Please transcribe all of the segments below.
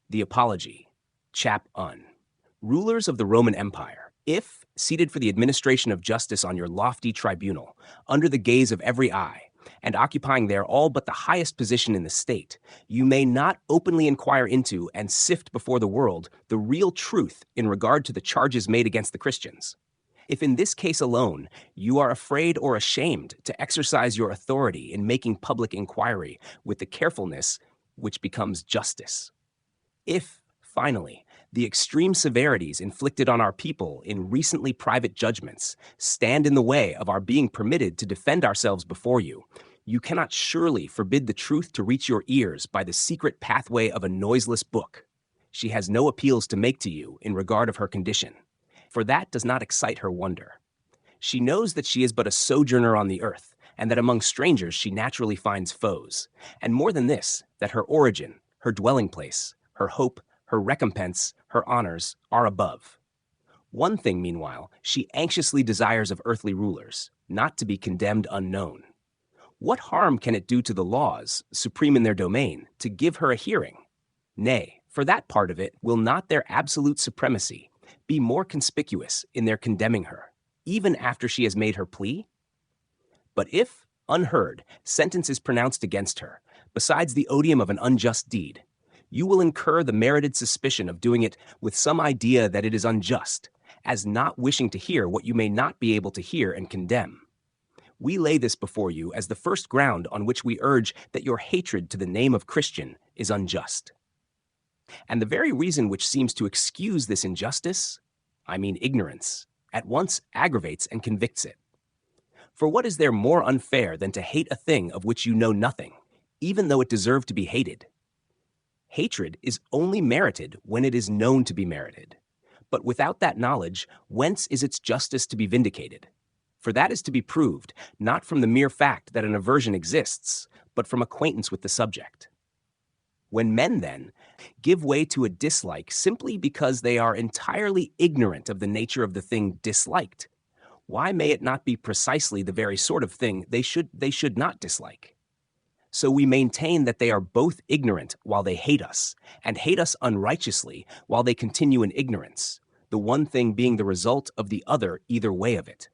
The Apology, Chap Un. Rulers of the Roman Empire, if, seated for the administration of justice on your lofty tribunal, under the gaze of every eye, and occupying there all but the highest position in the state, you may not openly inquire into and sift before the world the real truth in regard to the charges made against the Christians. If in this case alone you are afraid or ashamed to exercise your authority in making public inquiry with the carefulness which becomes justice. If, finally, the extreme severities inflicted on our people in recently private judgments stand in the way of our being permitted to defend ourselves before you, you cannot surely forbid the truth to reach your ears by the secret pathway of a noiseless book. She has no appeals to make to you in regard of her condition, for that does not excite her wonder. She knows that she is but a sojourner on the earth, and that among strangers she naturally finds foes, and more than this, that her origin, her dwelling place, her hope, her recompense, her honors are above. One thing, meanwhile, she anxiously desires of earthly rulers, not to be condemned unknown. What harm can it do to the laws, supreme in their domain, to give her a hearing? Nay, for that part of it, will not their absolute supremacy be more conspicuous in their condemning her, even after she has made her plea? But if, unheard, sentence is pronounced against her, besides the odium of an unjust deed, you will incur the merited suspicion of doing it with some idea that it is unjust, as not wishing to hear what you may not be able to hear and condemn. We lay this before you as the first ground on which we urge that your hatred to the name of Christian is unjust. And the very reason which seems to excuse this injustice, I mean ignorance, at once aggravates and convicts it. For what is there more unfair than to hate a thing of which you know nothing, even though it deserve to be hated? Hatred is only merited when it is known to be merited. But without that knowledge, whence is its justice to be vindicated? For that is to be proved, not from the mere fact that an aversion exists, but from acquaintance with the subject. When men, then, give way to a dislike simply because they are entirely ignorant of the nature of the thing disliked, why may it not be precisely the very sort of thing they should not dislike? So we maintain that they are both ignorant while they hate us, and hate us unrighteously while they continue in ignorance, the one thing being the result of the other either way of it.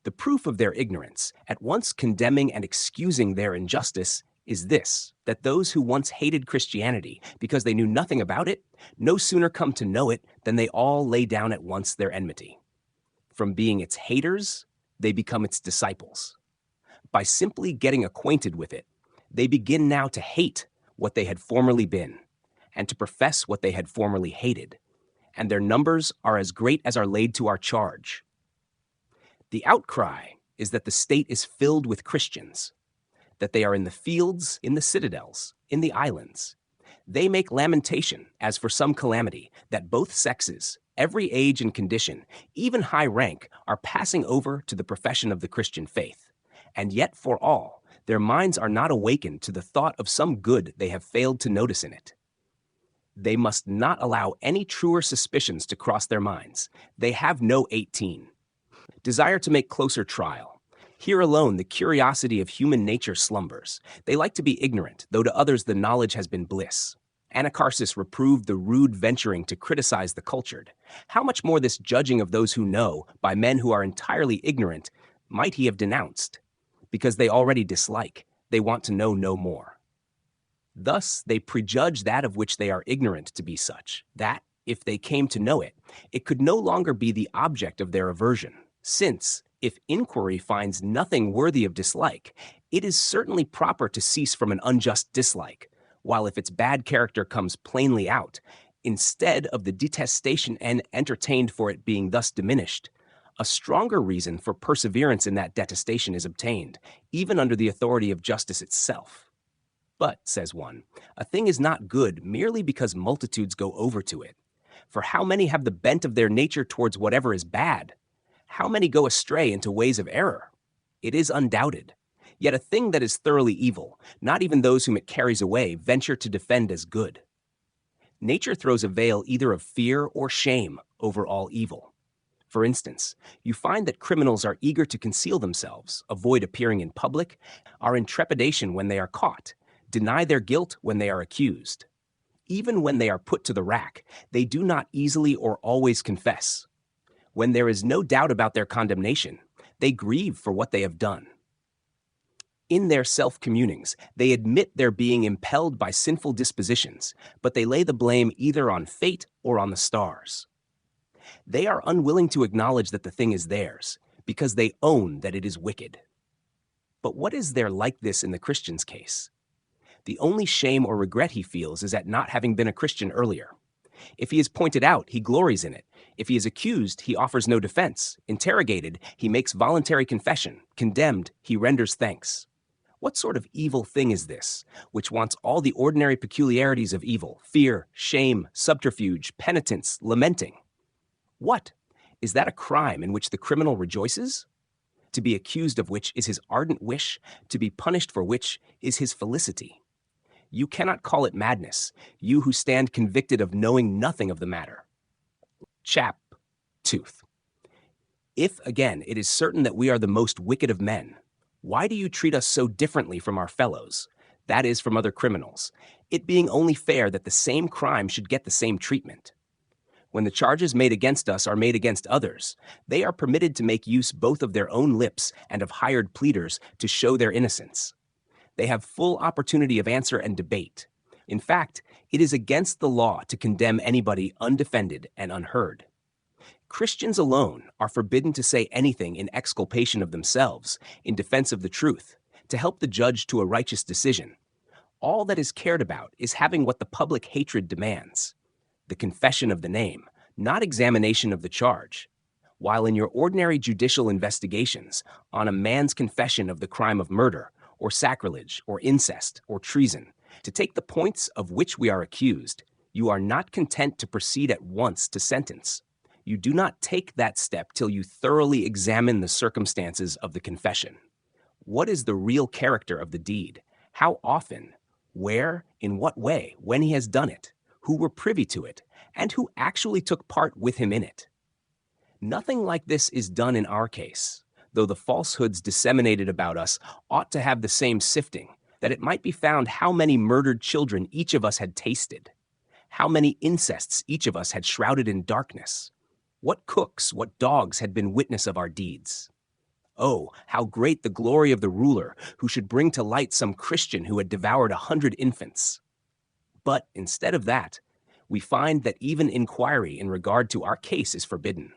The proof of their ignorance, at once condemning and excusing their injustice, is this, that those who once hated Christianity because they knew nothing about it, no sooner come to know it than they all lay down at once their enmity. From being its haters, they become its disciples. By simply getting acquainted with it, they begin now to hate what they had formerly been, and to profess what they had formerly hated, and their numbers are as great as are laid to our charge. The outcry is that the state is filled with Christians, that they are in the fields, in the citadels, in the islands. They make lamentation, as for some calamity, that both sexes, every age and condition, even high rank, are passing over to the profession of the Christian faith. And yet for all, their minds are not awakened to the thought of some good they have failed to notice in it. They must not allow any truer suspicions to cross their minds. They have no 18. Desire to make closer trial. Here alone the curiosity of human nature slumbers. They like to be ignorant, though to others the knowledge has been bliss. Anacharsis reproved the rude venturing to criticize the cultured. How much more this judging of those who know by men who are entirely ignorant might he have denounced? Because they already dislike, they want to know no more. Thus they prejudge that of which they are ignorant to be such, that, if they came to know it, it could no longer be the object of their aversion, since, if inquiry finds nothing worthy of dislike, it is certainly proper to cease from an unjust dislike, while if its bad character comes plainly out, instead of the detestation entertained for it being thus diminished, a stronger reason for perseverance in that detestation is obtained, even under the authority of justice itself. But, says one, a thing is not good merely because multitudes go over to it. For how many have the bent of their nature towards whatever is bad? How many go astray into ways of error? It is undoubted. Yet a thing that is thoroughly evil, not even those whom it carries away venture to defend as good. Nature throws a veil either of fear or shame over all evil. For instance, you find that criminals are eager to conceal themselves, avoid appearing in public, are in trepidation when they are caught, deny their guilt when they are accused. Even when they are put to the rack, they do not easily or always confess. When there is no doubt about their condemnation, they grieve for what they have done. In their self-communings, they admit their being impelled by sinful dispositions, but they lay the blame either on fate or on the stars. They are unwilling to acknowledge that the thing is theirs, because they own that it is wicked. But what is there like this in the Christian's case? The only shame or regret he feels is at not having been a Christian earlier. If he is pointed out, he glories in it. If he is accused, he offers no defense. Interrogated, he makes voluntary confession. Condemned, he renders thanks. What sort of evil thing is this, which wants all the ordinary peculiarities of evil: fear, shame, subterfuge, penitence, lamenting? What? Is that a crime in which the criminal rejoices? To be accused of which is his ardent wish, to be punished for which is his felicity. You cannot call it madness, you who stand convicted of knowing nothing of the matter. Chap. Tooth. If, again, it is certain that we are the most wicked of men, why do you treat us so differently from our fellows, that is, from other criminals, it being only fair that the same crime should get the same treatment? When the charges made against us are made against others, they are permitted to make use both of their own lips and of hired pleaders to show their innocence. They have full opportunity of answer and debate. In fact, it is against the law to condemn anybody undefended and unheard. Christians alone are forbidden to say anything in exculpation of themselves, in defense of the truth, to help the judge to a righteous decision. All that is cared about is having what the public hatred demands: the confession of the name, not examination of the charge. While in your ordinary judicial investigations, on a man's confession of the crime of murder, or sacrilege, or incest, or treason, to take the points of which we are accused, you are not content to proceed at once to sentence. You do not take that step till you thoroughly examine the circumstances of the confession. What is the real character of the deed? How often? Where? In what way? When he has done it? Who were privy to it? And who actually took part with him in it? Nothing like this is done in our case, though the falsehoods disseminated about us ought to have the same sifting, that it might be found how many murdered children each of us had tasted, how many incests each of us had shrouded in darkness, what cooks, what dogs had been witness of our deeds. Oh, how great the glory of the ruler who should bring to light some Christian who had devoured 100 infants. But instead of that, we find that even inquiry in regard to our case is forbidden.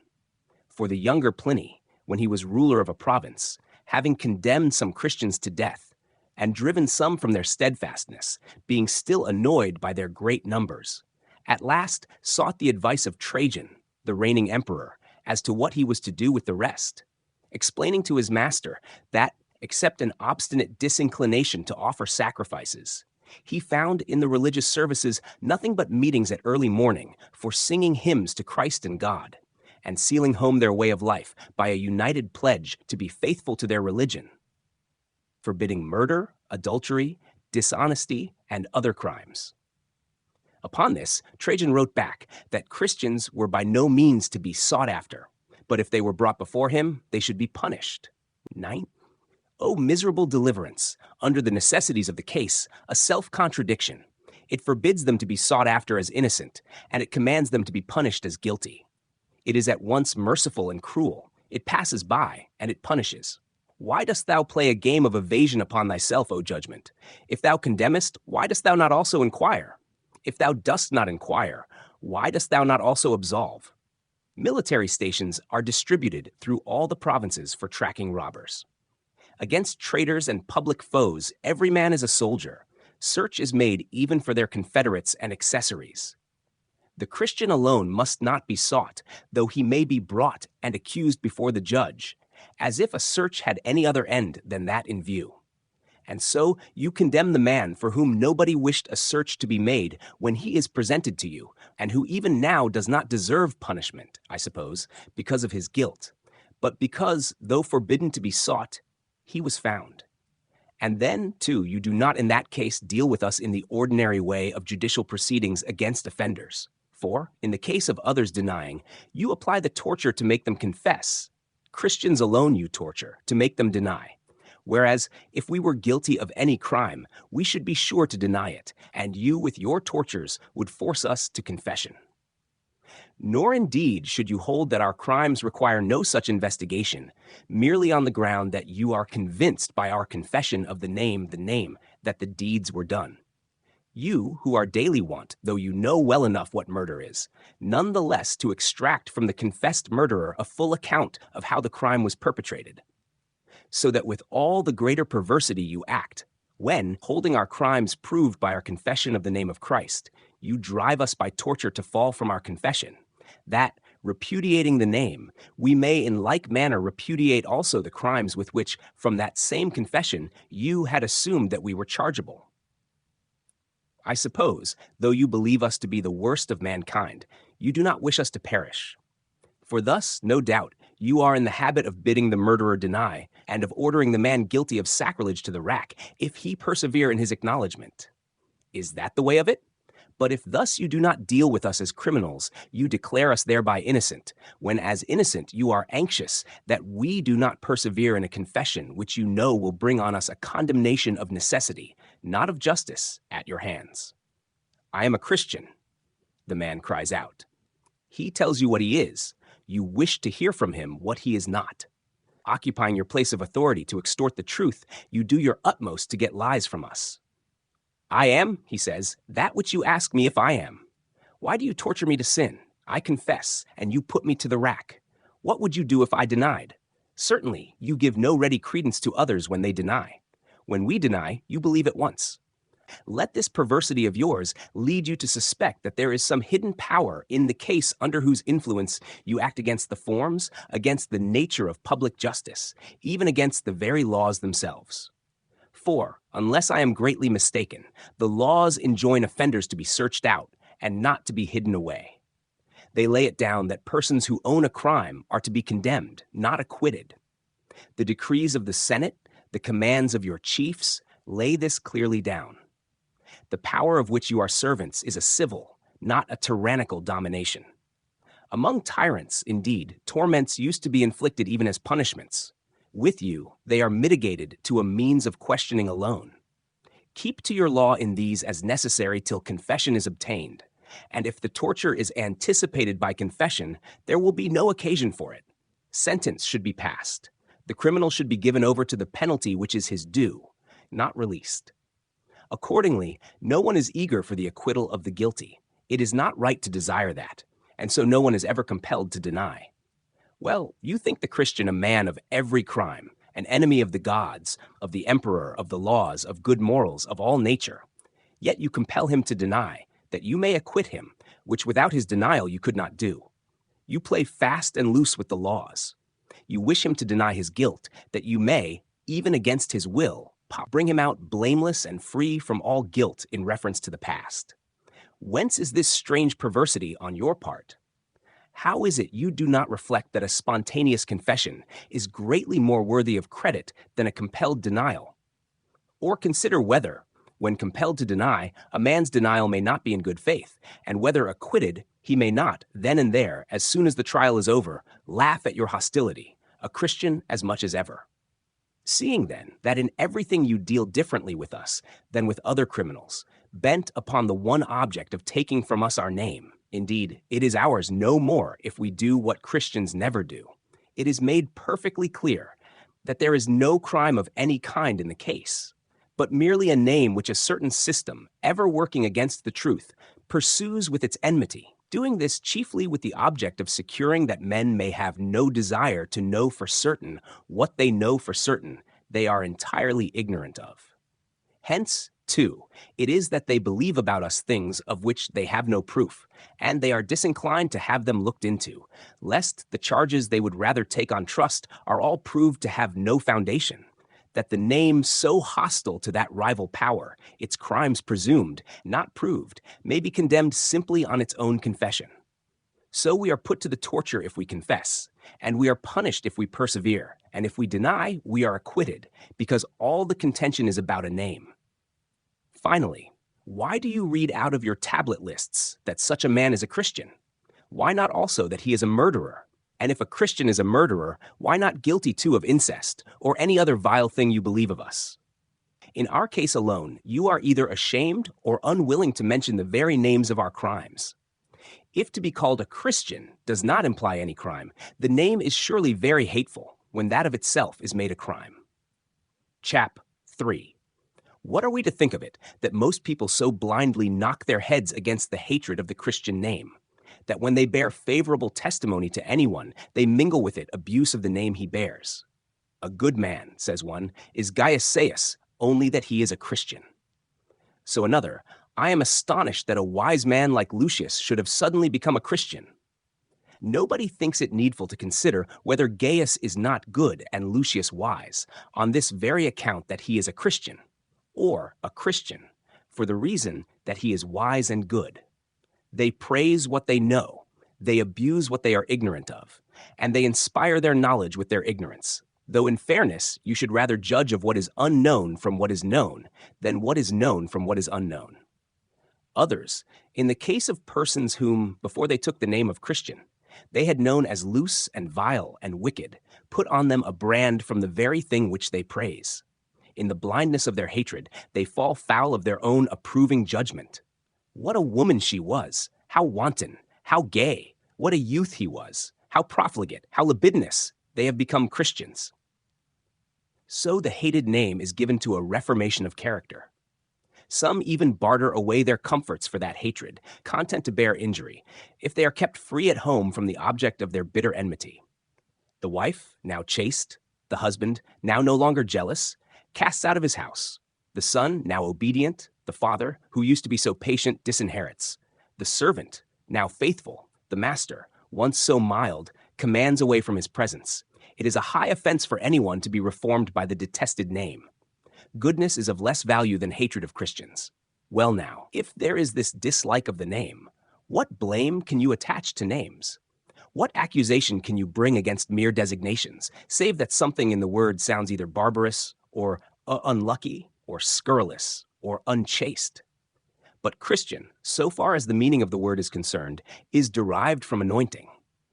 For the younger Pliny, when he was ruler of a province, having condemned some Christians to death, and driven some from their steadfastness, being still annoyed by their great numbers, at last sought the advice of Trajan, the reigning emperor, as to what he was to do with the rest, explaining to his master that, except an obstinate disinclination to offer sacrifices, he found in the religious services nothing but meetings at early morning for singing hymns to Christ and God, and sealing home their way of life by a united pledge to be faithful to their religion, forbidding murder, adultery, dishonesty, and other crimes. Upon this, Trajan wrote back that Christians were by no means to be sought after, but if they were brought before him, they should be punished. 9. O miserable deliverance, under the necessities of the case, a self-contradiction. It forbids them to be sought after as innocent, and it commands them to be punished as guilty. It is at once merciful and cruel. It passes by, and it punishes. Why dost thou play a game of evasion upon thyself, O judgment? If thou condemnest, why dost thou not also inquire? If thou dost not inquire, why dost thou not also absolve? Military stations are distributed through all the provinces for tracking robbers. Against traitors and public foes, every man is a soldier. Search is made even for their confederates and accessories. The Christian alone must not be sought, though he may be brought and accused before the judge, as if a search had any other end than that in view. And so you condemn the man for whom nobody wished a search to be made when he is presented to you, and who even now does not deserve punishment, I suppose, because of his guilt, but because, though forbidden to be sought, he was found. And then, too, you do not in that case deal with us in the ordinary way of judicial proceedings against offenders. For, in the case of others denying, you apply the torture to make them confess. Christians alone you torture, to make them deny. Whereas, if we were guilty of any crime, we should be sure to deny it, and you with your tortures would force us to confession. Nor indeed should you hold that our crimes require no such investigation, merely on the ground that you are convinced by our confession of the name, that the deeds were done. You, who are daily wont, though you know well enough what murder is, none the less to extract from the confessed murderer a full account of how the crime was perpetrated. So that with all the greater perversity you act, when, holding our crimes proved by our confession of the name of Christ, you drive us by torture to fall from our confession, that, repudiating the name, we may in like manner repudiate also the crimes with which, from that same confession, you had assumed that we were chargeable. I suppose, though you believe us to be the worst of mankind, you do not wish us to perish. For thus, no doubt, you are in the habit of bidding the murderer deny, and of ordering the man guilty of sacrilege to the rack, if he persevere in his acknowledgement. Is that the way of it? But if thus you do not deal with us as criminals, you declare us thereby innocent, when as innocent you are anxious that we do not persevere in a confession which you know will bring on us a condemnation of necessity, not of justice, at your hands. I am a Christian, the man cries out. He tells you what he is. You wish to hear from him what he is not. Occupying your place of authority to extort the truth, you do your utmost to get lies from us. I am, he says, that which you ask me if I am. Why do you torture me to sin? I confess, and you put me to the rack. What would you do if I denied? Certainly, you give no ready credence to others when they deny. When we deny, you believe at once. Let this perversity of yours lead you to suspect that there is some hidden power in the case under whose influence you act against the forms, against the nature of public justice, even against the very laws themselves. For, unless I am greatly mistaken, the laws enjoin offenders to be searched out and not to be hidden away. They lay it down that persons who own a crime are to be condemned, not acquitted. The decrees of the Senate, the commands of your chiefs, lay this clearly down. The power of which you are servants is a civil, not a tyrannical domination. Among tyrants, indeed, torments used to be inflicted even as punishments. With you, they are mitigated to a means of questioning alone. Keep to your law in these as necessary till confession is obtained, and if the torture is anticipated by confession, there will be no occasion for it. Sentence should be passed. The criminal should be given over to the penalty which is his due, not released. Accordingly, no one is eager for the acquittal of the guilty. It is not right to desire that, and so no one is ever compelled to deny. Well, you think the Christian a man of every crime, an enemy of the gods, of the emperor, of the laws, of good morals, of all nature. Yet you compel him to deny, that you may acquit him, which without his denial you could not do. You play fast and loose with the laws. You wish him to deny his guilt, that you may, even against his will, bring him out blameless and free from all guilt in reference to the past. Whence is this strange perversity on your part? How is it you do not reflect that a spontaneous confession is greatly more worthy of credit than a compelled denial? Or consider whether, when compelled to deny, a man's denial may not be in good faith, and whether acquitted, he may not, then and there, as soon as the trial is over, laugh at your hostility, a Christian as much as ever. Seeing, then, that in everything you deal differently with us than with other criminals, bent upon the one object of taking from us our name, indeed, it is ours no more if we do what Christians never do, it is made perfectly clear that there is no crime of any kind in the case, but merely a name which a certain system, ever working against the truth, pursues with its enmity, doing this chiefly with the object of securing that men may have no desire to know for certain what they know for certain they are entirely ignorant of. Hence, too, it is that they believe about us things of which they have no proof, and they are disinclined to have them looked into, lest the charges they would rather take on trust are all proved to have no foundation, that the name so hostile to that rival power, its crimes presumed, not proved, may be condemned simply on its own confession. So we are put to the torture if we confess, and we are punished if we persevere, and if we deny, we are acquitted, because all the contention is about a name. Finally, why do you read out of your tablet lists that such a man is a Christian? Why not also that he is a murderer? And if a Christian is a murderer, why not guilty too of incest or any other vile thing you believe of us? In our case alone, you are either ashamed or unwilling to mention the very names of our crimes. If to be called a Christian does not imply any crime, the name is surely very hateful when that of itself is made a crime. Chap 3. What are we to think of it that most people so blindly knock their heads against the hatred of the Christian name, that when they bear favorable testimony to anyone, they mingle with it abuse of the name he bears? A good man, says one, is Gaius, only that he is a Christian. So another, I am astonished that a wise man like Lucius should have suddenly become a Christian. Nobody thinks it needful to consider whether Gaius is not good and Lucius wise, on this very account that he is a Christian, or a Christian, for the reason that he is wise and good. They praise what they know, they abuse what they are ignorant of, and they inspire their knowledge with their ignorance, though in fairness you should rather judge of what is unknown from what is known than what is known from what is unknown. Others, in the case of persons whom, before they took the name of Christian, they had known as loose and vile and wicked, put on them a brand from the very thing which they praise. In the blindness of their hatred, they fall foul of their own approving judgment. What a woman she was! How wanton! How gay! What a youth he was! How profligate! How libidinous! They have become Christians. So the hated name is given to a reformation of character. Some even barter away their comforts for that hatred, content to bear injury, if they are kept free at home from the object of their bitter enmity. The wife, now chaste, the husband, now no longer jealous, casts out of his house. The son, now obedient, the father, who used to be so patient, disinherits. The servant, now faithful, the master, once so mild, commands away from his presence. It is a high offense for anyone to be reformed by the detested name. Goodness is of less value than hatred of Christians. Well now, if there is this dislike of the name, what blame can you attach to names? What accusation can you bring against mere designations, save that something in the word sounds either barbarous, or unlucky, or scurrilous, or unchaste? But Christian, so far as the meaning of the word is concerned, is derived from anointing.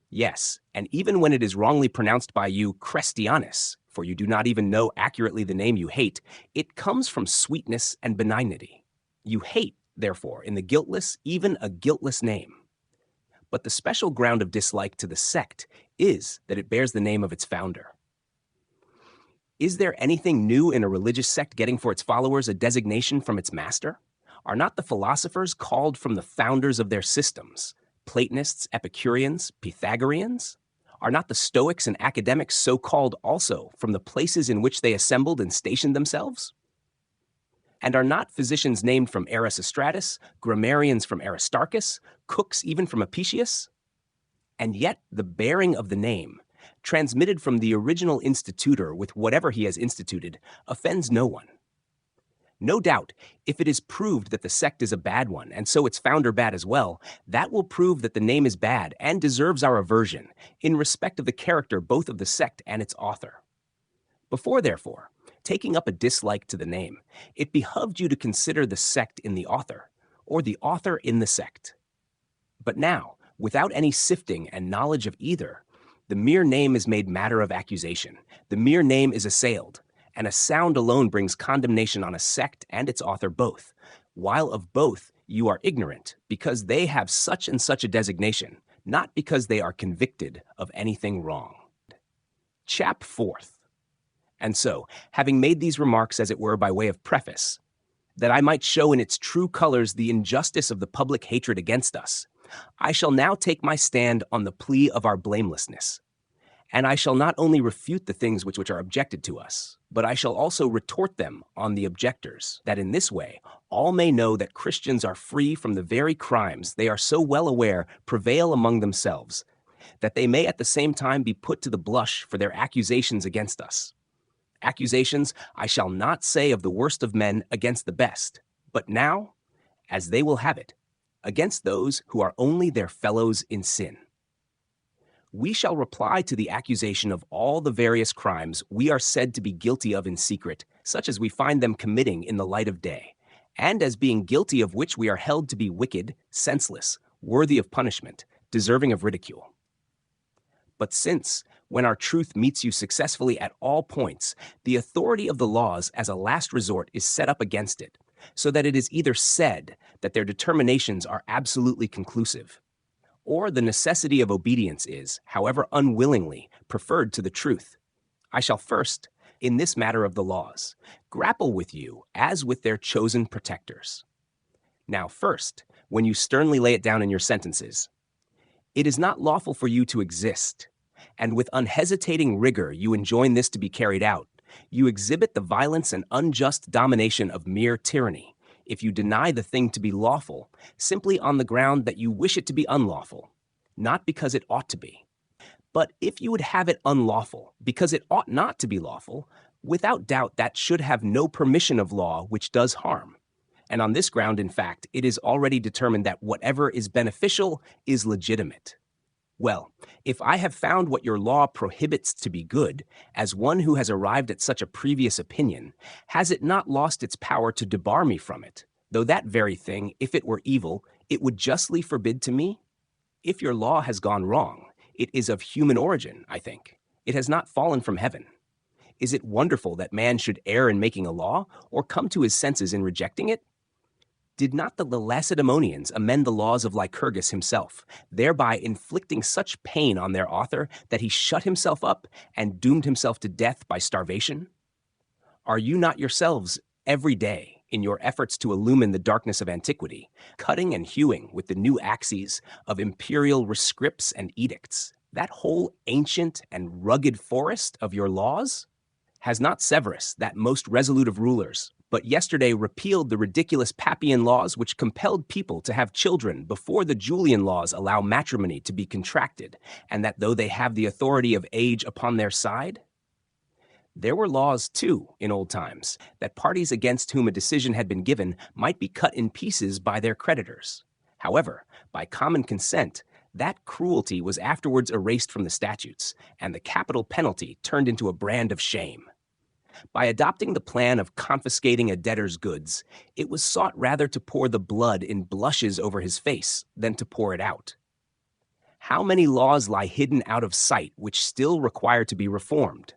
Yes, and even when it is wrongly pronounced by you Christianus, for you do not even know accurately the name you hate, it comes from sweetness and benignity. You hate, therefore, in the guiltless, even a guiltless name. But the special ground of dislike to the sect is that it bears the name of its founder. Is there anything new in a religious sect getting for its followers a designation from its master? Are not the philosophers called from the founders of their systems, Platonists, Epicureans, Pythagoreans? Are not the Stoics and academics so called also from the places in which they assembled and stationed themselves? And are not physicians named from Erasistratus, grammarians from Aristarchus, cooks even from Apicius? And yet the bearing of the name, transmitted from the original institutor with whatever he has instituted, offends no one. No doubt, if it is proved that the sect is a bad one, and so its founder bad as well, that will prove that the name is bad and deserves our aversion, in respect of the character both of the sect and its author. Before, therefore, taking up a dislike to the name, it behoved you to consider the sect in the author, or the author in the sect. But now, without any sifting and knowledge of either, the mere name is made matter of accusation, the mere name is assailed, and a sound alone brings condemnation on a sect and its author both, while of both you are ignorant, because they have such and such a designation, not because they are convicted of anything wrong. Chap 4th. And so, having made these remarks as it were by way of preface, that I might show in its true colors the injustice of the public hatred against us, I shall now take my stand on the plea of our blamelessness. And I shall not only refute the things which are objected to us, but I shall also retort them on the objectors, that in this way all may know that Christians are free from the very crimes they are so well aware prevail among themselves, that they may at the same time be put to the blush for their accusations against us. Accusations, I shall not say of the worst of men against the best, but now, as they will have it, against those who are only their fellows in sin. We shall reply to the accusation of all the various crimes we are said to be guilty of in secret, such as we find them committing in the light of day, and as being guilty of which we are held to be wicked, senseless, worthy of punishment, deserving of ridicule. But since, when our truth meets you successfully at all points, the authority of the laws as a last resort is set up against it, so that it is either said that their determinations are absolutely conclusive, or the necessity of obedience is, however unwillingly, preferred to the truth. I shall first, in this matter of the laws, grapple with you as with their chosen protectors. Now first, when you sternly lay it down in your sentences, it is not lawful for you to exist, and with unhesitating rigor you enjoin this to be carried out. You exhibit the violence and unjust domination of mere tyranny, if you deny the thing to be lawful, simply on the ground that you wish it to be unlawful, not because it ought to be. But if you would have it unlawful, because it ought not to be lawful, without doubt that should have no permission of law which does harm. And on this ground, in fact, it is already determined that whatever is beneficial is legitimate. Well, if I have found what your law prohibits to be good, as one who has arrived at such a previous opinion, has it not lost its power to debar me from it, though that very thing, if it were evil, it would justly forbid to me? If your law has gone wrong, it is of human origin, I think. It has not fallen from heaven. Is it wonderful that man should err in making a law, or come to his senses in rejecting it? Did not the Lacedaemonians amend the laws of Lycurgus himself, thereby inflicting such pain on their author that he shut himself up and doomed himself to death by starvation? Are you not yourselves, every day, in your efforts to illumine the darkness of antiquity, cutting and hewing with the new axes of imperial rescripts and edicts, that whole ancient and rugged forest of your laws? Has not Severus, that most resolute of rulers, but yesterday repealed the ridiculous Papian laws which compelled people to have children before the Julian laws allow matrimony to be contracted, and that though they have the authority of age upon their side? There were laws, too, in old times, that parties against whom a decision had been given might be cut in pieces by their creditors. However, by common consent, that cruelty was afterwards erased from the statutes, and the capital penalty turned into a brand of shame. By adopting the plan of confiscating a debtor's goods, it was sought rather to pour the blood in blushes over his face than to pour it out. How many laws lie hidden out of sight which still require to be reformed?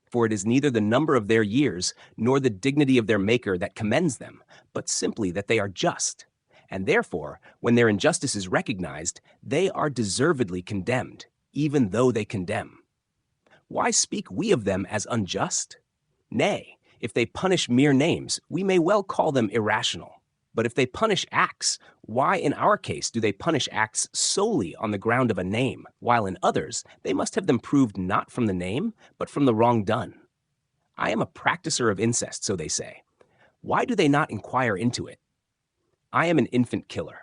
For it is neither the number of their years nor the dignity of their maker that commends them, but simply that they are just. And therefore, when their injustice is recognized, they are deservedly condemned, even though they condemn. Why speak we of them as unjust? Nay, if they punish mere names, we may well call them irrational. But if they punish acts, why in our case do they punish acts solely on the ground of a name, while in others they must have them proved not from the name, but from the wrong done? I am a practicer of incest, so they say. Why do they not inquire into it? I am an infant killer.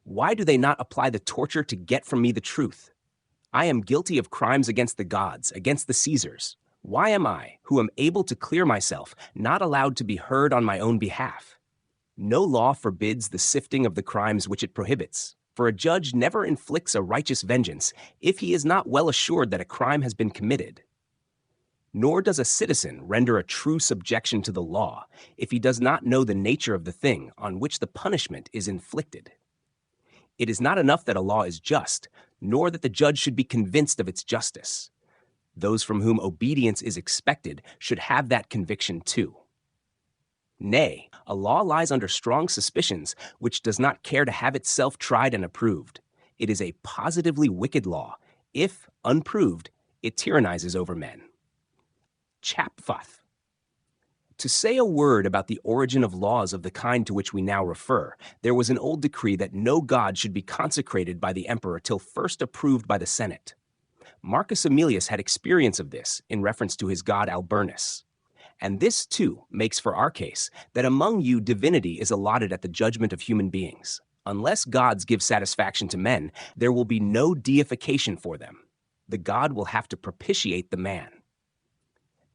Why do they not apply the torture to get from me the truth? I am guilty of crimes against the gods, against the Caesars. Why am I, who am able to clear myself, not allowed to be heard on my own behalf? No law forbids the sifting of the crimes which it prohibits, for a judge never inflicts a righteous vengeance if he is not well assured that a crime has been committed. Nor does a citizen render a true subjection to the law if he does not know the nature of the thing on which the punishment is inflicted. It is not enough that a law is just, nor that the judge should be convinced of its justice. Those from whom obedience is expected should have that conviction too. Nay, a law lies under strong suspicions which does not care to have itself tried and approved. It is a positively wicked law. If, unproved, it tyrannizes over men. Chap 5. To say a word about the origin of laws of the kind to which we now refer, there was an old decree that no god should be consecrated by the emperor till first approved by the Senate. Marcus Aemilius had experience of this in reference to his god Alburnus. And this, too, makes for our case that among you divinity is allotted at the judgment of human beings. Unless gods give satisfaction to men, there will be no deification for them. The god will have to propitiate the man.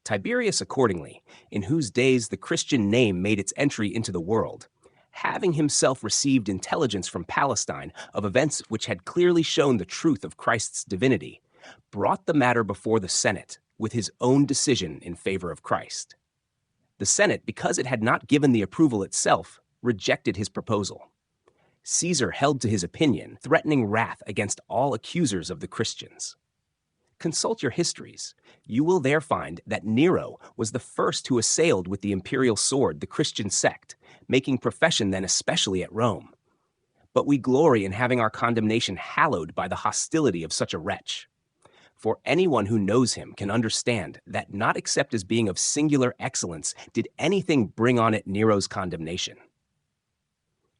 Tiberius, accordingly, in whose days the Christian name made its entry into the world, having himself received intelligence from Palestine of events which had clearly shown the truth of Christ's divinity, brought the matter before the Senate with his own decision in favor of Christ. The Senate, because it had not given the approval itself, rejected his proposal. Caesar held to his opinion, threatening wrath against all accusers of the Christians. Consult your histories. You will there find that Nero was the first who assailed with the imperial sword the Christian sect, making profession then especially at Rome. But we glory in having our condemnation hallowed by the hostility of such a wretch. For anyone who knows him can understand that not except as being of singular excellence did anything bring on it Nero's condemnation.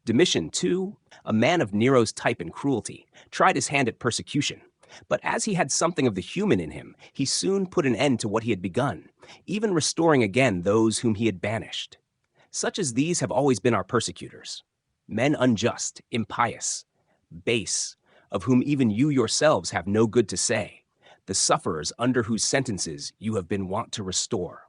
Domitian, too, a man of Nero's type and cruelty, tried his hand at persecution, but as he had something of the human in him, he soon put an end to what he had begun, even restoring again those whom he had banished. Such as these have always been our persecutors, men unjust, impious, base, of whom even you yourselves have no good to say, the sufferers under whose sentences you have been wont to restore.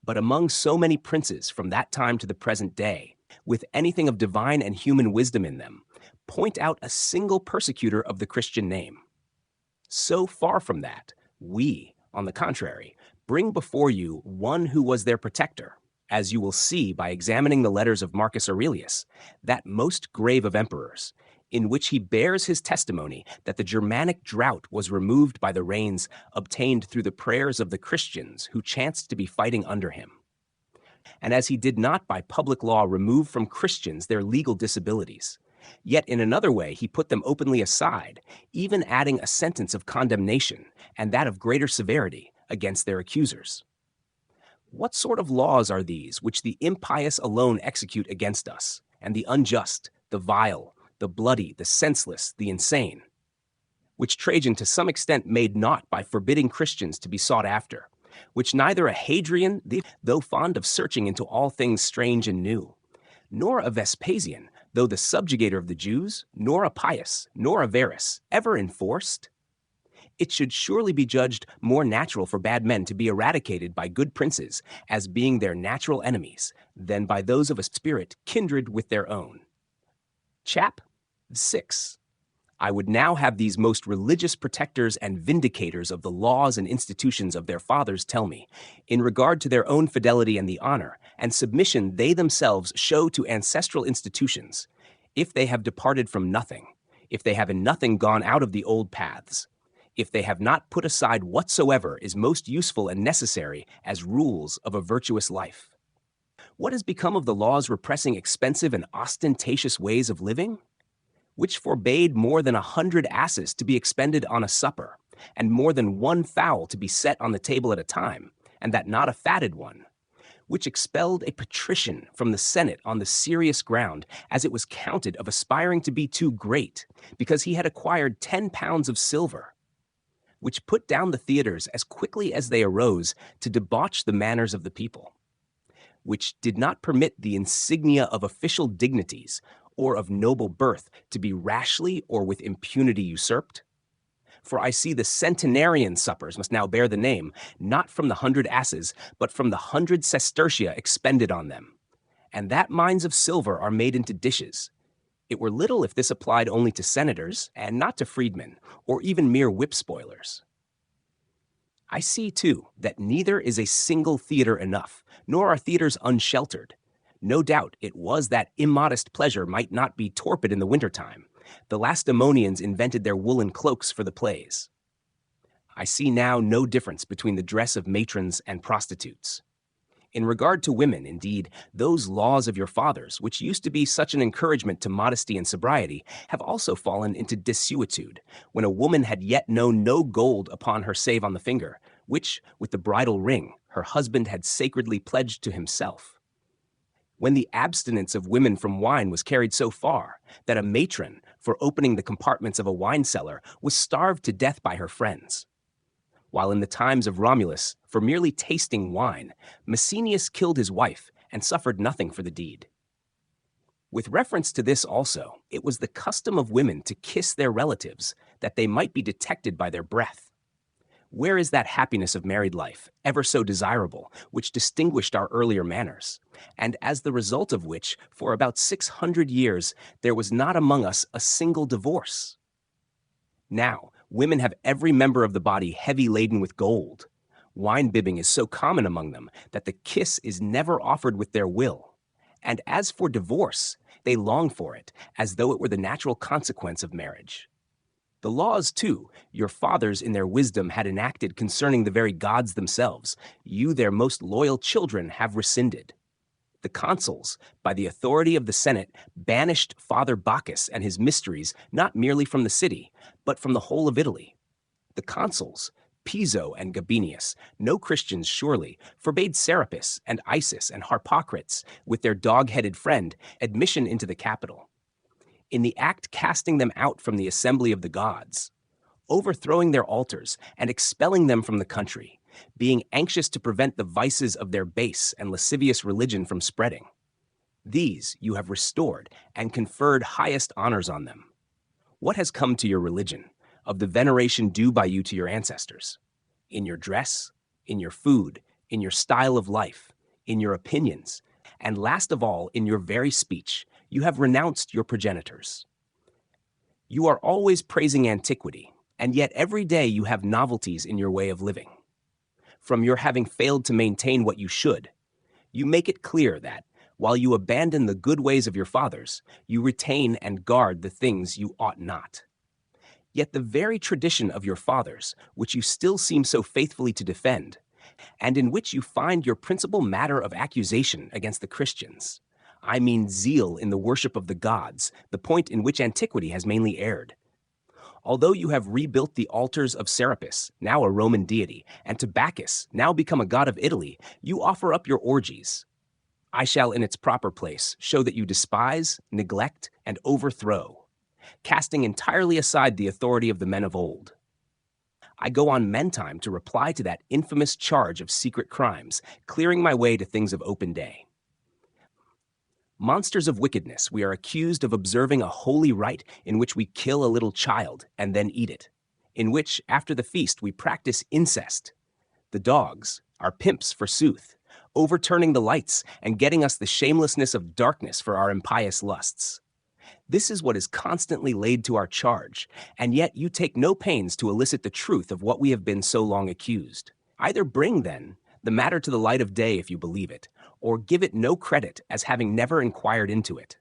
But among so many princes from that time to the present day, with anything of divine and human wisdom in them, point out a single persecutor of the Christian name. So far from that, we, on the contrary, bring before you one who was their protector, as you will see by examining the letters of Marcus Aurelius, that most grave of emperors, in which he bears his testimony that the Germanic drought was removed by the rains obtained through the prayers of the Christians who chanced to be fighting under him. And as he did not by public law remove from Christians their legal disabilities, yet in another way he put them openly aside, even adding a sentence of condemnation and that of greater severity against their accusers. What sort of laws are these which the impious alone execute against us, and the unjust, the vile, the bloody, the senseless, the insane, which Trajan to some extent made naught by forbidding Christians to be sought after, which neither a Hadrian, though fond of searching into all things strange and new, nor a Vespasian, though the subjugator of the Jews, nor a Pius, nor a Varus, ever enforced? It should surely be judged more natural for bad men to be eradicated by good princes as being their natural enemies than by those of a spirit kindred with their own. Chap 6. I would now have these most religious protectors and vindicators of the laws and institutions of their fathers tell me, in regard to their own fidelity and the honor and submission they themselves show to ancestral institutions, if they have departed from nothing, if they have in nothing gone out of the old paths, if they have not put aside whatsoever is most useful and necessary as rules of a virtuous life. What has become of the laws repressing expensive and ostentatious ways of living? Which forbade more than 100 asses to be expended on a supper, and more than one fowl to be set on the table at a time, and that not a fatted one, which expelled a patrician from the Senate on the serious ground, as it was counted of aspiring to be too great, because he had acquired 10 pounds of silver, which put down the theaters as quickly as they arose to debauch the manners of the people, which did not permit the insignia of official dignities or of noble birth to be rashly or with impunity usurped? For I see the centenarian suppers must now bear the name, not from the 100 asses, but from the 100 sestertia expended on them, and that mines of silver are made into dishes. It were little if this applied only to senators, and not to freedmen, or even mere whip-spoilers. I see, too, that neither is a single theater enough, nor are theaters unsheltered. No doubt it was that immodest pleasure might not be torpid in the wintertime. The Lacedaemonians invented their woolen cloaks for the plays. I see now no difference between the dress of matrons and prostitutes. In regard to women, indeed, those laws of your fathers, which used to be such an encouragement to modesty and sobriety, have also fallen into desuetude, when a woman had yet known no gold upon her save on the finger, which, with the bridal ring, her husband had sacredly pledged to himself. When the abstinence of women from wine was carried so far that a matron, for opening the compartments of a wine cellar, was starved to death by her friends. While in the times of Romulus, for merely tasting wine, Messenius killed his wife and suffered nothing for the deed. With reference to this also, it was the custom of women to kiss their relatives, that they might be detected by their breath. Where is that happiness of married life, ever so desirable, which distinguished our earlier manners, and as the result of which, for about 600 years, there was not among us a single divorce? Now, women have every member of the body heavy laden with gold. Wine-bibbing is so common among them that the kiss is never offered with their will. And as for divorce, they long for it, as though it were the natural consequence of marriage. The laws, too, your fathers in their wisdom had enacted concerning the very gods themselves, you, their most loyal children, have rescinded. The consuls, by the authority of the Senate, banished Father Bacchus and his mysteries not merely from the city, but from the whole of Italy. The consuls, Piso and Gabinius, no Christians surely, forbade Serapis and Isis and Harpocrates, with their dog-headed friend, admission into the capital. In the act casting them out from the assembly of the gods, overthrowing their altars and expelling them from the country, being anxious to prevent the vices of their base and lascivious religion from spreading. These you have restored and conferred highest honors on them. What has come to your religion, of the veneration due by you to your ancestors? In your dress, in your food, in your style of life, in your opinions, and last of all, in your very speech, you have renounced your progenitors. You are always praising antiquity, and yet every day you have novelties in your way of living. From your having failed to maintain what you should, you make it clear that, while you abandon the good ways of your fathers, you retain and guard the things you ought not. Yet the very tradition of your fathers, which you still seem so faithfully to defend, and in which you find your principal matter of accusation against the Christians, I mean zeal in the worship of the gods, the point in which antiquity has mainly erred. Although you have rebuilt the altars of Serapis, now a Roman deity, and to Bacchus, now become a god of Italy, you offer up your orgies. I shall in its proper place show that you despise, neglect, and overthrow, casting entirely aside the authority of the men of old. I go on mentime to reply to that infamous charge of secret crimes, clearing my way to things of open day. Monsters of wickedness, we are accused of observing a holy rite in which we kill a little child and then eat it, in which, after the feast, we practice incest. The dogs are pimps, forsooth, overturning the lights and getting us the shamelessness of darkness for our impious lusts. This is what is constantly laid to our charge, and yet you take no pains to elicit the truth of what we have been so long accused. Either bring, then, the matter to the light of day if you believe it, or give it no credit as having never inquired into it.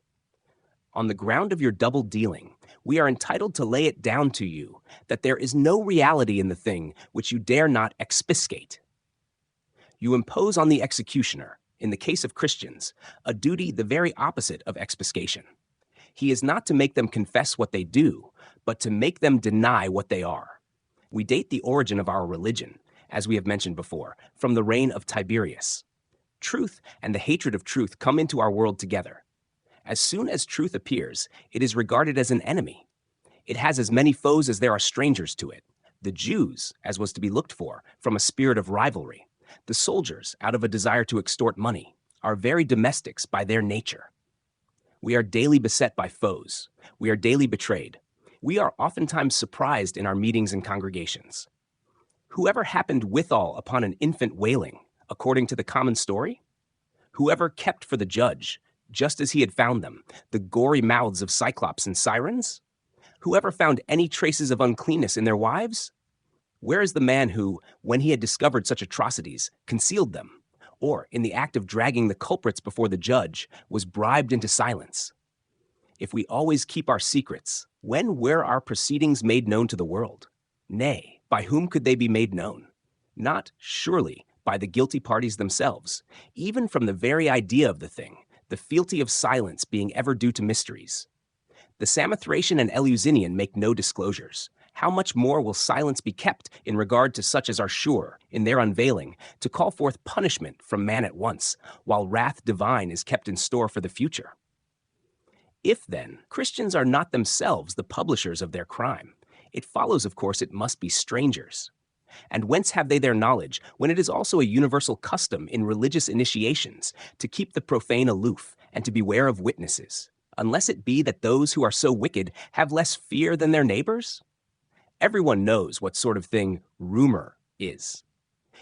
On the ground of your double dealing, we are entitled to lay it down to you that there is no reality in the thing which you dare not expiscate. You impose on the executioner, in the case of Christians, a duty the very opposite of expiscation. He is not to make them confess what they do, but to make them deny what they are. We date the origin of our religion, as we have mentioned before, from the reign of Tiberius. Truth and the hatred of truth come into our world together. As soon as truth appears, it is regarded as an enemy. It has as many foes as there are strangers to it. The Jews, as was to be looked for, from a spirit of rivalry. The soldiers, out of a desire to extort money, are very domestics by their nature. We are daily beset by foes. We are daily betrayed. We are oftentimes surprised in our meetings and congregations. Whoever happened withal upon an infant wailing, according to the common story? Whoever kept for the judge, just as he had found them, the gory mouths of Cyclops and Sirens? Whoever found any traces of uncleanness in their wives? Where is the man who, when he had discovered such atrocities, concealed them, or, in the act of dragging the culprits before the judge, was bribed into silence? If we always keep our secrets, when were our proceedings made known to the world? Nay, by whom could they be made known? Not, surely, by the guilty parties themselves, even from the very idea of the thing, the fealty of silence being ever due to mysteries. The Samothracian and Eleusinian make no disclosures. How much more will silence be kept in regard to such as are sure, in their unveiling, to call forth punishment from man at once, while wrath divine is kept in store for the future? If, then, Christians are not themselves the publishers of their crime, it follows, of course, it must be strangers. And whence have they their knowledge, when it is also a universal custom in religious initiations to keep the profane aloof and to beware of witnesses, unless it be that those who are so wicked have less fear than their neighbors? Everyone knows what sort of thing rumor is.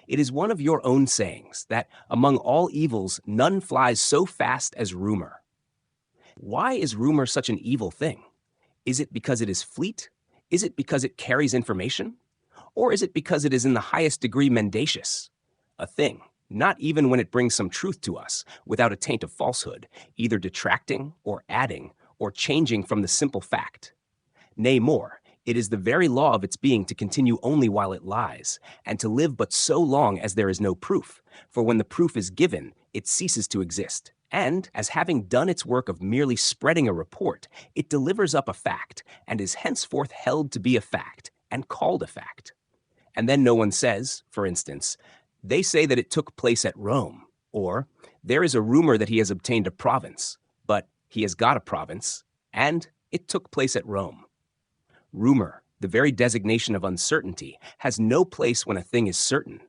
It is one of your own sayings that among all evils none flies so fast as rumor. Why is rumor such an evil thing? Is it because it is fleet? Is it because it carries information? Or is it because it is in the highest degree mendacious? A thing, not even when it brings some truth to us, without a taint of falsehood, either detracting or adding or changing from the simple fact. Nay more, It is the very law of its being to continue only while it lies, and to live but so long as there is no proof, for when the proof is given, it ceases to exist. And, as having done its work of merely spreading a report, it delivers up a fact, and is henceforth held to be a fact, and called a fact. And then no one says, for instance, they say that it took place at Rome, or there is a rumor that he has obtained a province, but he has got a province, and it took place at Rome. Rumor, the very designation of uncertainty, has no place when a thing is certain.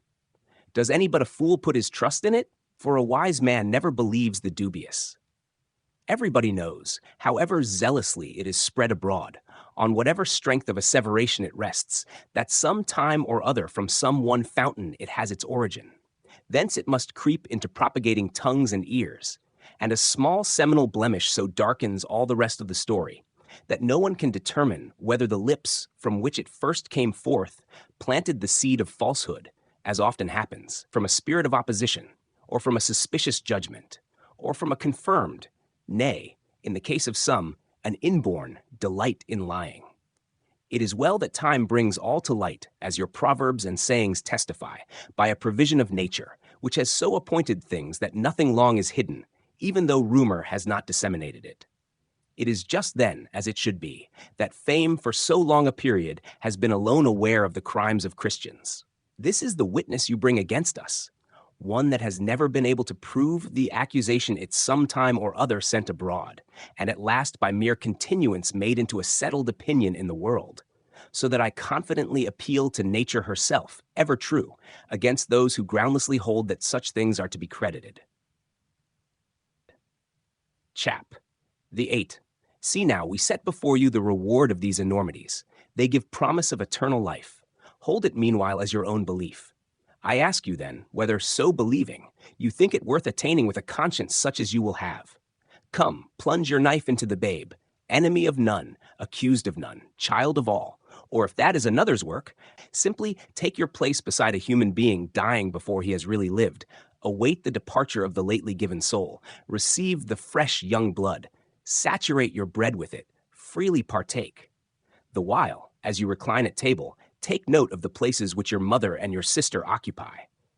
Does any but a fool put his trust in it? For a wise man never believes the dubious. Everybody knows, however zealously it is spread abroad, on whatever strength of asseveration it rests, that some time or other from some one fountain it has its origin. Thence it must creep into propagating tongues and ears, and a small seminal blemish so darkens all the rest of the story, that no one can determine whether the lips from which it first came forth planted the seed of falsehood, as often happens, from a spirit of opposition, or from a suspicious judgment, or from a confirmed, nay, in the case of some, an inborn delight in lying. It is well that time brings all to light, as your proverbs and sayings testify, by a provision of nature, which has so appointed things that nothing long is hidden, even though rumor has not disseminated it. It is just then, as it should be, that fame for so long a period has been alone aware of the crimes of Christians. This is the witness you bring against us, one that has never been able to prove the accusation it some time or other sent abroad, and at last by mere continuance made into a settled opinion in the world, so that I confidently appeal to nature herself, ever true, against those who groundlessly hold that such things are to be credited. Chap. The 8. See now, we set before you the reward of these enormities. They give promise of eternal life. Hold it meanwhile as your own belief. I ask you then, whether so believing, you think it worth attaining with a conscience such as you will have. Come, plunge your knife into the babe, enemy of none, accused of none, child of all. Or if that is another's work, simply take your place beside a human being dying before he has really lived. Await the departure of the lately given soul. Receive the fresh young blood. Saturate your bread with it. Freely partake. The while, as you recline at table, take note of the places which your mother and your sister occupy.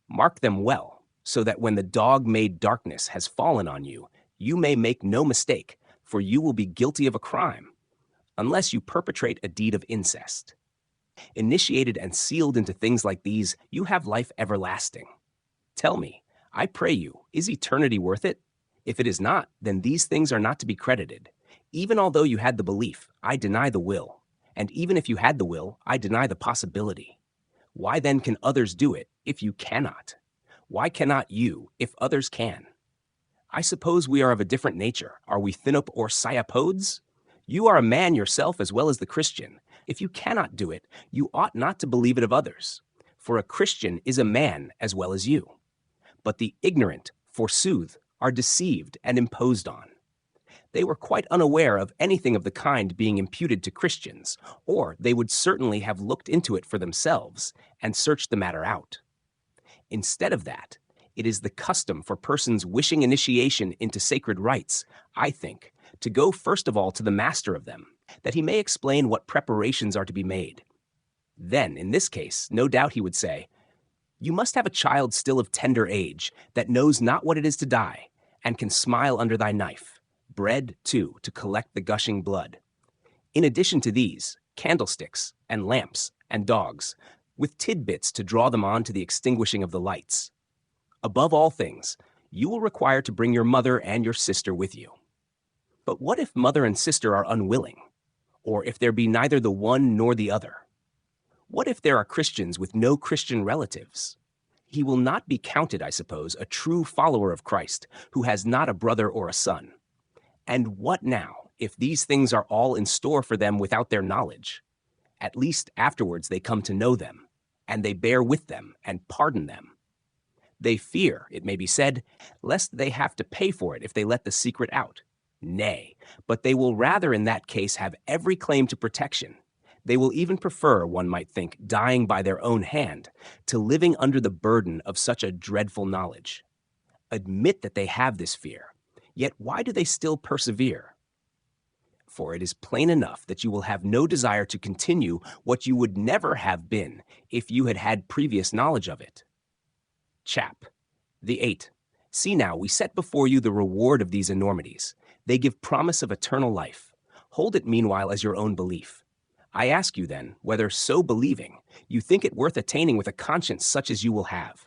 Mark them well, so that when the dog-made darkness has fallen on you, you may make no mistake, for you will be guilty of a crime, unless you perpetrate a deed of incest. Initiated and sealed into things like these, you have life everlasting. Tell me, I pray you, is eternity worth it? If it is not, then these things are not to be credited. Even although you had the belief, I deny the will. And even if you had the will, I deny the possibility. Why then can others do it, if you cannot? Why cannot you, if others can? I suppose we are of a different nature. Are we Thinop or Cyapodes? You are a man yourself as well as the Christian. If you cannot do it, you ought not to believe it of others. For a Christian is a man as well as you. But the ignorant, forsooth, are deceived and imposed on. They were quite unaware of anything of the kind being imputed to Christians, or they would certainly have looked into it for themselves and searched the matter out. Instead of that, it is the custom for persons wishing initiation into sacred rites, I think, to go first of all to the master of them, that he may explain what preparations are to be made. Then, in this case, no doubt he would say, you must have a child still of tender age, that knows not what it is to die, and can smile under thy knife. Bread, too, to collect the gushing blood. In addition to these, candlesticks, and lamps, and dogs, with tidbits to draw them on to the extinguishing of the lights. Above all things, you will require to bring your mother and your sister with you. But what if mother and sister are unwilling? Or if there be neither the one nor the other? What if there are Christians with no Christian relatives? He will not be counted, I suppose, a true follower of Christ who has not a brother or a son. And what now, if these things are all in store for them without their knowledge? At least afterwards they come to know them, and they bear with them and pardon them. They fear, it may be said, lest they have to pay for it if they let the secret out. Nay, but they will rather in that case have every claim to protection. They will even prefer, one might think, dying by their own hand to living under the burden of such a dreadful knowledge. Admit that they have this fear, yet why do they still persevere? For it is plain enough that you will have no desire to continue what you would never have been if you had had previous knowledge of it. Chap. The 8. See now, we set before you the reward of these enormities. They give promise of eternal life. Hold it meanwhile as your own belief. I ask you then, whether so believing, you think it worth attaining with a conscience such as you will have.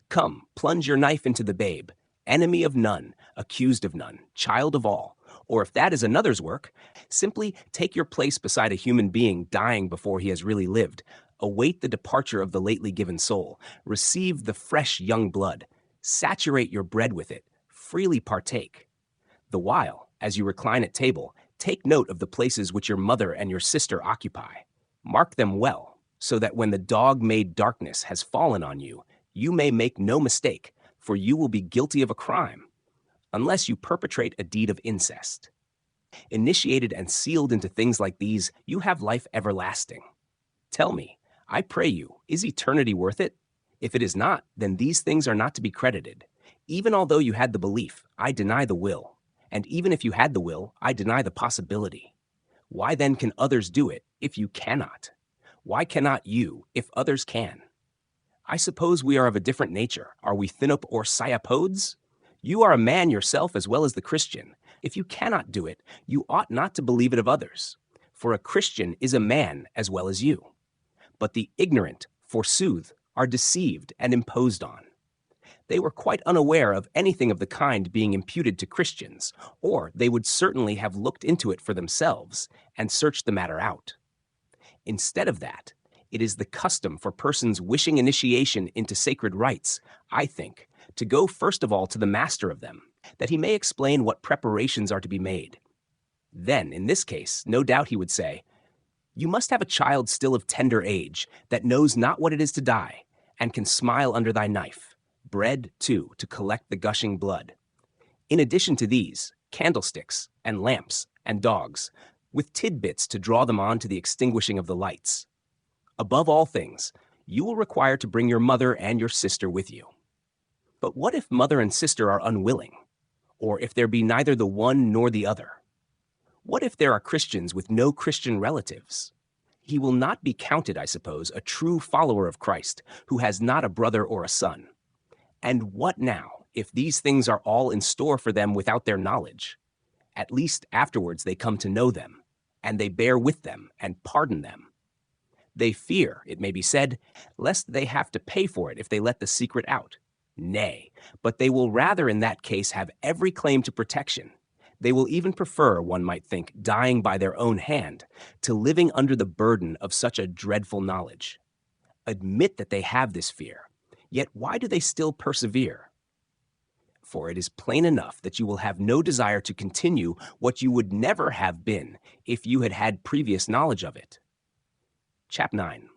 Come, plunge your knife into the babe, enemy of none, accused of none, child of all. Or if that is another's work, simply take your place beside a human being dying before he has really lived. Await the departure of the lately given soul. Receive the fresh young blood. Saturate your bread with it. Freely partake. The while, as you recline at table, take note of the places which your mother and your sister occupy. Mark them well, so that when the dog-made darkness has fallen on you, you may make no mistake, for you will be guilty of a crime, unless you perpetrate a deed of incest. Initiated and sealed into things like these, you have life everlasting. Tell me, I pray you, is eternity worth it? If it is not, then these things are not to be credited. Even although you had the belief, I deny the will. And even if you had the will, I deny the possibility. Why then can others do it, if you cannot? Why cannot you, if others can? I suppose we are of a different nature. Are we Thinop or Sciapodes? You are a man yourself as well as the Christian. If you cannot do it, you ought not to believe it of others. For a Christian is a man as well as you. But the ignorant, forsooth, are deceived and imposed on. They were quite unaware of anything of the kind being imputed to Christians, or they would certainly have looked into it for themselves and searched the matter out. Instead of that, it is the custom for persons wishing initiation into sacred rites, I think, to go first of all to the master of them, that he may explain what preparations are to be made. Then, in this case, no doubt he would say, "You must have a child still of tender age, that knows not what it is to die, and can smile under thy knife. Bread, too, to collect the gushing blood. In addition to these, candlesticks, and lamps, and dogs, with tidbits to draw them on to the extinguishing of the lights. Above all things, you will require to bring your mother and your sister with you." But what if mother and sister are unwilling? Or if there be neither the one nor the other? What if there are Christians with no Christian relatives? He will not be counted, I suppose, a true follower of Christ who has not a brother or a son. And what now, if these things are all in store for them without their knowledge? At least afterwards they come to know them, and they bear with them and pardon them. They fear, it may be said, lest they have to pay for it if they let the secret out. Nay, but they will rather in that case have every claim to protection. They will even prefer, one might think, dying by their own hand to living under the burden of such a dreadful knowledge. Admit that they have this fear, yet why do they still persevere? For it is plain enough that you will have no desire to continue what you would never have been if you had had previous knowledge of it. Chap 9.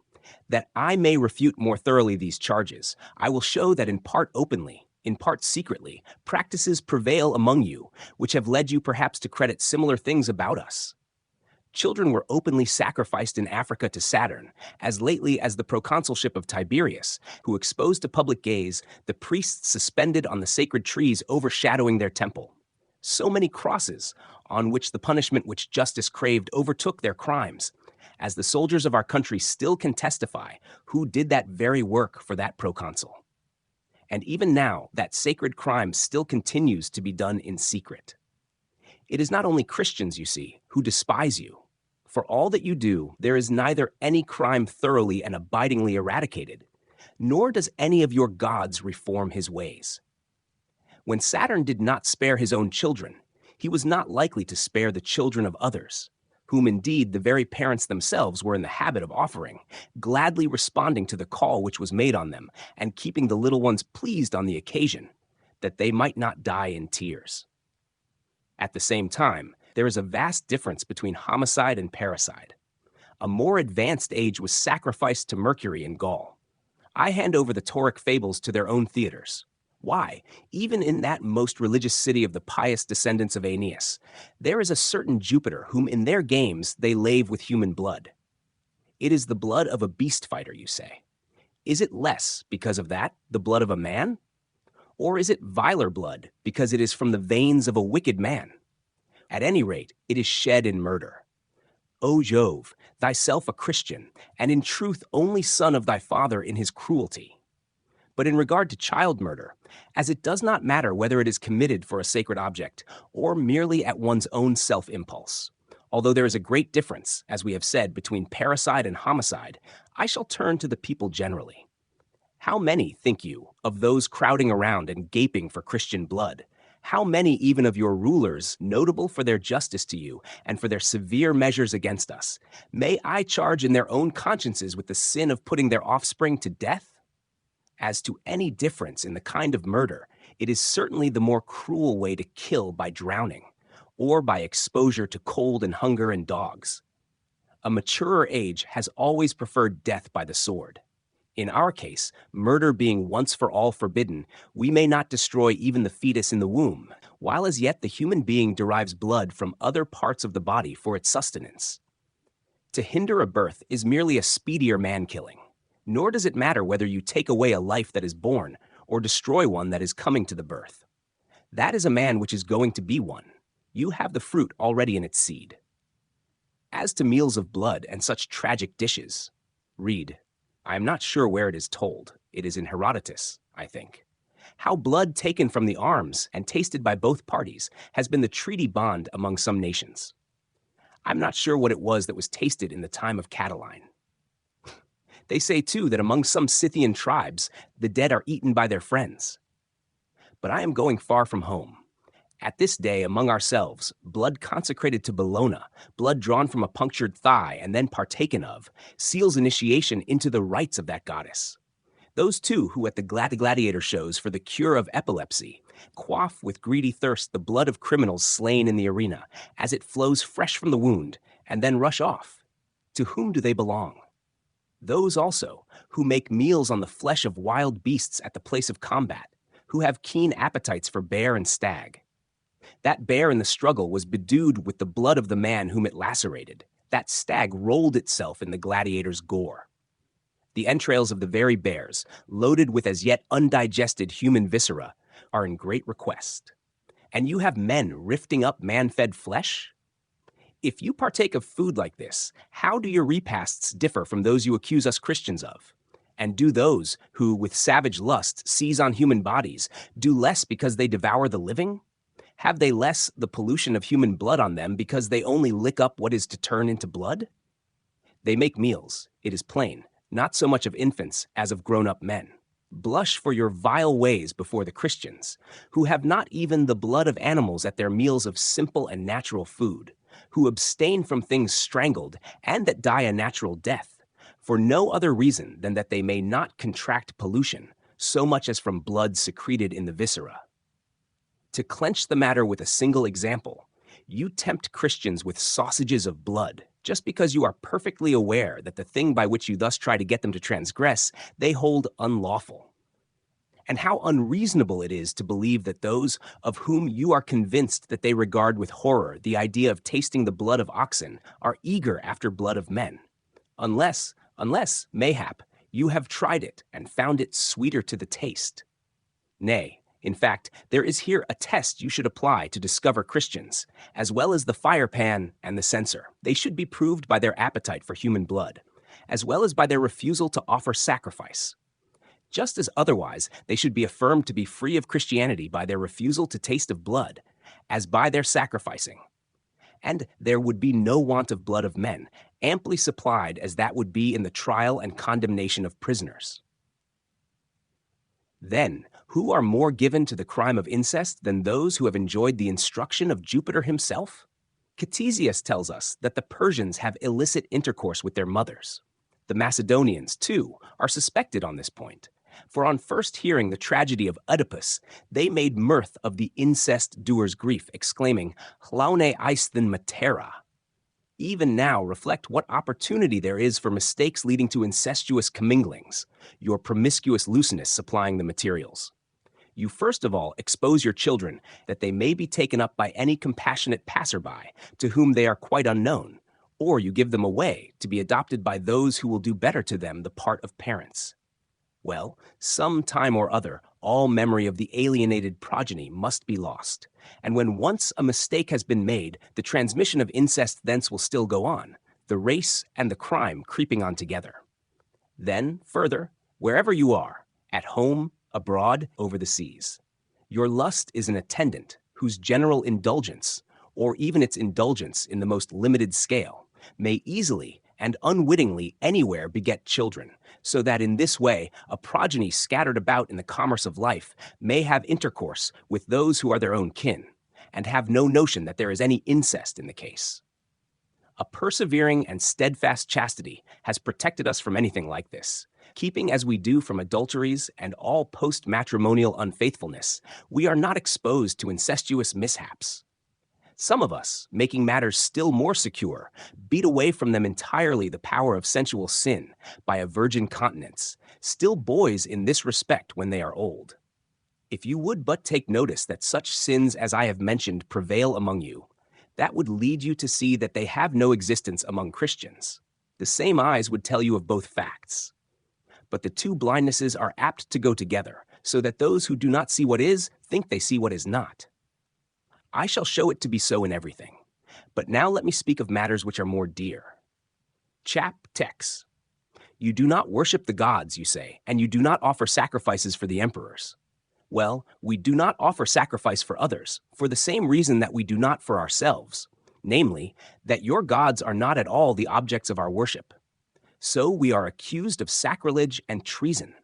That I may refute more thoroughly these charges, I will show that in part openly, in part secretly, practices prevail among you, which have led you perhaps to credit similar things about us. Children were openly sacrificed in Africa to Saturn, as lately as the proconsulship of Tiberius, who exposed to public gaze the priests suspended on the sacred trees overshadowing their temple. So many crosses, on which the punishment which justice craved overtook their crimes, as the soldiers of our country still can testify who did that very work for that proconsul. And even now, that sacred crime still continues to be done in secret. It is not only Christians, you see, who despise you. For all that you do, there is neither any crime thoroughly and abidingly eradicated, nor does any of your gods reform his ways. When Saturn did not spare his own children, he was not likely to spare the children of others, whom indeed the very parents themselves were in the habit of offering, gladly responding to the call which was made on them, and keeping the little ones pleased on the occasion, that they might not die in tears. At the same time, there is a vast difference between homicide and parricide. A more advanced age was sacrificed to Mercury in Gaul. I hand over the Tauric fables to their own theaters. Why, even in that most religious city of the pious descendants of Aeneas, there is a certain Jupiter whom in their games they lave with human blood. It is the blood of a beast fighter, you say. Is it less, because of that, the blood of a man? Or is it viler blood, because it is from the veins of a wicked man? At any rate, it is shed in murder. O Jove, thyself a Christian, and in truth only son of thy father in his cruelty. But in regard to child murder, as it does not matter whether it is committed for a sacred object or merely at one's own self-impulse, although there is a great difference, as we have said, between parricide and homicide, I shall turn to the people generally. How many, think you, of those crowding around and gaping for Christian blood, how many even of your rulers, notable for their justice to you and for their severe measures against us, may I charge in their own consciences with the sin of putting their offspring to death? As to any difference in the kind of murder, it is certainly the more cruel way to kill by drowning, or by exposure to cold and hunger and dogs. A maturer age has always preferred death by the sword. In our case, murder being once for all forbidden, we may not destroy even the fetus in the womb, while as yet the human being derives blood from other parts of the body for its sustenance. To hinder a birth is merely a speedier man-killing. Nor does it matter whether you take away a life that is born or destroy one that is coming to the birth. That is a man which is going to be one. You have the fruit already in its seed. As to meals of blood and such tragic dishes, read. I am not sure where it is told. It is in Herodotus, I think. How blood taken from the arms and tasted by both parties has been the treaty bond among some nations. I'm not sure what it was that was tasted in the time of Catiline. They say, too, that among some Scythian tribes, the dead are eaten by their friends. But I am going far from home. At this day, among ourselves, blood consecrated to Bellona, blood drawn from a punctured thigh and then partaken of, seals initiation into the rites of that goddess. Those, too, who at the gladiator shows for the cure of epilepsy, quaff with greedy thirst the blood of criminals slain in the arena, as it flows fresh from the wound, and then rush off. To whom do they belong? Those also who make meals on the flesh of wild beasts at the place of combat, who have keen appetites for bear and stag. That bear in the struggle was bedewed with the blood of the man whom it lacerated. That stag rolled itself in the gladiator's gore. The entrails of the very bears, loaded with as yet undigested human viscera, are in great request. And you have men rifting up man-fed flesh? If you partake of food like this, how do your repasts differ from those you accuse us Christians of? And do those who, with savage lust, seize on human bodies, do less because they devour the living? Have they less the pollution of human blood on them because they only lick up what is to turn into blood? They make meals, it is plain, not so much of infants as of grown-up men. Blush for your vile ways before the Christians, who have not even the blood of animals at their meals of simple and natural food, who abstain from things strangled and that die a natural death, for no other reason than that they may not contract pollution, so much as from blood secreted in the viscera. To clench the matter with a single example, you tempt Christians with sausages of blood, just because you are perfectly aware that the thing by which you thus try to get them to transgress, they hold unlawful. And how unreasonable it is to believe that those of whom you are convinced that they regard with horror the idea of tasting the blood of oxen are eager after blood of men, unless, mayhap, you have tried it and found it sweeter to the taste. Nay, in fact, there is here a test you should apply to discover Christians, as well as the firepan and the censer. They should be proved by their appetite for human blood, as well as by their refusal to offer sacrifice. Just as otherwise, they should be affirmed to be free of Christianity by their refusal to taste of blood, as by their sacrificing. And there would be no want of blood of men, amply supplied as that would be in the trial and condemnation of prisoners. Then, who are more given to the crime of incest than those who have enjoyed the instruction of Jupiter himself? Ctesias tells us that the Persians have illicit intercourse with their mothers. The Macedonians, too, are suspected on this point, for on first hearing the tragedy of Oedipus, they made mirth of the incest-doer's grief, exclaiming, "Hlaune eisthen matera." Even now reflect what opportunity there is for mistakes leading to incestuous comminglings, your promiscuous looseness supplying the materials. You first of all expose your children that they may be taken up by any compassionate passerby to whom they are quite unknown, or you give them away to be adopted by those who will do better to them the part of parents. Well, some time or other, all memory of the alienated progeny must be lost. And when once a mistake has been made, the transmission of incest thence will still go on, the race and the crime creeping on together. Then, further, wherever you are, at home, abroad, over the seas, your lust is an attendant whose general indulgence, or even its indulgence in the most limited scale, may easily and unwittingly anywhere beget children, so that in this way a progeny scattered about in the commerce of life may have intercourse with those who are their own kin, and have no notion that there is any incest in the case. A persevering and steadfast chastity has protected us from anything like this. Keeping as we do from adulteries and all post-matrimonial unfaithfulness, we are not exposed to incestuous mishaps. Some of us, making matters still more secure, beat away from them entirely the power of sensual sin by a virgin continence, still boys in this respect when they are old. If you would but take notice that such sins as I have mentioned prevail among you, that would lead you to see that they have no existence among Christians. The same eyes would tell you of both facts. But the two blindnesses are apt to go together, so that those who do not see what is think they see what is not. I shall show it to be so in everything. But now let me speak of matters which are more dear. Chap tex. You do not worship the gods, you say, and you do not offer sacrifices for the emperors. Well, we do not offer sacrifice for others, for the same reason that we do not for ourselves, namely, that your gods are not at all the objects of our worship. So we are accused of sacrilege and treason.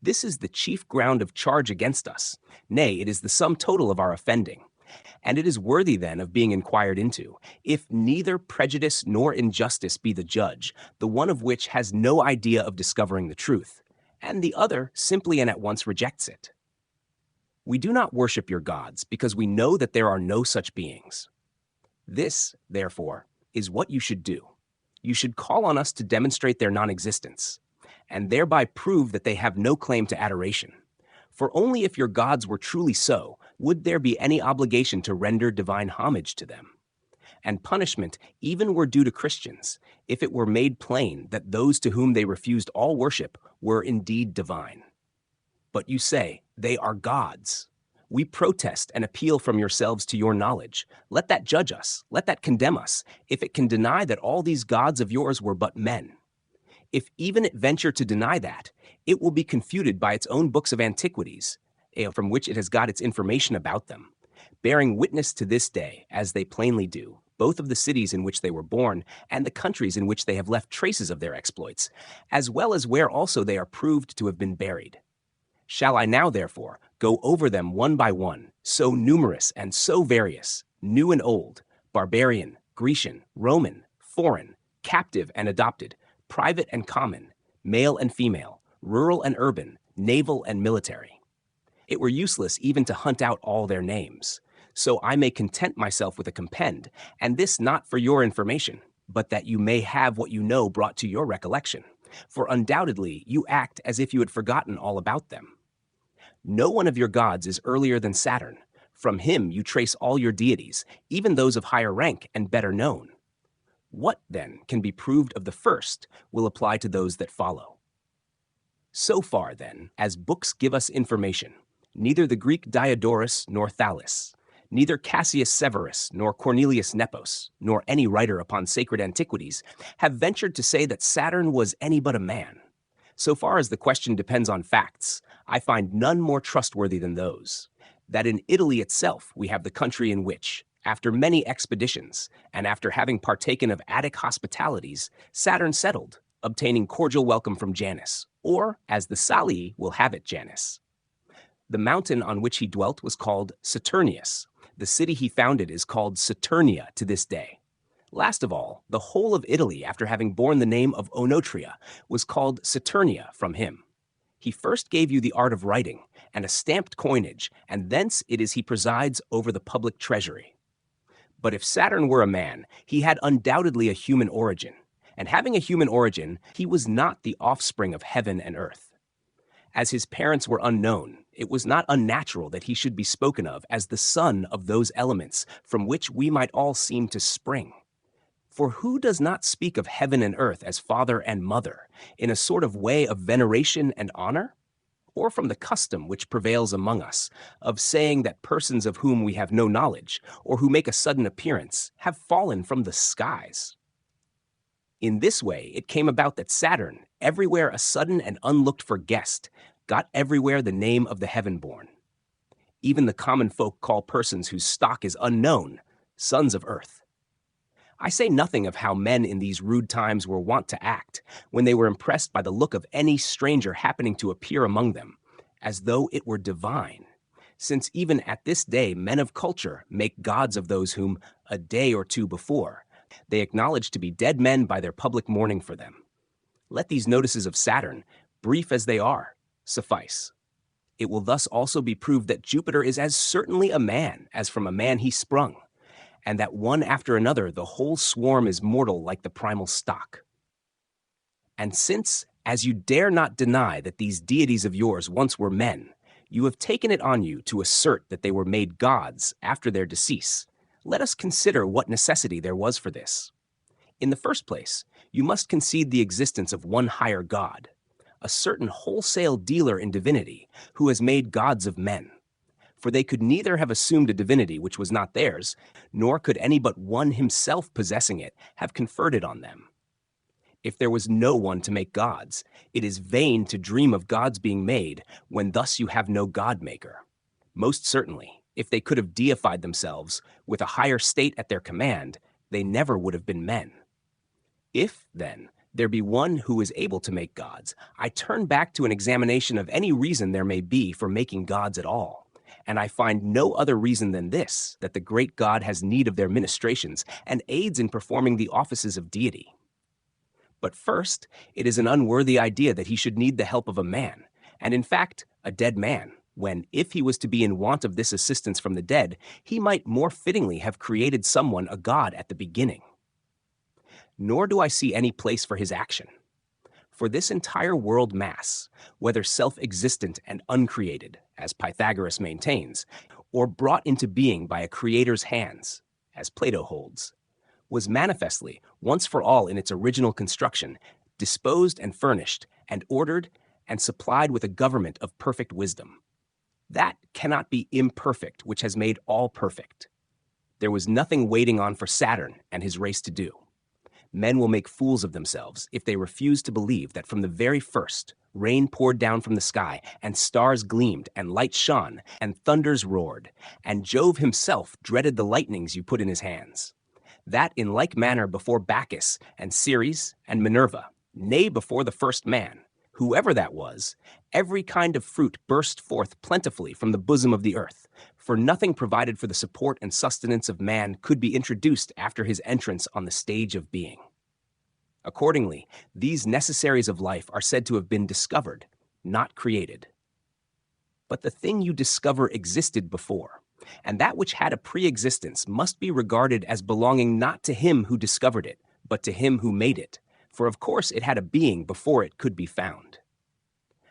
This is the chief ground of charge against us. Nay, it is the sum total of our offending. And it is worthy then of being inquired into, if neither prejudice nor injustice be the judge, the one of which has no idea of discovering the truth, and the other simply and at once rejects it. We do not worship your gods because we know that there are no such beings. This, therefore, is what you should do. You should call on us to demonstrate their non-existence, and thereby prove that they have no claim to adoration. For only if your gods were truly so, would there be any obligation to render divine homage to them. And punishment even were due to Christians, if it were made plain that those to whom they refused all worship were indeed divine. But you say, they are gods. We protest and appeal from yourselves to your knowledge. Let that judge us, let that condemn us, if it can deny that all these gods of yours were but men. If even it venture to deny that, it will be confuted by its own books of antiquities, from which it has got its information about them, bearing witness to this day, as they plainly do, both of the cities in which they were born and the countries in which they have left traces of their exploits, as well as where also they are proved to have been buried. Shall I now, therefore, go over them one by one, so numerous and so various, new and old, barbarian, Grecian, Roman, foreign, captive and adopted, private and common, male and female, rural and urban, naval and military? It were useless even to hunt out all their names, so I may content myself with a compend, and this not for your information, but that you may have what you know brought to your recollection, for undoubtedly you act as if you had forgotten all about them. No one of your gods is earlier than Saturn. From him you trace all your deities, even those of higher rank and better known. What, then, can be proved of the first will apply to those that follow. So far, then, as books give us information, neither the Greek Diodorus nor Thales, neither Cassius Severus nor Cornelius Nepos, nor any writer upon sacred antiquities, have ventured to say that Saturn was any but a man. So far as the question depends on facts, I find none more trustworthy than those, that in Italy itself we have the country in which, after many expeditions, and after having partaken of Attic hospitalities, Saturn settled, obtaining cordial welcome from Janus, or, as the Salii will have it, Janus. The mountain on which he dwelt was called Saturnius. The city he founded is called Saturnia to this day. Last of all, the whole of Italy, after having borne the name of Onotria, was called Saturnia from him. He first gave you the art of writing and a stamped coinage, and thence it is he presides over the public treasury. But if Saturn were a man, he had undoubtedly a human origin, and having a human origin, he was not the offspring of heaven and earth. As his parents were unknown, it was not unnatural that he should be spoken of as the son of those elements from which we might all seem to spring. For who does not speak of heaven and earth as father and mother, in a sort of way of veneration and honor? or from the custom which prevails among us, of saying that persons of whom we have no knowledge, or who make a sudden appearance, have fallen from the skies. In this way, it came about that Saturn, everywhere a sudden and unlooked-for guest, got everywhere the name of the heaven-born. Even the common folk call persons whose stock is unknown, sons of earth. I say nothing of how men in these rude times were wont to act when they were impressed by the look of any stranger happening to appear among them, as though it were divine, since even at this day men of culture make gods of those whom, a day or two before, they acknowledge to be dead men by their public mourning for them. Let these notices of Saturn, brief as they are, suffice. It will thus also be proved that Jupiter is as certainly a man as from a man he sprung, and that one after another the whole swarm is mortal like the primal stock. And since, as you dare not deny that these deities of yours once were men, you have taken it on you to assert that they were made gods after their decease, let us consider what necessity there was for this. In the first place, you must concede the existence of one higher god, a certain wholesale dealer in divinity who has made gods of men. For they could neither have assumed a divinity which was not theirs, nor could any but one himself possessing it have conferred it on them. If there was no one to make gods, it is vain to dream of gods being made when thus you have no god-maker. Most certainly, if they could have deified themselves with a higher state at their command, they never would have been men. If, then, there be one who is able to make gods, I turn back to an examination of any reason there may be for making gods at all. And I find no other reason than this, that the great God has need of their ministrations and aids in performing the offices of deity. But first, it is an unworthy idea that he should need the help of a man, and in fact, a dead man, when, if he was to be in want of this assistance from the dead, he might more fittingly have created someone a god at the beginning. Nor do I see any place for his action. For this entire world mass, whether self-existent and uncreated, as Pythagoras maintains, or brought into being by a creator's hands, as Plato holds, was manifestly, once for all in its original construction, disposed and furnished, and ordered, and supplied with a government of perfect wisdom. That cannot be imperfect which has made all perfect. There was nothing waiting on for Saturn and his race to do. Men will make fools of themselves if they refuse to believe that from the very first, rain poured down from the sky, and stars gleamed, and light shone, and thunders roared, and Jove himself dreaded the lightnings you put in his hands. That in like manner before Bacchus, and Ceres, and Minerva, nay, before the first man, whoever that was, every kind of fruit burst forth plentifully from the bosom of the earth, for nothing provided for the support and sustenance of man could be introduced after his entrance on the stage of being. Accordingly, these necessaries of life are said to have been discovered, not created. But the thing you discover existed before, and that which had a pre-existence must be regarded as belonging not to him who discovered it, but to him who made it, for of course it had a being before it could be found.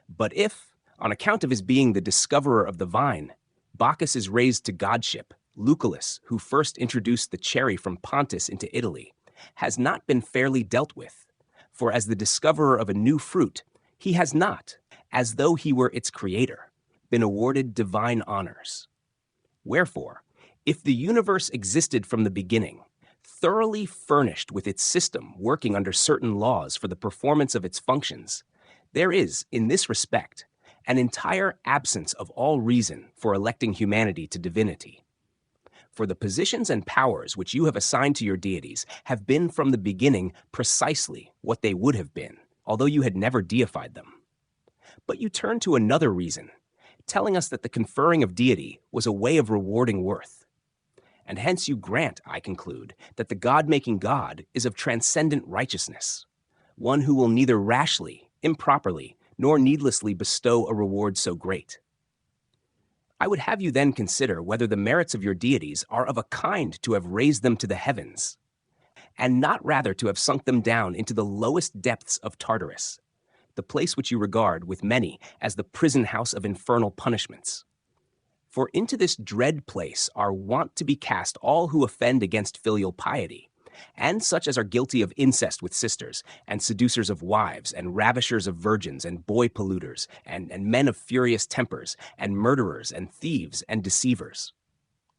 But if, on account of his being the discoverer of the vine, Bacchus is raised to godship, Lucullus, who first introduced the cherry from Pontus into Italy, has not been fairly dealt with, for as the discoverer of a new fruit, he has not, as though he were its creator, been awarded divine honors. Wherefore, if the universe existed from the beginning, thoroughly furnished with its system working under certain laws for the performance of its functions, there is, in this respect, an entire absence of all reason for electing humanity to divinity. For the positions and powers which you have assigned to your deities have been from the beginning precisely what they would have been, although you had never deified them. But you turn to another reason, telling us that the conferring of deity was a way of rewarding worth. And hence you grant, I conclude, that the God-making God is of transcendent righteousness, one who will neither rashly, improperly, nor needlessly bestow a reward so great. I would have you then consider whether the merits of your deities are of a kind to have raised them to the heavens, and not rather to have sunk them down into the lowest depths of Tartarus, the place which you regard, with many, as the prison house of infernal punishments. For into this dread place are wont to be cast all who offend against filial piety, and such as are guilty of incest with sisters, and seducers of wives, and ravishers of virgins, and boy polluters, and men of furious tempers, and murderers, and thieves, and deceivers.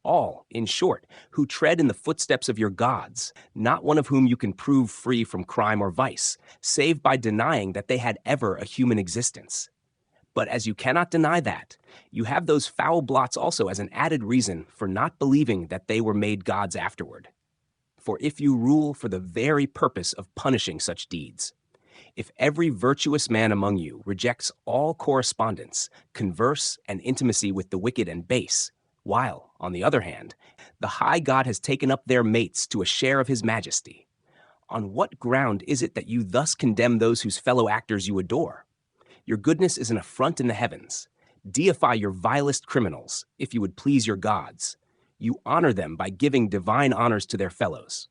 All, in short, who tread in the footsteps of your gods, not one of whom you can prove free from crime or vice, save by denying that they had ever a human existence. But as you cannot deny that, you have those foul blots also as an added reason for not believing that they were made gods afterward. For if you rule for the very purpose of punishing such deeds, if every virtuous man among you rejects all correspondence, converse, and intimacy with the wicked and base, while, on the other hand, the high God has taken up their mates to a share of his majesty, on what ground is it that you thus condemn those whose fellow actors you adore? Your goodness is an affront in the heavens. Deify your vilest criminals, if you would please your gods. You honor them by giving divine honors to their fellows.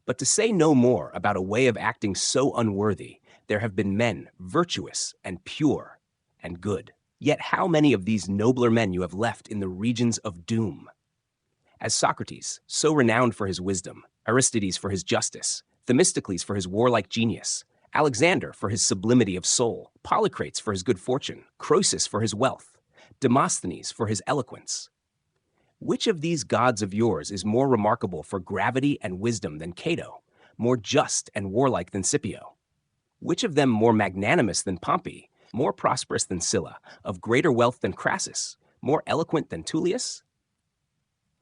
But to say no more about a way of acting so unworthy, there have been men virtuous and pure and good. Yet how many of these nobler men you have left in the regions of doom? As Socrates, so renowned for his wisdom, Aristides for his justice, Themistocles for his warlike genius, Alexander for his sublimity of soul, Polycrates for his good fortune, Croesus for his wealth, Demosthenes for his eloquence. Which of these gods of yours is more remarkable for gravity and wisdom than Cato, more just and warlike than Scipio? Which of them more magnanimous than Pompey, more prosperous than Sylla, of greater wealth than Crassus, more eloquent than Tullius?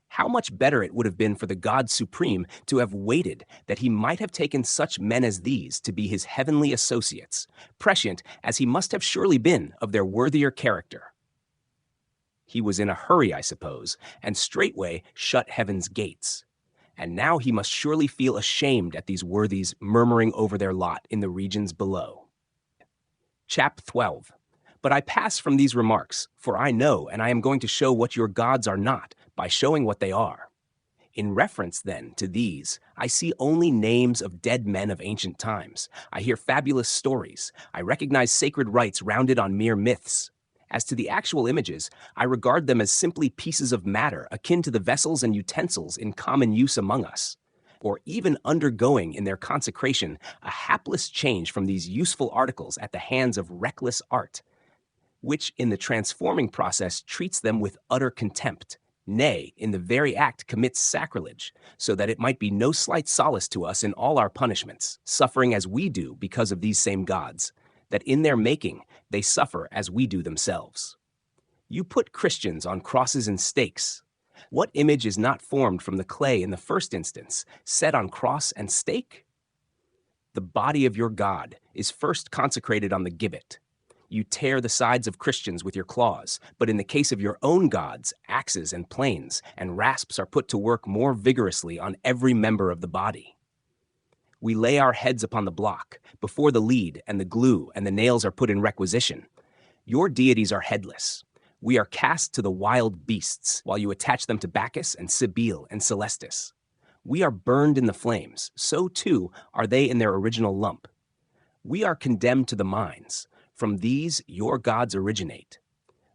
How much better it would have been for the God Supreme to have waited that he might have taken such men as these to be his heavenly associates, prescient as he must have surely been of their worthier character. He was in a hurry, I suppose, and straightway shut heaven's gates. And now he must surely feel ashamed at these worthies murmuring over their lot in the regions below. Chap 12. But I pass from these remarks, for I know, and I am going to show what your gods are not, by showing what they are. In reference, then, to these, I see only names of dead men of ancient times. I hear fabulous stories. I recognize sacred rites rounded on mere myths. As to the actual images, I regard them as simply pieces of matter akin to the vessels and utensils in common use among us, or even undergoing in their consecration a hapless change from these useful articles at the hands of reckless art, which in the transforming process treats them with utter contempt, nay, in the very act commits sacrilege, so that it might be no slight solace to us in all our punishments, suffering as we do because of these same gods, that in their making they suffer as we do themselves. You put Christians on crosses and stakes. What image is not formed from the clay in the first instance, set on cross and stake? The body of your God is first consecrated on the gibbet. You tear the sides of Christians with your claws, but in the case of your own gods, axes and planes and rasps are put to work more vigorously on every member of the body. We lay our heads upon the block, before the lead and the glue and the nails are put in requisition. Your deities are headless. We are cast to the wild beasts, while you attach them to Bacchus and Cybele and Celestis. We are burned in the flames, so too are they in their original lump. We are condemned to the mines. From these your gods originate.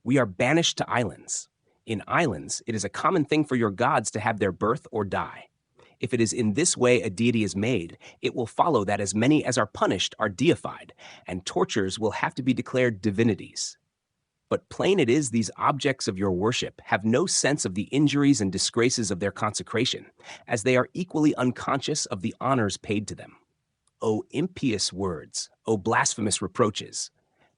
We are banished to islands. In islands, it is a common thing for your gods to have their birth or die. If it is in this way a deity is made, it will follow that as many as are punished are deified, and tortures will have to be declared divinities. But plain it is these objects of your worship have no sense of the injuries and disgraces of their consecration, as they are equally unconscious of the honors paid to them. O impious words, O blasphemous reproaches,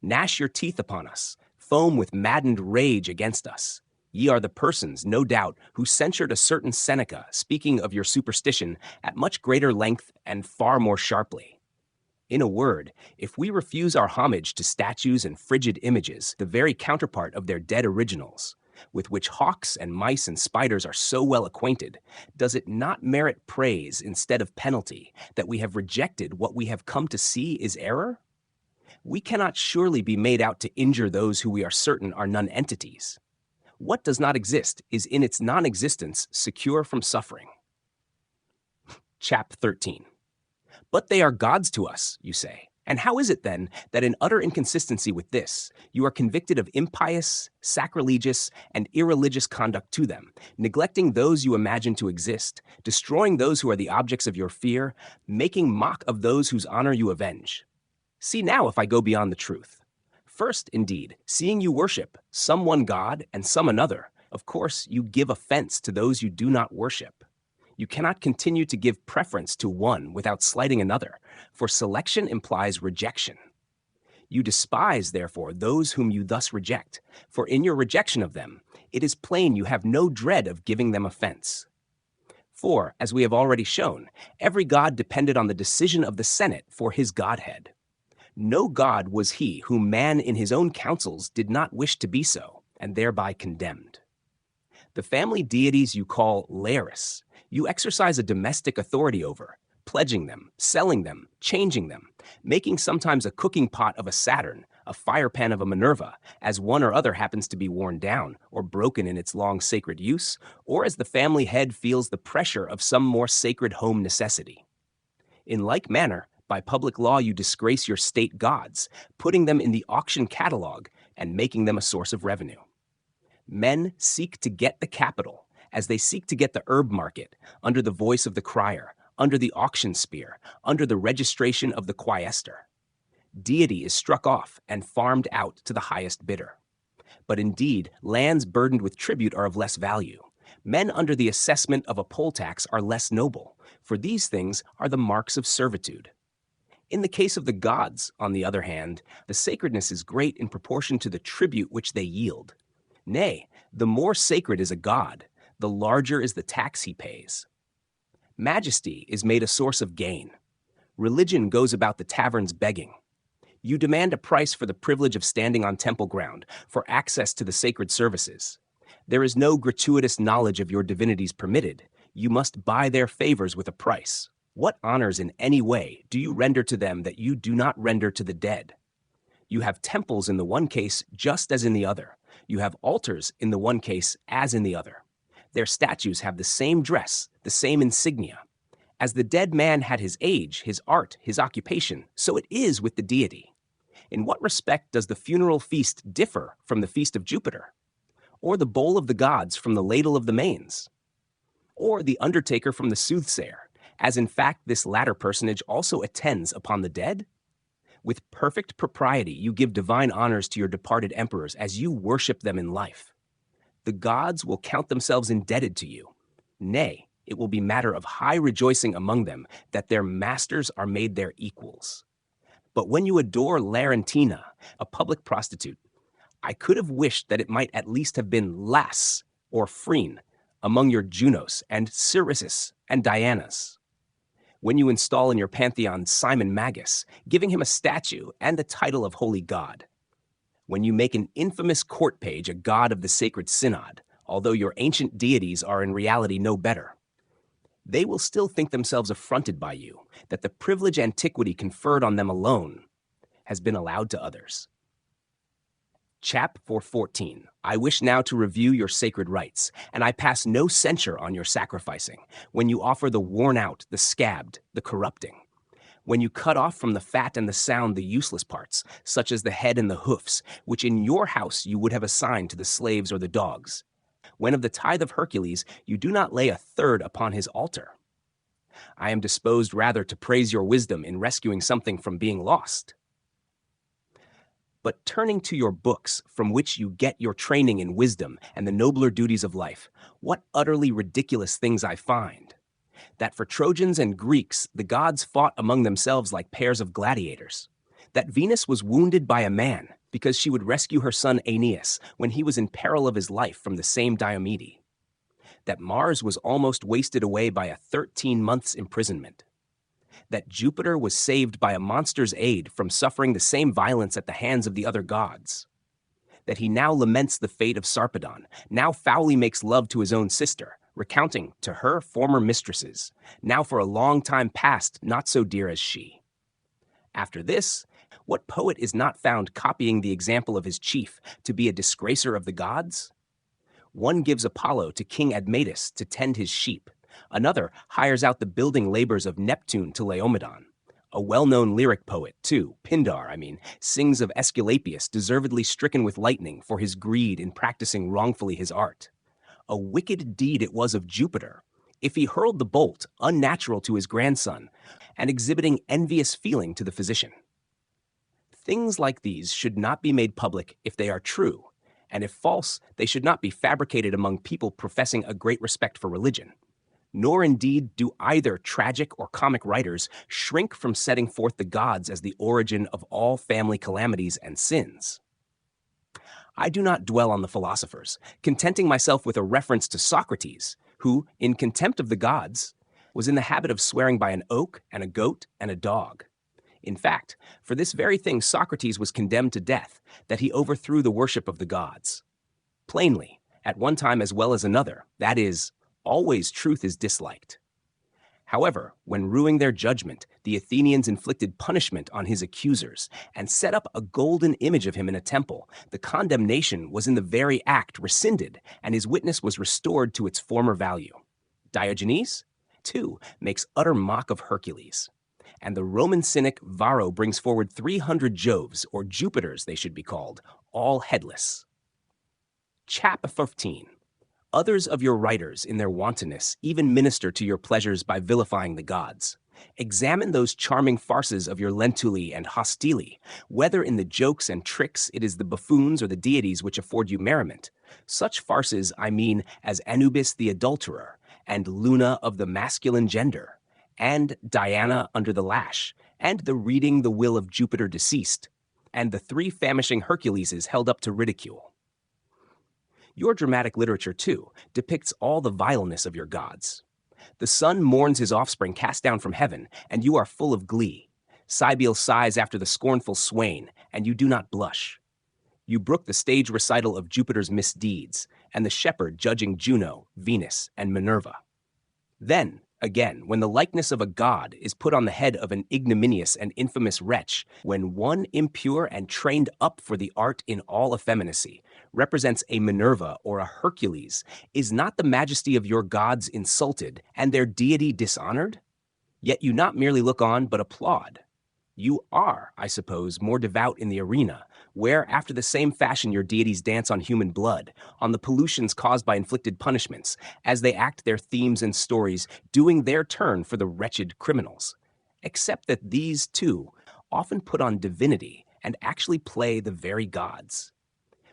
gnash your teeth upon us, foam with maddened rage against us. Ye are the persons, no doubt, who censured a certain Seneca, speaking of your superstition at much greater length and far more sharply. In a word, if we refuse our homage to statues and frigid images, the very counterpart of their dead originals, with which hawks and mice and spiders are so well acquainted, does it not merit praise instead of penalty that we have rejected what we have come to see is error? We cannot surely be made out to injure those who we are certain are non-entities. What does not exist is in its non-existence secure from suffering. Chap 13. But they are gods to us, you say. And how is it then that in utter inconsistency with this, you are convicted of impious, sacrilegious, and irreligious conduct to them, neglecting those you imagine to exist, destroying those who are the objects of your fear, making mock of those whose honor you avenge? See now if I go beyond the truth. First, indeed, seeing you worship some one God and some another, of course you give offense to those you do not worship. You cannot continue to give preference to one without slighting another, for selection implies rejection. You despise, therefore, those whom you thus reject, for in your rejection of them, it is plain you have no dread of giving them offense. For, as we have already shown, every god depended on the decision of the Senate for his godhead. No god was he whom man in his own counsels did not wish to be so, and thereby condemned. The family deities you call lares, you exercise a domestic authority over, pledging them, selling them, changing them, making sometimes a cooking pot of a Saturn, a fire pan of a Minerva, as one or other happens to be worn down or broken in its long sacred use, or as the family head feels the pressure of some more sacred home necessity. In like manner, by public law you disgrace your state gods, putting them in the auction catalog and making them a source of revenue. Men seek to get the capital, as they seek to get the herb market, under the voice of the crier, under the auction spear, under the registration of the quaestor. Deity is struck off and farmed out to the highest bidder. But indeed, lands burdened with tribute are of less value. Men under the assessment of a poll tax are less noble, for these things are the marks of servitude. In the case of the gods, on the other hand, the sacredness is great in proportion to the tribute which they yield. Nay, the more sacred is a god, the larger is the tax he pays. Majesty is made a source of gain. Religion goes about the taverns begging. You demand a price for the privilege of standing on temple ground, for access to the sacred services. There is no gratuitous knowledge of your divinities permitted. You must buy their favors with a price. What honors in any way do you render to them that you do not render to the dead? You have temples in the one case just as in the other. You have altars in the one case as in the other. Their statues have the same dress, the same insignia. As the dead man had his age, his art, his occupation, so it is with the deity. In what respect does the funeral feast differ from the feast of Jupiter? Or the bowl of the gods from the ladle of the mains? Or the undertaker from the soothsayer, as in fact this latter personage also attends upon the dead? With perfect propriety you give divine honors to your departed emperors as you worship them in life. The gods will count themselves indebted to you. Nay, it will be matter of high rejoicing among them that their masters are made their equals. But when you adore Larentina, a public prostitute, I could have wished that it might at least have been Las or Phryne among your Junos and Cirices and Dianas. When you install in your pantheon Simon Magus, giving him a statue and the title of holy god. When you make an infamous court page a god of the sacred synod, although your ancient deities are in reality no better. They will still think themselves affronted by you, that the privilege antiquity conferred on them alone has been allowed to others. Chap 414. I wish now to review your sacred rites, and I pass no censure on your sacrificing, when you offer the worn out, the scabbed, the corrupting. When you cut off from the fat and the sound the useless parts, such as the head and the hoofs, which in your house you would have assigned to the slaves or the dogs. When of the tithe of Hercules you do not lay a third upon his altar. I am disposed rather to praise your wisdom in rescuing something from being lost. But turning to your books, from which you get your training in wisdom and the nobler duties of life, what utterly ridiculous things I find. That for Trojans and Greeks the gods fought among themselves like pairs of gladiators. That Venus was wounded by a man because she would rescue her son Aeneas when he was in peril of his life from the same Diomede. That Mars was almost wasted away by a 13 months imprisonment. That Jupiter was saved by a monster's aid from suffering the same violence at the hands of the other gods. That he now laments the fate of Sarpedon, now foully makes love to his own sister, recounting to her former mistresses, now for a long time past not so dear as she. After this, what poet is not found copying the example of his chief to be a disgracer of the gods? One gives Apollo to King Admetus to tend his sheep. Another hires out the building labors of Neptune to Laomedon. A well-known lyric poet, too, Pindar, sings of Aesculapius deservedly stricken with lightning for his greed in practicing wrongfully his art. A wicked deed it was of Jupiter, if he hurled the bolt unnatural to his grandson and exhibiting envious feeling to the physician. Things like these should not be made public if they are true, and if false, they should not be fabricated among people professing a great respect for religion. Nor indeed do either tragic or comic writers shrink from setting forth the gods as the origin of all family calamities and sins. I do not dwell on the philosophers, contenting myself with a reference to Socrates, who, in contempt of the gods, was in the habit of swearing by an oak and a goat and a dog. In fact, for this very thing Socrates was condemned to death, that he overthrew the worship of the gods. Plainly, at one time as well as another, that is, always truth is disliked. However, when ruing their judgment, the Athenians inflicted punishment on his accusers and set up a golden image of him in a temple. The condemnation was in the very act rescinded, and his witness was restored to its former value. Diogenes, too, makes utter mock of Hercules. And the Roman cynic Varro brings forward 300 Joves, or Jupiters they should be called, all headless. Chap 15. Others of your writers, in their wantonness, even minister to your pleasures by vilifying the gods. Examine those charming farces of your Lentuli and Hostili, whether in the jokes and tricks it is the buffoons or the deities which afford you merriment. Such farces I mean as Anubis the adulterer, and Luna of the masculine gender, and Diana under the lash, and the reading the will of Jupiter deceased, and the 3 famishing Herculeses held up to ridicule. Your dramatic literature, too, depicts all the vileness of your gods. The sun mourns his offspring cast down from heaven, and you are full of glee. Cybele sighs after the scornful swain, and you do not blush. You brook the stage recital of Jupiter's misdeeds, and the shepherd judging Juno, Venus, and Minerva. Then, again, when the likeness of a god is put on the head of an ignominious and infamous wretch, when one impure and trained up for the art in all effeminacy represents a Minerva or a Hercules, is not the majesty of your gods insulted and their deity dishonored? Yet you not merely look on, but applaud. You are, I suppose, more devout in the arena, where, after the same fashion your deities dance on human blood, on the pollutions caused by inflicted punishments, as they act their themes and stories, doing their turn for the wretched criminals. Except that these, too, often put on divinity and actually play the very gods.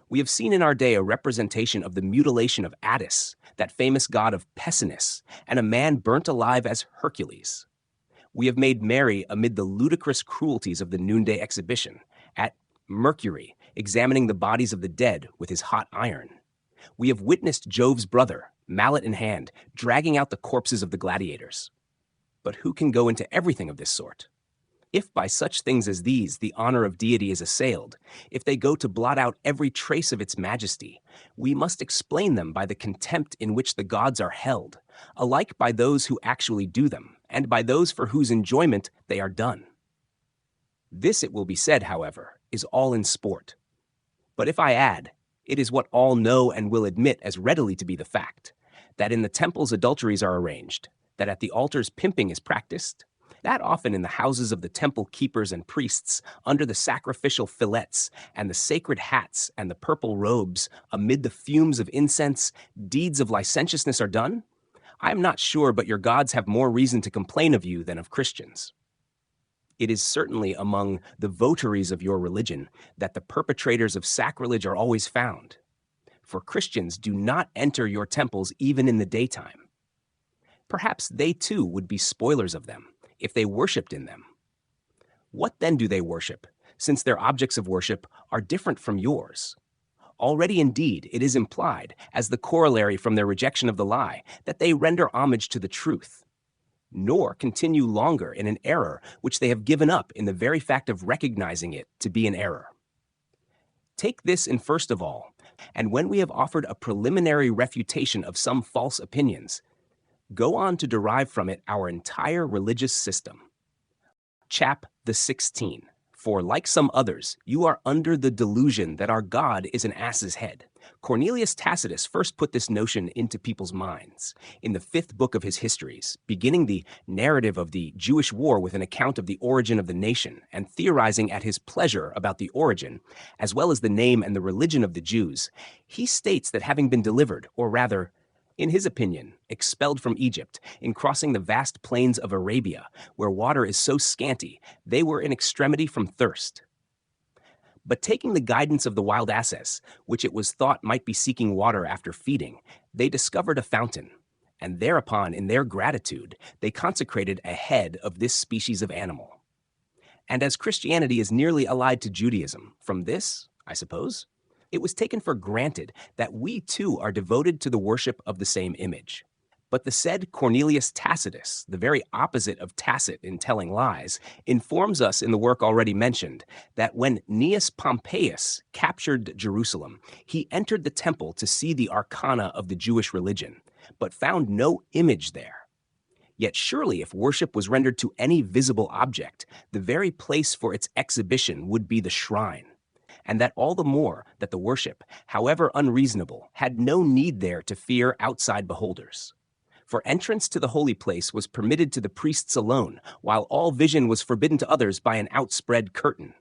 We have seen in our day a representation of the mutilation of Attis, that famous god of Pessinus, and a man burnt alive as Hercules. We have made merry amid the ludicrous cruelties of the noonday exhibition, at Mercury examining the bodies of the dead with his hot iron. We have witnessed Jove's brother, mallet in hand, dragging out the corpses of the gladiators. But who can go into everything of this sort? If by such things as these the honor of deity is assailed, if they go to blot out every trace of its majesty, we must explain them by the contempt in which the gods are held, alike by those who actually do them, and by those for whose enjoyment they are done. This, it will be said, however, is all in sport. But if I add, it is what all know and will admit as readily to be the fact, that in the temples adulteries are arranged, that at the altars pimping is practiced, that often in the houses of the temple keepers and priests, under the sacrificial fillets and the sacred hats and the purple robes, amid the fumes of incense, deeds of licentiousness are done, I am not sure but your gods have more reason to complain of you than of Christians. It is certainly among the votaries of your religion that the perpetrators of sacrilege are always found. For Christians do not enter your temples even in the daytime. Perhaps they too would be spoilers of them, if they worshipped in them. What then do they worship, since their objects of worship are different from yours? Already indeed it is implied, as the corollary from their rejection of the lie, that they render homage to the truth, nor continue longer in an error which they have given up in the very fact of recognizing it to be an error. Take this in first of all, and when we have offered a preliminary refutation of some false opinions, go on to derive from it our entire religious system. Chap the 16. For like some others, you are under the delusion that our God is an ass's head, Cornelius Tacitus first put this notion into people's minds in the 5th book of his histories, beginning the narrative of the Jewish war with an account of the origin of the nation and theorizing at his pleasure about the origin, as well as the name and the religion of the Jews. He states that having been delivered, or rather, in his opinion, expelled from Egypt, in crossing the vast plains of Arabia, where water is so scanty, they were in extremity from thirst. But taking the guidance of the wild asses, which it was thought might be seeking water after feeding, they discovered a fountain, and thereupon, in their gratitude, they consecrated a head of this species of animal. And as Christianity is nearly allied to Judaism, from this, I suppose, it was taken for granted that we too are devoted to the worship of the same image. But the said Cornelius Tacitus, the very opposite of tacit in telling lies, informs us in the work already mentioned that when Gnaeus Pompeius captured Jerusalem, he entered the temple to see the arcana of the Jewish religion, but found no image there. Yet surely if worship was rendered to any visible object, the very place for its exhibition would be the shrine, and that all the more that the worship, however unreasonable, had no need there to fear outside beholders. For entrance to the holy place was permitted to the priests alone, while all vision was forbidden to others by an outspread curtain.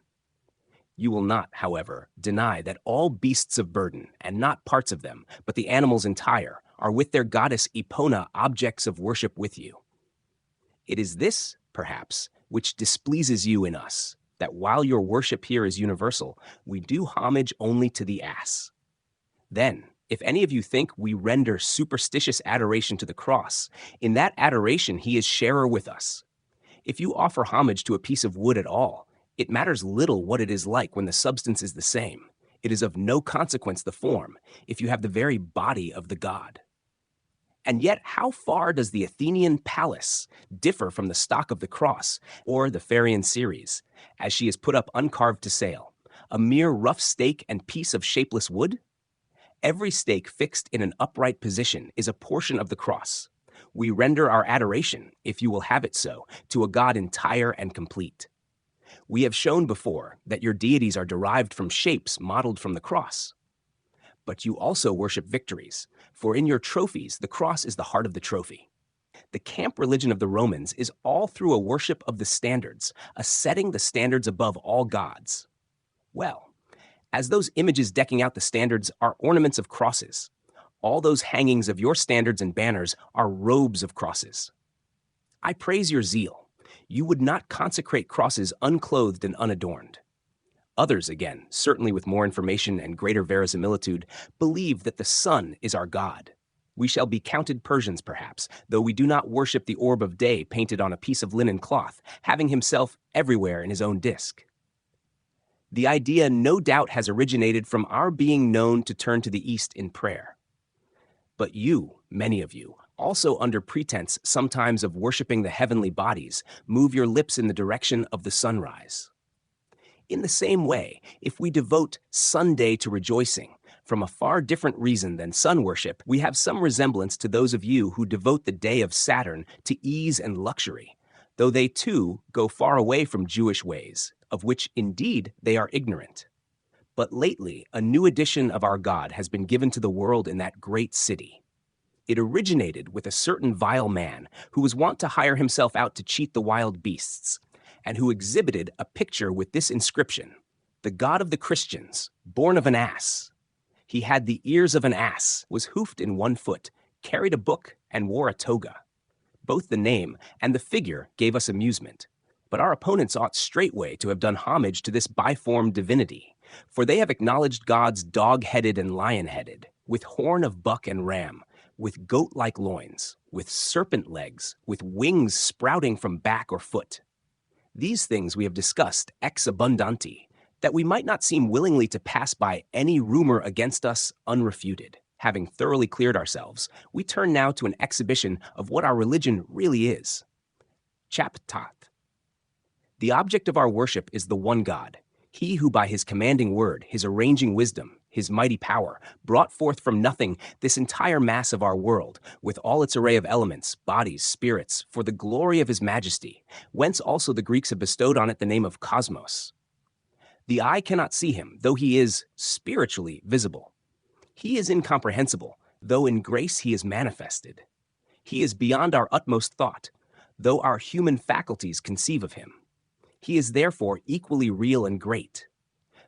You will not, however, deny that all beasts of burden, and not parts of them, but the animals entire, are with their goddess Epona objects of worship with you. It is this, perhaps, which displeases you in us, that while your worship here is universal, we do homage only to the ass. Then, if any of you think we render superstitious adoration to the cross, in that adoration he is sharer with us. If you offer homage to a piece of wood at all, it matters little what it is like when the substance is the same. It is of no consequence the form, if you have the very body of the god. And yet how far does the Athenian Pallas differ from the stock of the cross, or the Pharian Ceres, as she is put up uncarved to sale, a mere rough stake and piece of shapeless wood? Every stake fixed in an upright position is a portion of the cross. We render our adoration, if you will have it so, to a God entire and complete. We have shown before that your deities are derived from shapes modeled from the cross. But you also worship victories, for in your trophies the cross is the heart of the trophy. The camp religion of the Romans is all through a worship of the standards, a setting the standards above all gods. Well, as those images decking out the standards are ornaments of crosses, all those hangings of your standards and banners are robes of crosses. I praise your zeal. You would not consecrate crosses unclothed and unadorned. Others, again, certainly with more information and greater verisimilitude, believe that the sun is our god. We shall be counted Persians, perhaps, though we do not worship the orb of day painted on a piece of linen cloth, having himself everywhere in his own disk. The idea no doubt has originated from our being known to turn to the east in prayer. But you, many of you, also under pretense sometimes of worshiping the heavenly bodies, move your lips in the direction of the sunrise. In the same way, if we devote Sunday to rejoicing, from a far different reason than sun worship, we have some resemblance to those of you who devote the day of Saturn to ease and luxury, though they too go far away from Jewish ways, of which indeed they are ignorant. But lately, a new edition of our God has been given to the world in that great city. It originated with a certain vile man who was wont to hire himself out to cheat the wild beasts, and who exhibited a picture with this inscription: "The God of the Christians, born of an ass. He had the ears of an ass, was hoofed in one foot, carried a book, and wore a toga." Both the name and the figure gave us amusement, but our opponents ought straightway to have done homage to this biform divinity, for they have acknowledged gods dog-headed and lion-headed, with horn of buck and ram, with goat-like loins, with serpent legs, with wings sprouting from back or foot. These things we have discussed ex abundanti, that we might not seem willingly to pass by any rumor against us unrefuted. Having thoroughly cleared ourselves, we turn now to an exhibition of what our religion really is. Chap Tat. The object of our worship is the one God, he who by his commanding word, his arranging wisdom, his mighty power, brought forth from nothing this entire mass of our world, with all its array of elements, bodies, spirits, for the glory of his majesty, whence also the Greeks have bestowed on it the name of cosmos. The eye cannot see him, though he is spiritually visible. He is incomprehensible, though in grace he is manifested. He is beyond our utmost thought, though our human faculties conceive of him. He is therefore equally real and great.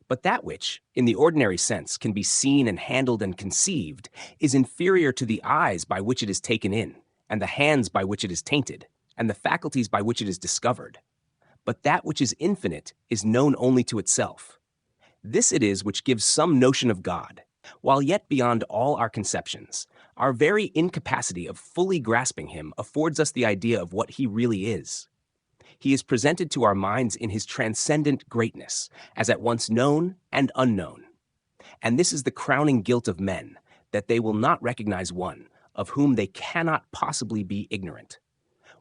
But that which, in the ordinary sense, can be seen and handled and conceived, is inferior to the eyes by which it is taken in, and the hands by which it is tainted, and the faculties by which it is discovered. But that which is infinite is known only to itself. This it is which gives some notion of God, while yet beyond all our conceptions. Our very incapacity of fully grasping him affords us the idea of what he really is. He is presented to our minds in his transcendent greatness, as at once known and unknown. And this is the crowning guilt of men, that they will not recognize one, of whom they cannot possibly be ignorant.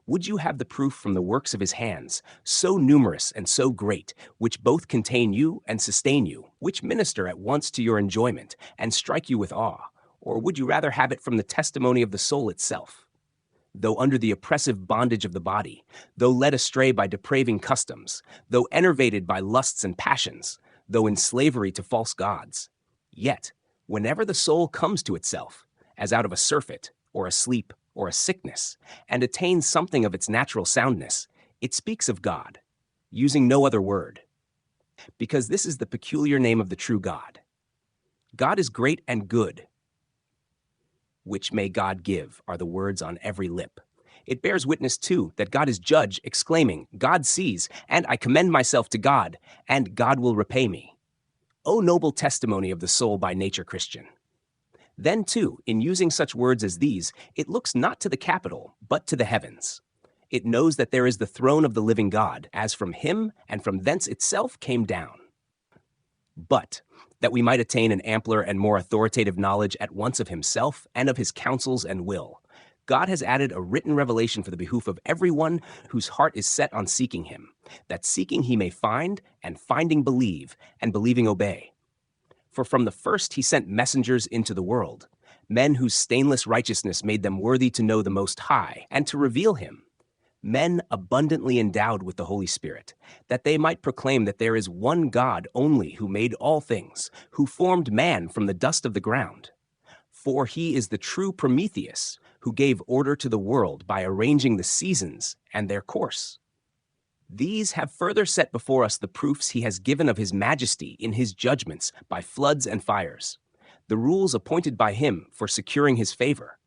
Would you have the proof from the works of his hands, so numerous and so great, which both contain you and sustain you, which minister at once to your enjoyment and strike you with awe, or would you rather have it from the testimony of the soul itself? Though under the oppressive bondage of the body, though led astray by depraving customs, though enervated by lusts and passions, though in slavery to false gods, yet, whenever the soul comes to itself, as out of a surfeit, or a sleep, or a sickness, and attains something of its natural soundness, it speaks of God, using no other word, because this is the peculiar name of the true God. God is great and good, which may God give, are the words on every lip. It bears witness, too, that God is judge, exclaiming, God sees, and I commend myself to God, and God will repay me. O noble testimony of the soul by nature Christian! Then, too, in using such words as these, it looks not to the capital, but to the heavens. It knows that there is the throne of the living God, as from him and from thence itself came down. But, that we might attain an ampler and more authoritative knowledge at once of himself and of his counsels and will, God has added a written revelation for the behoof of everyone whose heart is set on seeking him, that seeking he may find, and finding believe, and believing obey. For from the first he sent messengers into the world, men whose stainless righteousness made them worthy to know the Most High, and to reveal him, men abundantly endowed with the Holy Spirit, that they might proclaim that there is one God only who made all things, who formed man from the dust of the ground. For he is the true Prometheus, who gave order to the world by arranging the seasons and their course. These have further set before us the proofs he has given of his majesty in his judgments by floods and fires, the rules appointed by him for securing his favor,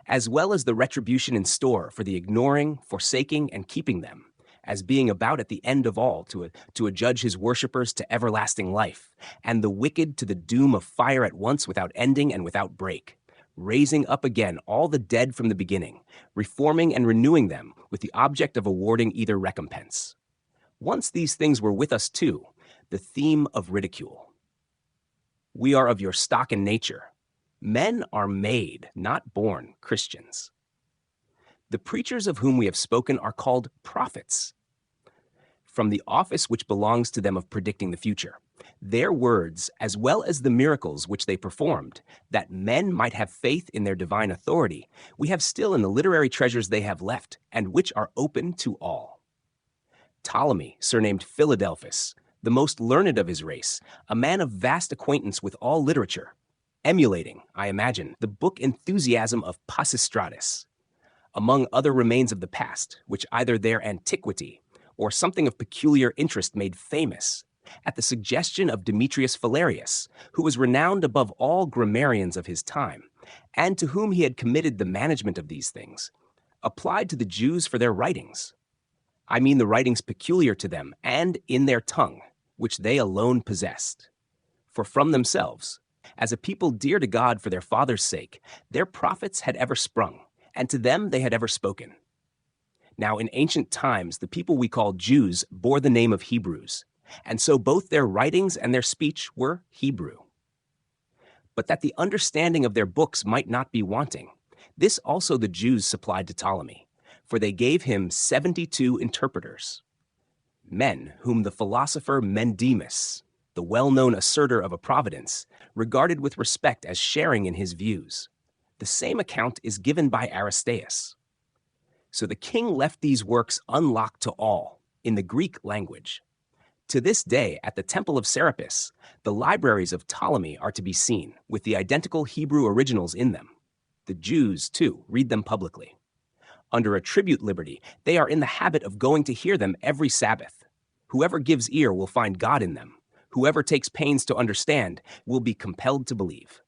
as well as the retribution in store for the ignoring, forsaking, and keeping them, as being about at the end of all to adjudge his worshippers to everlasting life, and the wicked to the doom of fire at once without ending and without break, raising up again all the dead from the beginning, reforming and renewing them with the object of awarding either recompense. Once these things were with us too, the theme of ridicule. We are of your stock and nature. Men are made, not born, Christians. The preachers of whom we have spoken are called prophets, from the office which belongs to them of predicting the future. Their words, as well as the miracles which they performed, that men might have faith in their divine authority, we have still in the literary treasures they have left, and which are open to all. Ptolemy, surnamed Philadelphus, the most learned of his race, a man of vast acquaintance with all literature, emulating, I imagine, the book enthusiasm of Pisistratus, among other remains of the past, which either their antiquity or something of peculiar interest made famous, at the suggestion of Demetrius Phalereus, who was renowned above all grammarians of his time, and to whom he had committed the management of these things, applied to the Jews for their writings. I mean the writings peculiar to them and in their tongue, which they alone possessed. For from themselves, as a people dear to God for their fathers' sake, their prophets had ever sprung, and to them they had ever spoken. Now in ancient times the people we call Jews bore the name of Hebrews, and so both their writings and their speech were Hebrew. But that the understanding of their books might not be wanting, this also the Jews supplied to Ptolemy, for they gave him 72 interpreters, men whom the philosopher Mendemus, the well-known asserter of a providence, regarded with respect as sharing in his views. The same account is given by Aristeas. So the king left these works unlocked to all, in the Greek language. To this day, at the Temple of Serapis, the libraries of Ptolemy are to be seen, with the identical Hebrew originals in them. The Jews, too, read them publicly. Under a tribute liberty, they are in the habit of going to hear them every Sabbath. Whoever gives ear will find God in them. Whoever takes pains to understand will be compelled to believe.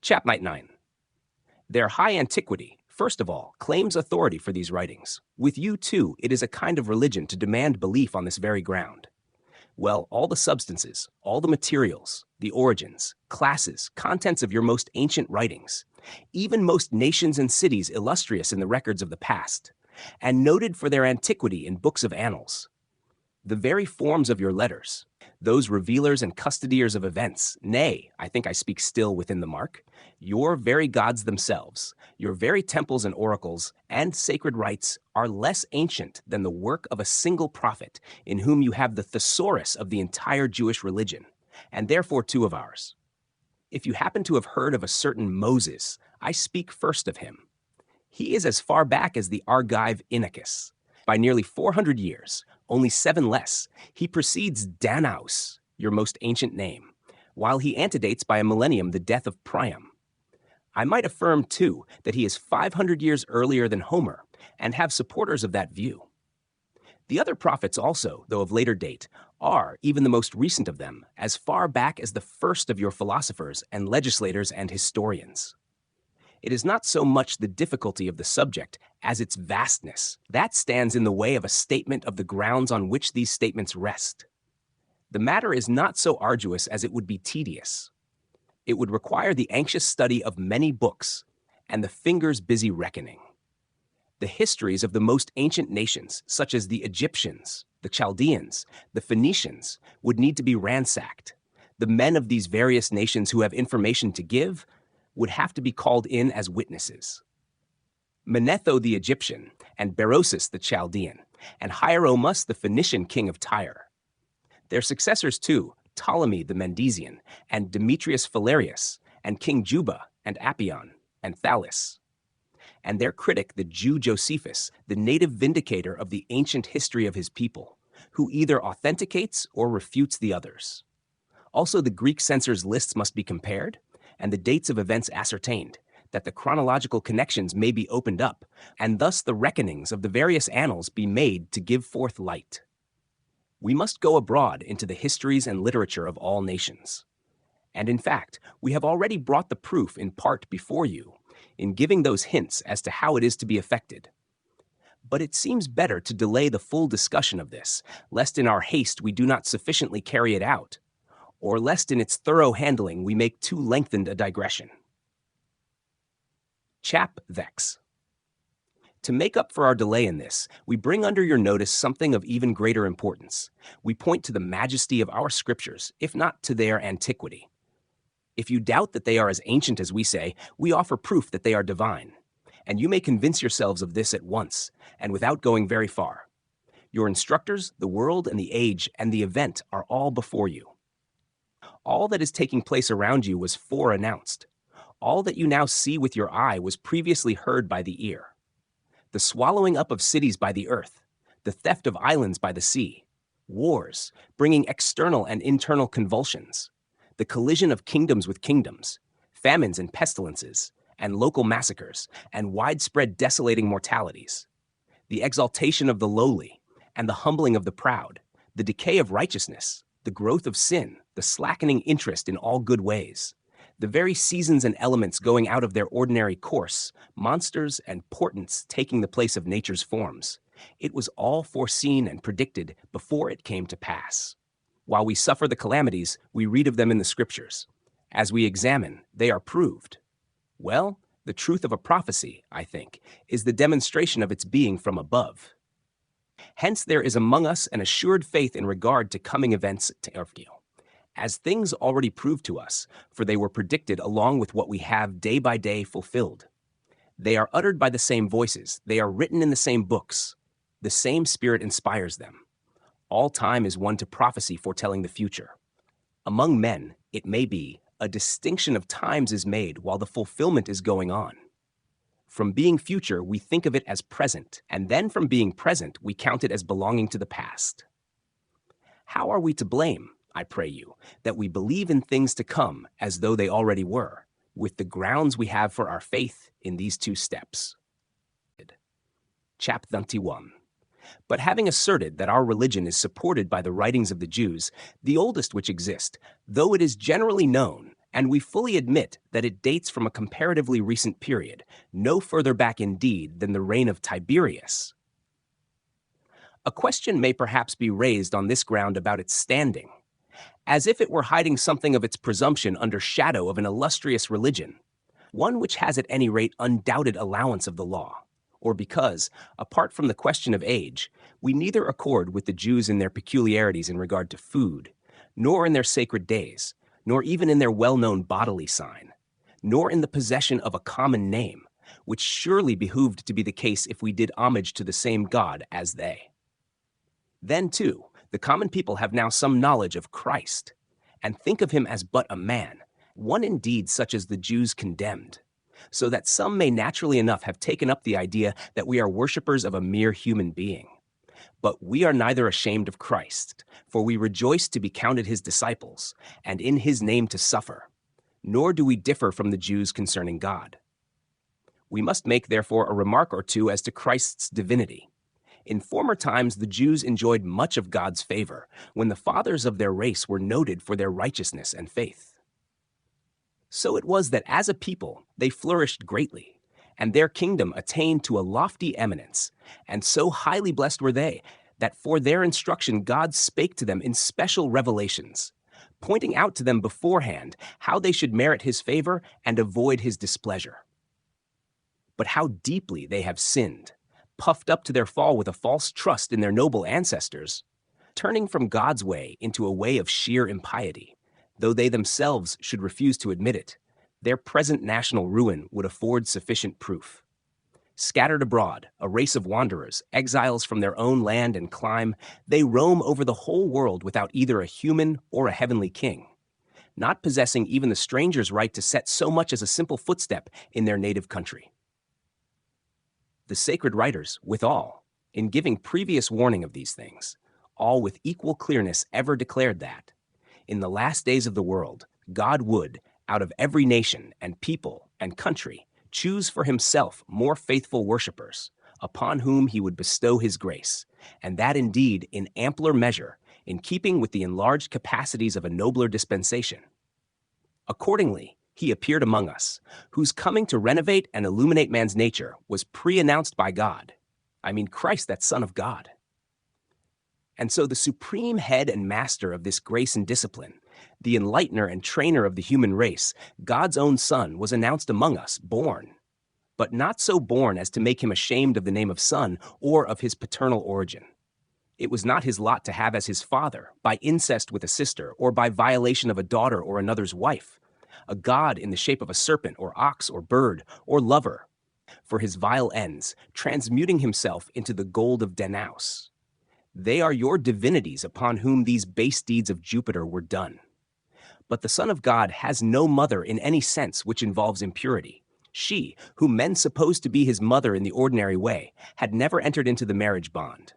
Chapter 9. Their high antiquity, first of all, claims authority for these writings. With you, too, it is a kind of religion to demand belief on this very ground. Well, all the substances, all the materials, the origins, classes, contents of your most ancient writings, even most nations and cities illustrious in the records of the past, and noted for their antiquity in books of annals. The very forms of your letters, those revealers and custodiers of events, nay, I think I speak still within the mark, your very gods themselves, your very temples and oracles, and sacred rites are less ancient than the work of a single prophet, in whom you have the thesaurus of the entire Jewish religion, and therefore two of ours. If you happen to have heard of a certain Moses, I speak first of him. He is as far back as the Argive Inachus. By nearly 400 years, only 7 less, he precedes Danaus, your most ancient name, while he antedates by a millennium the death of Priam. I might affirm, too, that he is 500 years earlier than Homer, and have supporters of that view. The other prophets also, though of later date, are, even the most recent of them, as far back as the first of your philosophers and legislators and historians. It is not so much the difficulty of the subject as its vastness. That stands in the way of a statement of the grounds on which these statements rest. The matter is not so arduous as it would be tedious. It would require the anxious study of many books and the fingers busy reckoning. The histories of the most ancient nations, such as the Egyptians, the Chaldeans, the Phoenicians, would need to be ransacked. The men of these various nations who have information to give would have to be called in as witnesses. Manetho the Egyptian, and Berosus the Chaldean, and Hieromus the Phoenician king of Tyre. Their successors too, Ptolemy the Mendesian, and Demetrius Phalereus, and King Juba, and Apion, and Thales. And their critic, the Jew Josephus, the native vindicator of the ancient history of his people, who either authenticates or refutes the others. Also, the Greek censors' lists must be compared, and the dates of events ascertained, that the chronological connections may be opened up, and thus the reckonings of the various annals be made to give forth light. We must go abroad into the histories and literature of all nations. And in fact, we have already brought the proof in part before you, in giving those hints as to how it is to be effected. But it seems better to delay the full discussion of this, lest in our haste we do not sufficiently carry it out, or lest in its thorough handling we make too lengthened a digression. Chap Vex. To make up for our delay in this, we bring under your notice something of even greater importance. We point to the majesty of our scriptures, if not to their antiquity. If you doubt that they are as ancient as we say, we offer proof that they are divine. And you may convince yourselves of this at once, and without going very far. Your instructors, the world and the age and the event are all before you. All that is taking place around you was fore-announced. All that you now see with your eye was previously heard by the ear. The swallowing up of cities by the earth, the theft of islands by the sea, wars, bringing external and internal convulsions, the collision of kingdoms with kingdoms, famines and pestilences, and local massacres, and widespread desolating mortalities, the exaltation of the lowly, and the humbling of the proud, the decay of righteousness, the growth of sin, the slackening interest in all good ways, the very seasons and elements going out of their ordinary course, monsters and portents taking the place of nature's forms. It was all foreseen and predicted before it came to pass. While we suffer the calamities, we read of them in the scriptures. As we examine, they are proved. Well, the truth of a prophecy, I think, is the demonstration of its being from above. Hence there is among us an assured faith in regard to coming events to our view, as things already proved to us, for they were predicted along with what we have day by day fulfilled. They are uttered by the same voices, they are written in the same books. The same Spirit inspires them. All time is one to prophecy foretelling the future. Among men, it may be, a distinction of times is made while the fulfillment is going on. From being future, we think of it as present, and then from being present, we count it as belonging to the past. How are we to blame, I pray you, that we believe in things to come as though they already were, with the grounds we have for our faith in these two steps? Chap 21. But having asserted that our religion is supported by the writings of the Jews, the oldest which exist, though it is generally known, and we fully admit that it dates from a comparatively recent period, no further back indeed than the reign of Tiberius. A question may perhaps be raised on this ground about its standing, as if it were hiding something of its presumption under shadow of an illustrious religion, one which has at any rate undoubted allowance of the law, or because, apart from the question of age, we neither accord with the Jews in their peculiarities in regard to food, nor in their sacred days, nor even in their well-known bodily sign, nor in the possession of a common name, which surely behooved to be the case if we did homage to the same God as they. Then, too, the common people have now some knowledge of Christ, and think of him as but a man, one indeed such as the Jews condemned, so that some may naturally enough have taken up the idea that we are worshippers of a mere human being. But we are neither ashamed of Christ, for we rejoice to be counted his disciples, and in his name to suffer, nor do we differ from the Jews concerning God. We must make, therefore, a remark or two as to Christ's divinity. In former times, the Jews enjoyed much of God's favor, when the fathers of their race were noted for their righteousness and faith. So it was that as a people, they flourished greatly, and their kingdom attained to a lofty eminence, and so highly blessed were they, that for their instruction God spake to them in special revelations, pointing out to them beforehand how they should merit his favor and avoid his displeasure. But how deeply they have sinned, puffed up to their fall with a false trust in their noble ancestors, turning from God's way into a way of sheer impiety, though they themselves should refuse to admit it. Their present national ruin would afford sufficient proof. Scattered abroad, a race of wanderers, exiles from their own land and clime, they roam over the whole world without either a human or a heavenly king, not possessing even the stranger's right to set so much as a simple footstep in their native country. The sacred writers, withal, in giving previous warning of these things, all with equal clearness ever declared that, in the last days of the world, God would, out of every nation and people and country, choose for himself more faithful worshippers, upon whom he would bestow his grace, and that indeed in ampler measure, in keeping with the enlarged capacities of a nobler dispensation. Accordingly, he appeared among us, whose coming to renovate and illuminate man's nature was pre-announced by God. I mean Christ, that Son of God. And so the supreme head and master of this grace and discipline, the enlightener and trainer of the human race, God's own Son, was announced among us, born, but not so born as to make him ashamed of the name of Son or of his paternal origin. It was not his lot to have as his father, by incest with a sister, or by violation of a daughter or another's wife, a god in the shape of a serpent or ox or bird or lover, for his vile ends, transmuting himself into the gold of Danaus. They are your divinities upon whom these base deeds of Jupiter were done. But the Son of God has no mother in any sense which involves impurity. She, whom men suppose to be his mother in the ordinary way, had never entered into the marriage bond.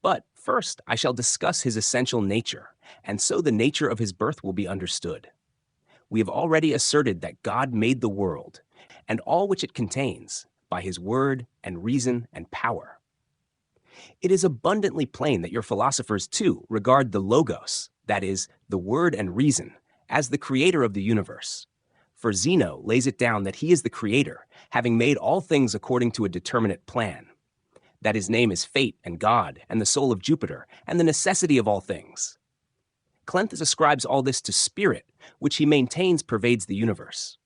But first I shall discuss his essential nature, and so the nature of his birth will be understood. We have already asserted that God made the world, and all which it contains, by his word and reason and power. It is abundantly plain that your philosophers, too, regard the Logos, that is, the word and reason, as the creator of the universe. For Zeno lays it down that he is the creator, having made all things according to a determinate plan, that his name is fate and God and the soul of Jupiter and the necessity of all things. Cleanthes ascribes all this to spirit, which he maintains pervades the universe.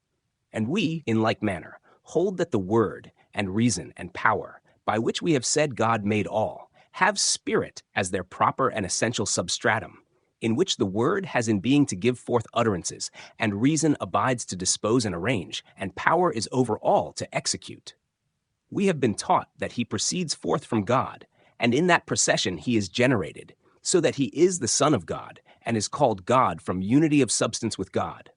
And we, in like manner, hold that the word and reason and power, by which we have said God made all, have spirit as their proper and essential substratum, in which the word has in being to give forth utterances, and reason abides to dispose and arrange, and power is over all to execute. We have been taught that he proceeds forth from God, and in that procession he is generated, so that he is the Son of God, and is called God from unity of substance with God.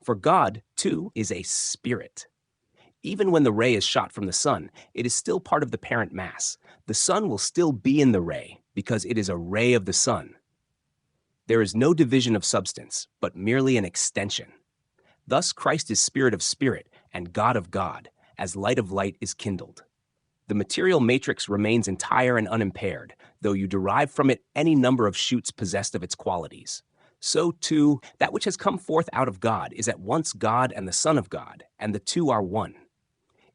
For God, too, is a spirit. Even when the ray is shot from the sun, it is still part of the parent mass. The sun will still be in the ray, because it is a ray of the sun. There is no division of substance, but merely an extension. Thus Christ is spirit of spirit and God of God, as light of light is kindled. The material matrix remains entire and unimpaired, though you derive from it any number of shoots possessed of its qualities. So, too, that which has come forth out of God is at once God and the Son of God, and the two are one.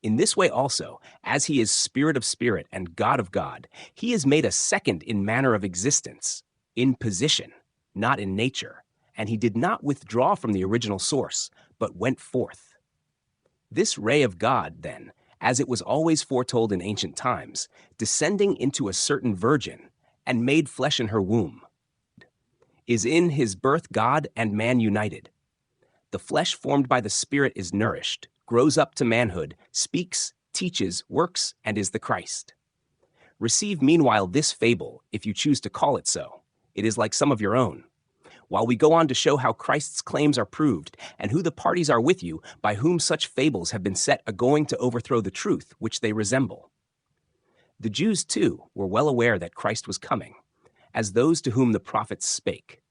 In this way also, as he is spirit of spirit and God of God, he is made a second in manner of existence, in position, not in nature, and he did not withdraw from the original source, but went forth. This ray of God, then, as it was always foretold in ancient times, descending into a certain virgin, and made flesh in her womb, is in his birth God and man united. The flesh formed by the Spirit is nourished, grows up to manhood, speaks, teaches, works, and is the Christ. Receive meanwhile this fable, if you choose to call it so. It is like some of your own. While we go on to show how Christ's claims are proved, and who the parties are with you, by whom such fables have been set a-going to overthrow the truth which they resemble. The Jews, too, were well aware that Christ was coming, as those to whom the prophets spake.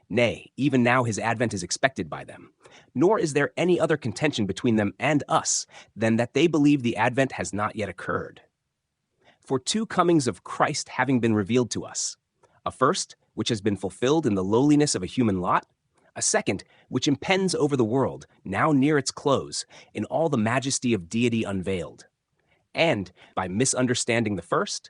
Nay, even now his advent is expected by them. Nor is there any other contention between them and us than that they believe the advent has not yet occurred. For two comings of Christ having been revealed to us, a first, which has been fulfilled in the lowliness of a human lot, a second, which impends over the world, now near its close, in all the majesty of deity unveiled. And, by misunderstanding the first,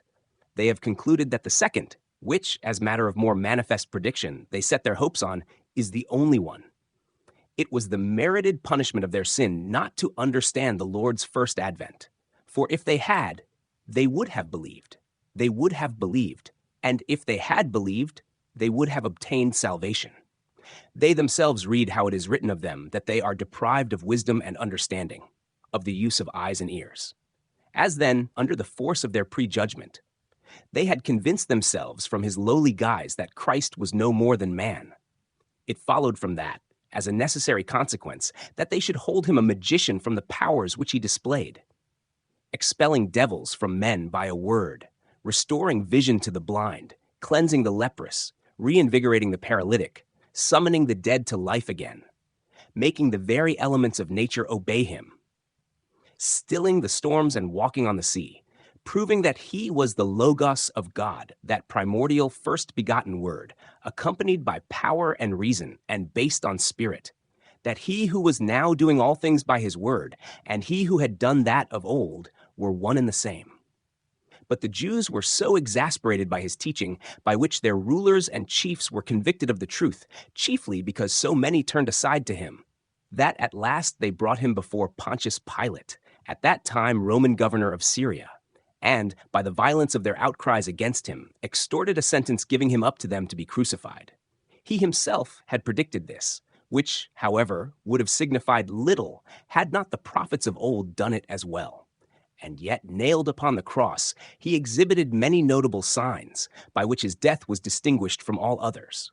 they have concluded that the second, which, as matter of more manifest prediction, they set their hopes on, is the only one. It was the merited punishment of their sin not to understand the Lord's first advent. For if they had, they would have believed. They would have believed. And if they had believed, they would have obtained salvation. They themselves read how it is written of them that they are deprived of wisdom and understanding, of the use of eyes and ears. As then, under the force of their prejudgment, they had convinced themselves from his lowly guise that Christ was no more than man. It followed from that, as a necessary consequence, that they should hold him a magician from the powers which he displayed, expelling devils from men by a word, restoring vision to the blind, cleansing the leprous, reinvigorating the paralytic, summoning the dead to life again, making the very elements of nature obey him, stilling the storms and walking on the sea, proving that he was the Logos of God, that primordial first-begotten Word, accompanied by power and reason and based on spirit, that he who was now doing all things by his word, and he who had done that of old, were one and the same. But the Jews were so exasperated by his teaching, by which their rulers and chiefs were convicted of the truth, chiefly because so many turned aside to him, that at last they brought him before Pontius Pilate, at that time Roman governor of Syria, and, by the violence of their outcries against him, extorted a sentence giving him up to them to be crucified. He himself had predicted this, which, however, would have signified little had not the prophets of old done it as well. And yet, nailed upon the cross, he exhibited many notable signs, by which his death was distinguished from all others.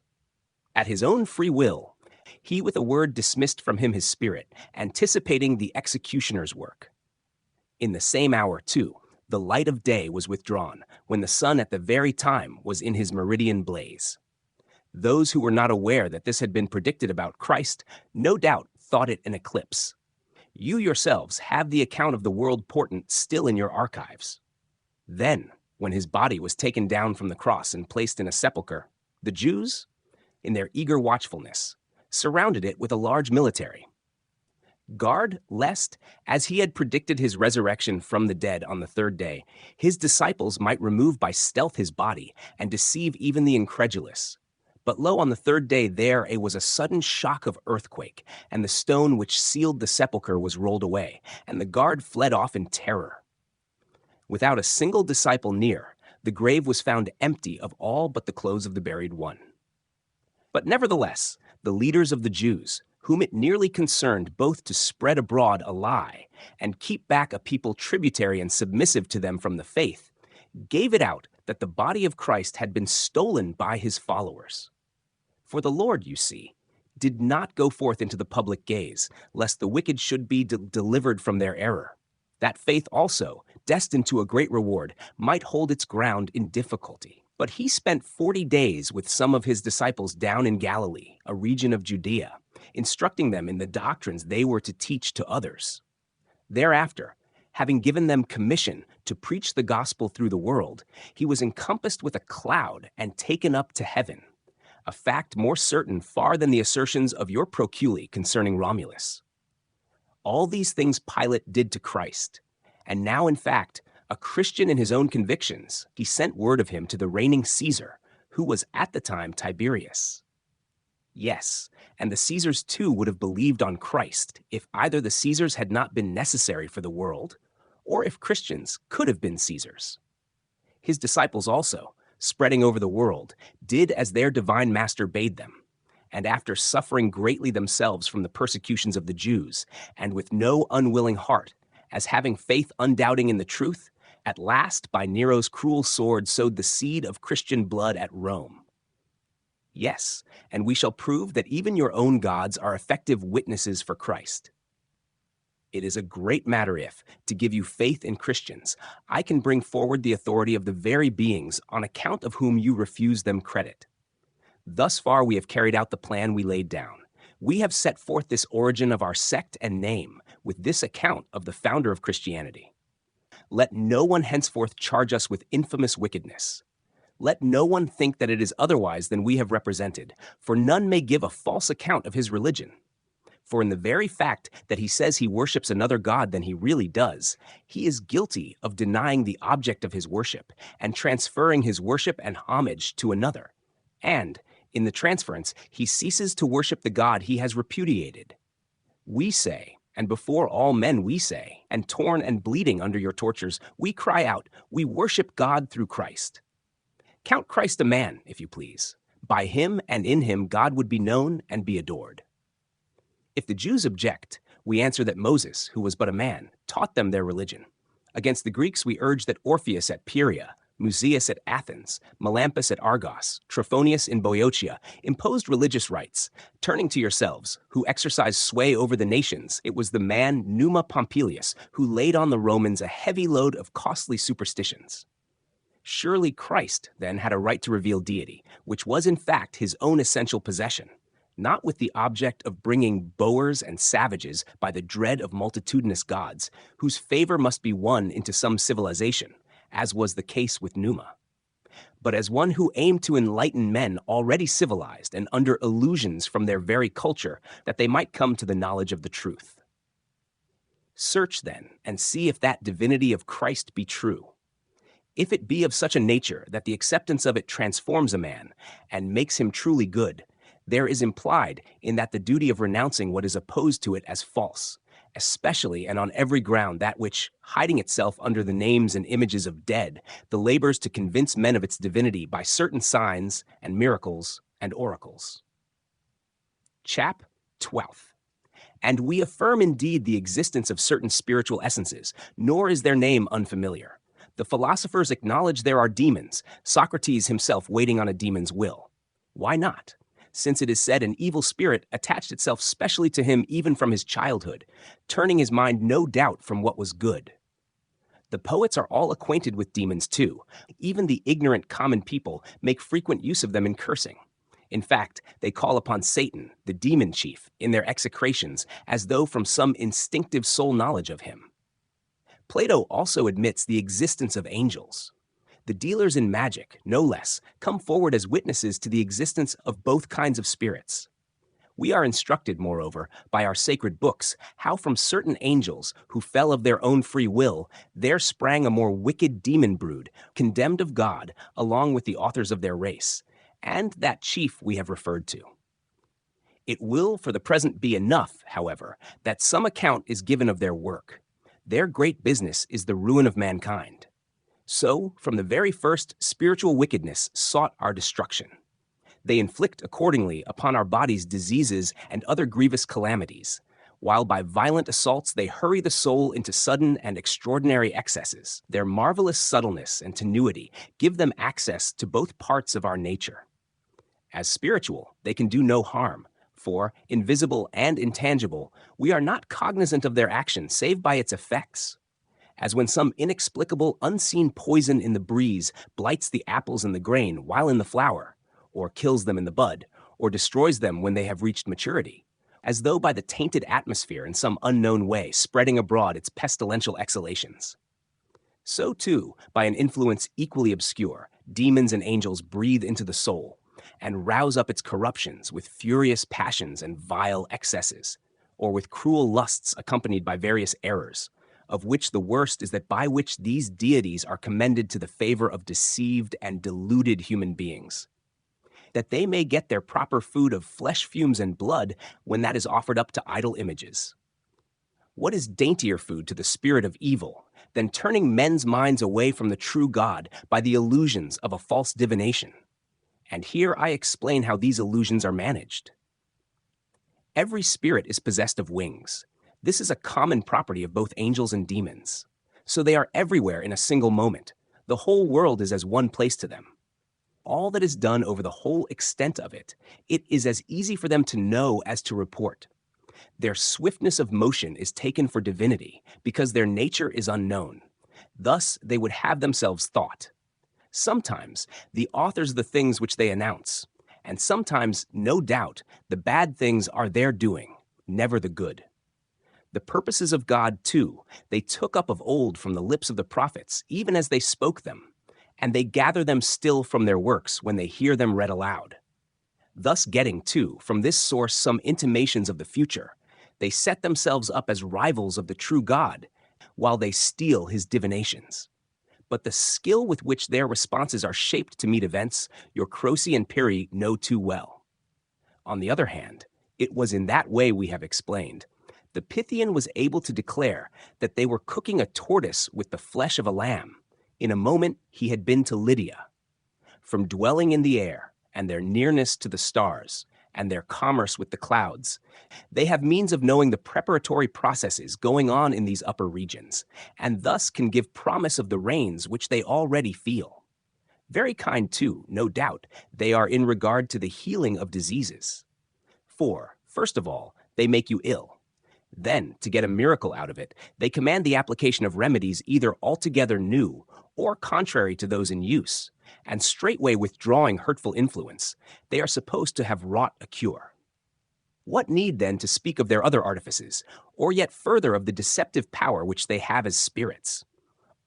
At his own free will, he with a word dismissed from him his spirit, anticipating the executioner's work. In the same hour, too, the light of day was withdrawn, when the sun at the very time was in his meridian blaze. Those who were not aware that this had been predicted about Christ, no doubt thought it an eclipse. You yourselves have the account of the world portent still in your archives. Then, when his body was taken down from the cross and placed in a sepulchre, the Jews, in their eager watchfulness, surrounded it with a large military. Guard lest, as he had predicted his resurrection from the dead on the third day, his disciples might remove by stealth his body and deceive even the incredulous. But lo, on the third day there was a sudden shock of earthquake, and the stone which sealed the sepulchre was rolled away, and the guard fled off in terror. Without a single disciple near, the grave was found empty of all but the clothes of the buried one. But nevertheless, the leaders of the Jews, whom it nearly concerned both to spread abroad a lie and keep back a people tributary and submissive to them from the faith, gave it out that the body of Christ had been stolen by his followers. For the Lord, you see, did not go forth into the public gaze, lest the wicked should be delivered from their error. That faith also, destined to a great reward, might hold its ground in difficulty. But he spent 40 days with some of his disciples down in Galilee, a region of Judea, instructing them in the doctrines they were to teach to others. Thereafter, having given them commission to preach the gospel through the world, he was encompassed with a cloud and taken up to heaven, a fact more certain far than the assertions of your proculi concerning Romulus. All these things Pilate did to Christ, and now, in fact, a Christian in his own convictions, he sent word of him to the reigning Caesar, who was at the time Tiberius. Yes, and the Caesars too would have believed on Christ if either the Caesars had not been necessary for the world, or if Christians could have been Caesars. His disciples also, spreading over the world, did as their divine master bade them, and after suffering greatly themselves from the persecutions of the Jews, and with no unwilling heart, as having faith undoubting in the truth, at last by Nero's cruel sword sowed the seed of Christian blood at Rome. Yes, and we shall prove that even your own gods are effective witnesses for Christ. It is a great matter if, to give you faith in Christians, I can bring forward the authority of the very beings on account of whom you refuse them credit. Thus far we have carried out the plan we laid down. We have set forth this origin of our sect and name with this account of the founder of Christianity. Let no one henceforth charge us with infamous wickedness. Let no one think that it is otherwise than we have represented, for none may give a false account of his religion. For in the very fact that he says he worships another god than he really does, he is guilty of denying the object of his worship and transferring his worship and homage to another. And, in the transference, he ceases to worship the God he has repudiated. We say, and before all men we say, and torn and bleeding under your tortures, we cry out, we worship God through Christ. Count Christ a man, if you please. By him and in him God would be known and be adored. If the Jews object, we answer that Moses, who was but a man, taught them their religion. Against the Greeks we urge that Orpheus at Pieria, Musaeus at Athens, Melampus at Argos, Trophonius in Boeotia imposed religious rites. Turning to yourselves, who exercised sway over the nations, it was the man Numa Pompilius who laid on the Romans a heavy load of costly superstitions. Surely Christ, then, had a right to reveal deity, which was in fact his own essential possession, not with the object of bringing boers and savages by the dread of multitudinous gods, whose favor must be won into some civilization, as was the case with Numa, but as one who aimed to enlighten men already civilized and under illusions from their very culture, that they might come to the knowledge of the truth. Search, then, and see if that divinity of Christ be true. If it be of such a nature that the acceptance of it transforms a man and makes him truly good, there is implied in that the duty of renouncing what is opposed to it as false, especially and on every ground that which, hiding itself under the names and images of dead, the labors to convince men of its divinity by certain signs and miracles and oracles. Chap 12. And we affirm indeed the existence of certain spiritual essences, nor is their name unfamiliar. The philosophers acknowledge there are demons, Socrates himself waiting on a demon's will. Why not? Since it is said an evil spirit attached itself specially to him even from his childhood, turning his mind no doubt from what was good. The poets are all acquainted with demons too. Even the ignorant common people make frequent use of them in cursing. In fact, they call upon Satan, the demon chief, in their execrations, as though from some instinctive soul knowledge of him. Plato also admits the existence of angels. The dealers in magic, no less, come forward as witnesses to the existence of both kinds of spirits. We are instructed, moreover, by our sacred books, how from certain angels, who fell of their own free will, there sprang a more wicked demon brood, condemned of God, along with the authors of their race, and that chief we have referred to. It will for the present be enough, however, that some account is given of their work. Their great business is the ruin of mankind. So, from the very first, spiritual wickedness sought our destruction. They inflict accordingly upon our bodies diseases and other grievous calamities, while by violent assaults they hurry the soul into sudden and extraordinary excesses. Their marvelous subtleness and tenuity give them access to both parts of our nature. As spiritual, they can do no harm, for, invisible and intangible, we are not cognizant of their action save by its effects. as when some inexplicable, unseen poison in the breeze blights the apples in the grain while in the flower, or kills them in the bud, or destroys them when they have reached maturity, as though by the tainted atmosphere in some unknown way spreading abroad its pestilential exhalations. So too, by an influence equally obscure, demons and angels breathe into the soul and rouse up its corruptions with furious passions and vile excesses, or with cruel lusts accompanied by various errors, of which the worst is that by which these deities are commended to the favor of deceived and deluded human beings, that they may get their proper food of flesh fumes and blood when that is offered up to idol images. What is daintier food to the spirit of evil than turning men's minds away from the true God by the illusions of a false divination? And here I explain how these illusions are managed. Every spirit is possessed of wings. This is a common property of both angels and demons. So they are everywhere in a single moment. The whole world is as one place to them. All that is done over the whole extent of it, it is as easy for them to know as to report. Their swiftness of motion is taken for divinity because their nature is unknown. Thus they would have themselves thought. Sometimes the authors of the things which they announce, and sometimes, no doubt, the bad things are their doing, never the good. The purposes of God, too, they took up of old from the lips of the prophets, even as they spoke them, and they gather them still from their works when they hear them read aloud. Thus getting, too, from this source some intimations of the future, they set themselves up as rivals of the true God, while they steal his divinations. But the skill with which their responses are shaped to meet events, your Croce and Piri know too well. On the other hand, it was in that way we have explained. The Pythian was able to declare that they were cooking a tortoise with the flesh of a lamb. In a moment he had been to Lydia. From dwelling in the air, and their nearness to the stars, and their commerce with the clouds, they have means of knowing the preparatory processes going on in these upper regions, and thus can give promise of the rains which they already feel. Very kind, too, no doubt, they are in regard to the healing of diseases. For, first of all, they make you ill. Then, to get a miracle out of it, they command the application of remedies either altogether new or contrary to those in use, and straightway withdrawing hurtful influence, they are supposed to have wrought a cure. What need, then, to speak of their other artifices, or yet further of the deceptive power which they have as spirits?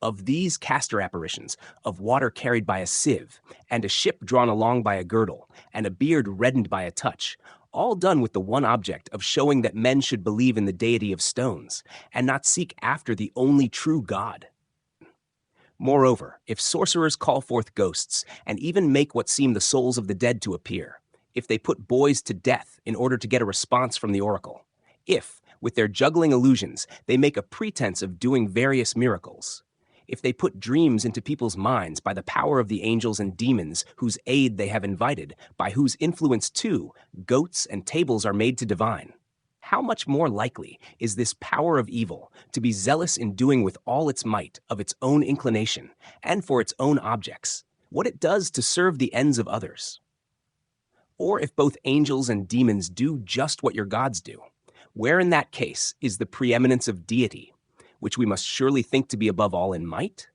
Of these castor apparitions, of water carried by a sieve, and a ship drawn along by a girdle, and a beard reddened by a touch, all done with the one object of showing that men should believe in the deity of stones, and not seek after the only true God. Moreover, if sorcerers call forth ghosts, and even make what seem the souls of the dead to appear, if they put boys to death in order to get a response from the oracle, if, with their juggling illusions, they make a pretense of doing various miracles, if they put dreams into people's minds by the power of the angels and demons whose aid they have invited, by whose influence, too, goats and tables are made to divine, how much more likely is this power of evil to be zealous in doing with all its might of its own inclination and for its own objects what it does to serve the ends of others? Or if both angels and demons do just what your gods do, where in that case is the preeminence of deity, which we must surely think to be above all in might?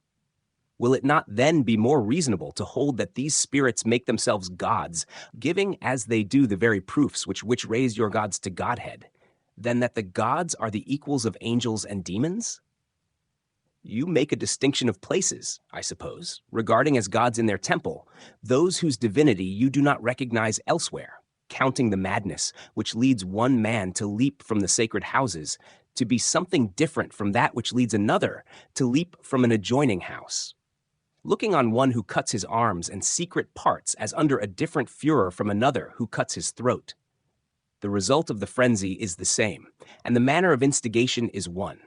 Will it not then be more reasonable to hold that these spirits make themselves gods, giving as they do the very proofs which raise your gods to godhead, than that the gods are the equals of angels and demons? You make a distinction of places, I suppose, regarding as gods in their temple those whose divinity you do not recognize elsewhere, counting the madness which leads one man to leap from the sacred houses to be something different from that which leads another to leap from an adjoining house. Looking on one who cuts his arms and secret parts as under a different furor from another who cuts his throat. The result of the frenzy is the same, and the manner of instigation is one.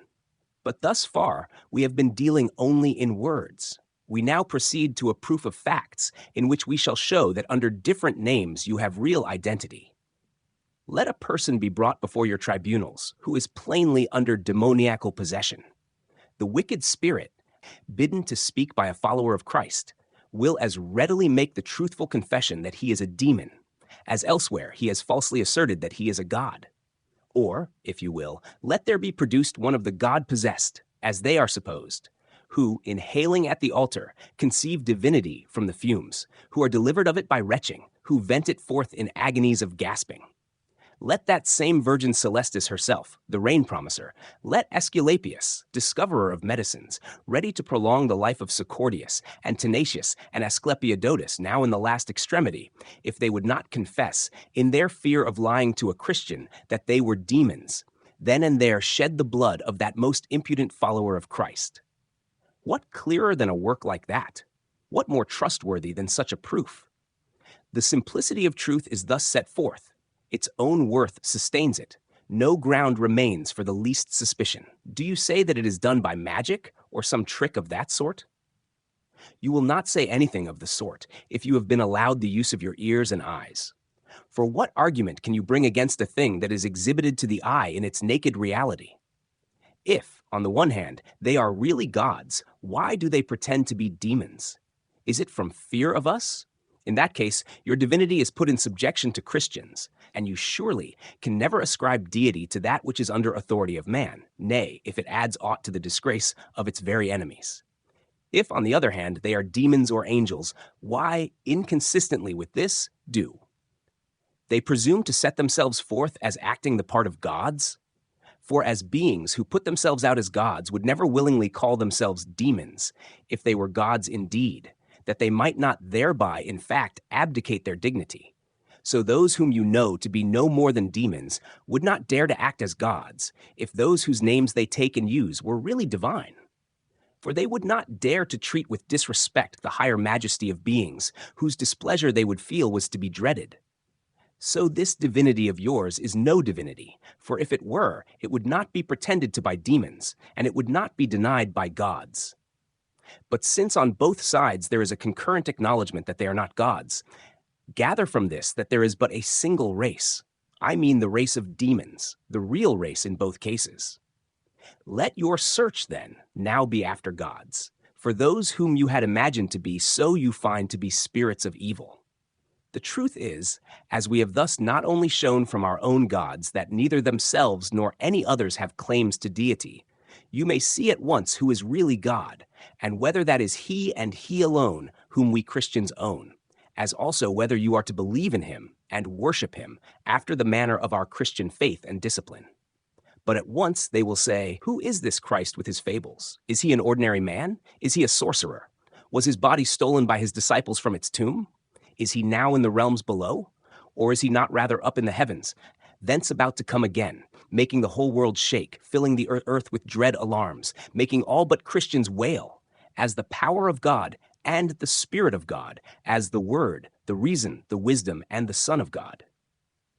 But thus far, we have been dealing only in words. We now proceed to a proof of facts, in which we shall show that under different names you have real identity. Let a person be brought before your tribunals, who is plainly under demoniacal possession. The wicked spirit, bidden to speak by a follower of Christ, will as readily make the truthful confession that he is a demon, as elsewhere he has falsely asserted that he is a god. Or, if you will, let there be produced one of the God-possessed, as they are supposed, who, inhaling at the altar, conceive divinity from the fumes, who are delivered of it by retching, who vent it forth in agonies of gasping. Let that same Virgin Celestis herself, the rain promiser, let Aesculapius, discoverer of medicines, ready to prolong the life of Secordius and Tenacius and Asclepiodotus, now in the last extremity, if they would not confess, in their fear of lying to a Christian, that they were demons, then and there shed the blood of that most impudent follower of Christ. What clearer than a work like that? What more trustworthy than such a proof? The simplicity of truth is thus set forth. Its own worth sustains it. No ground remains for the least suspicion. Do you say that it is done by magic or some trick of that sort? You will not say anything of the sort if you have been allowed the use of your ears and eyes. For what argument can you bring against a thing that is exhibited to the eye in its naked reality? If, on the one hand, they are really gods, why do they pretend to be demons? Is it from fear of us? In that case, your divinity is put in subjection to Christians, and you surely can never ascribe deity to that which is under authority of man, nay, if it adds aught to the disgrace of its very enemies. If, on the other hand, they are demons or angels, why, inconsistently with this, do? They presume to set themselves forth as acting the part of gods? For as beings who put themselves out as gods would never willingly call themselves demons, if they were gods indeed, that they might not thereby, in fact, abdicate their dignity. So those whom you know to be no more than demons would not dare to act as gods, if those whose names they take and use were really divine. For they would not dare to treat with disrespect the higher majesty of beings, whose displeasure they would feel was to be dreaded. So this divinity of yours is no divinity, for if it were, it would not be pretended to by demons, and it would not be denied by gods. But since on both sides there is a concurrent acknowledgement that they are not gods, gather from this that there is but a single race. I mean the race of demons, the real race in both cases. Let your search, then, now be after gods, for those whom you had imagined to be, so you find to be spirits of evil. The truth is, as we have thus not only shown from our own gods that neither themselves nor any others have claims to deity, you may see at once who is really God, and whether that is he and he alone whom we Christians own, as also whether you are to believe in him and worship him after the manner of our Christian faith and discipline. But at once they will say, who is this Christ with his fables? Is he an ordinary man? Is he a sorcerer? Was his body stolen by his disciples from its tomb? Is he now in the realms below? Or is he not rather up in the heavens, thence about to come again, making the whole world shake, filling the earth with dread alarms, making all but Christians wail, as the power of God and the Spirit of God, as the Word, the reason, the wisdom, and the Son of God?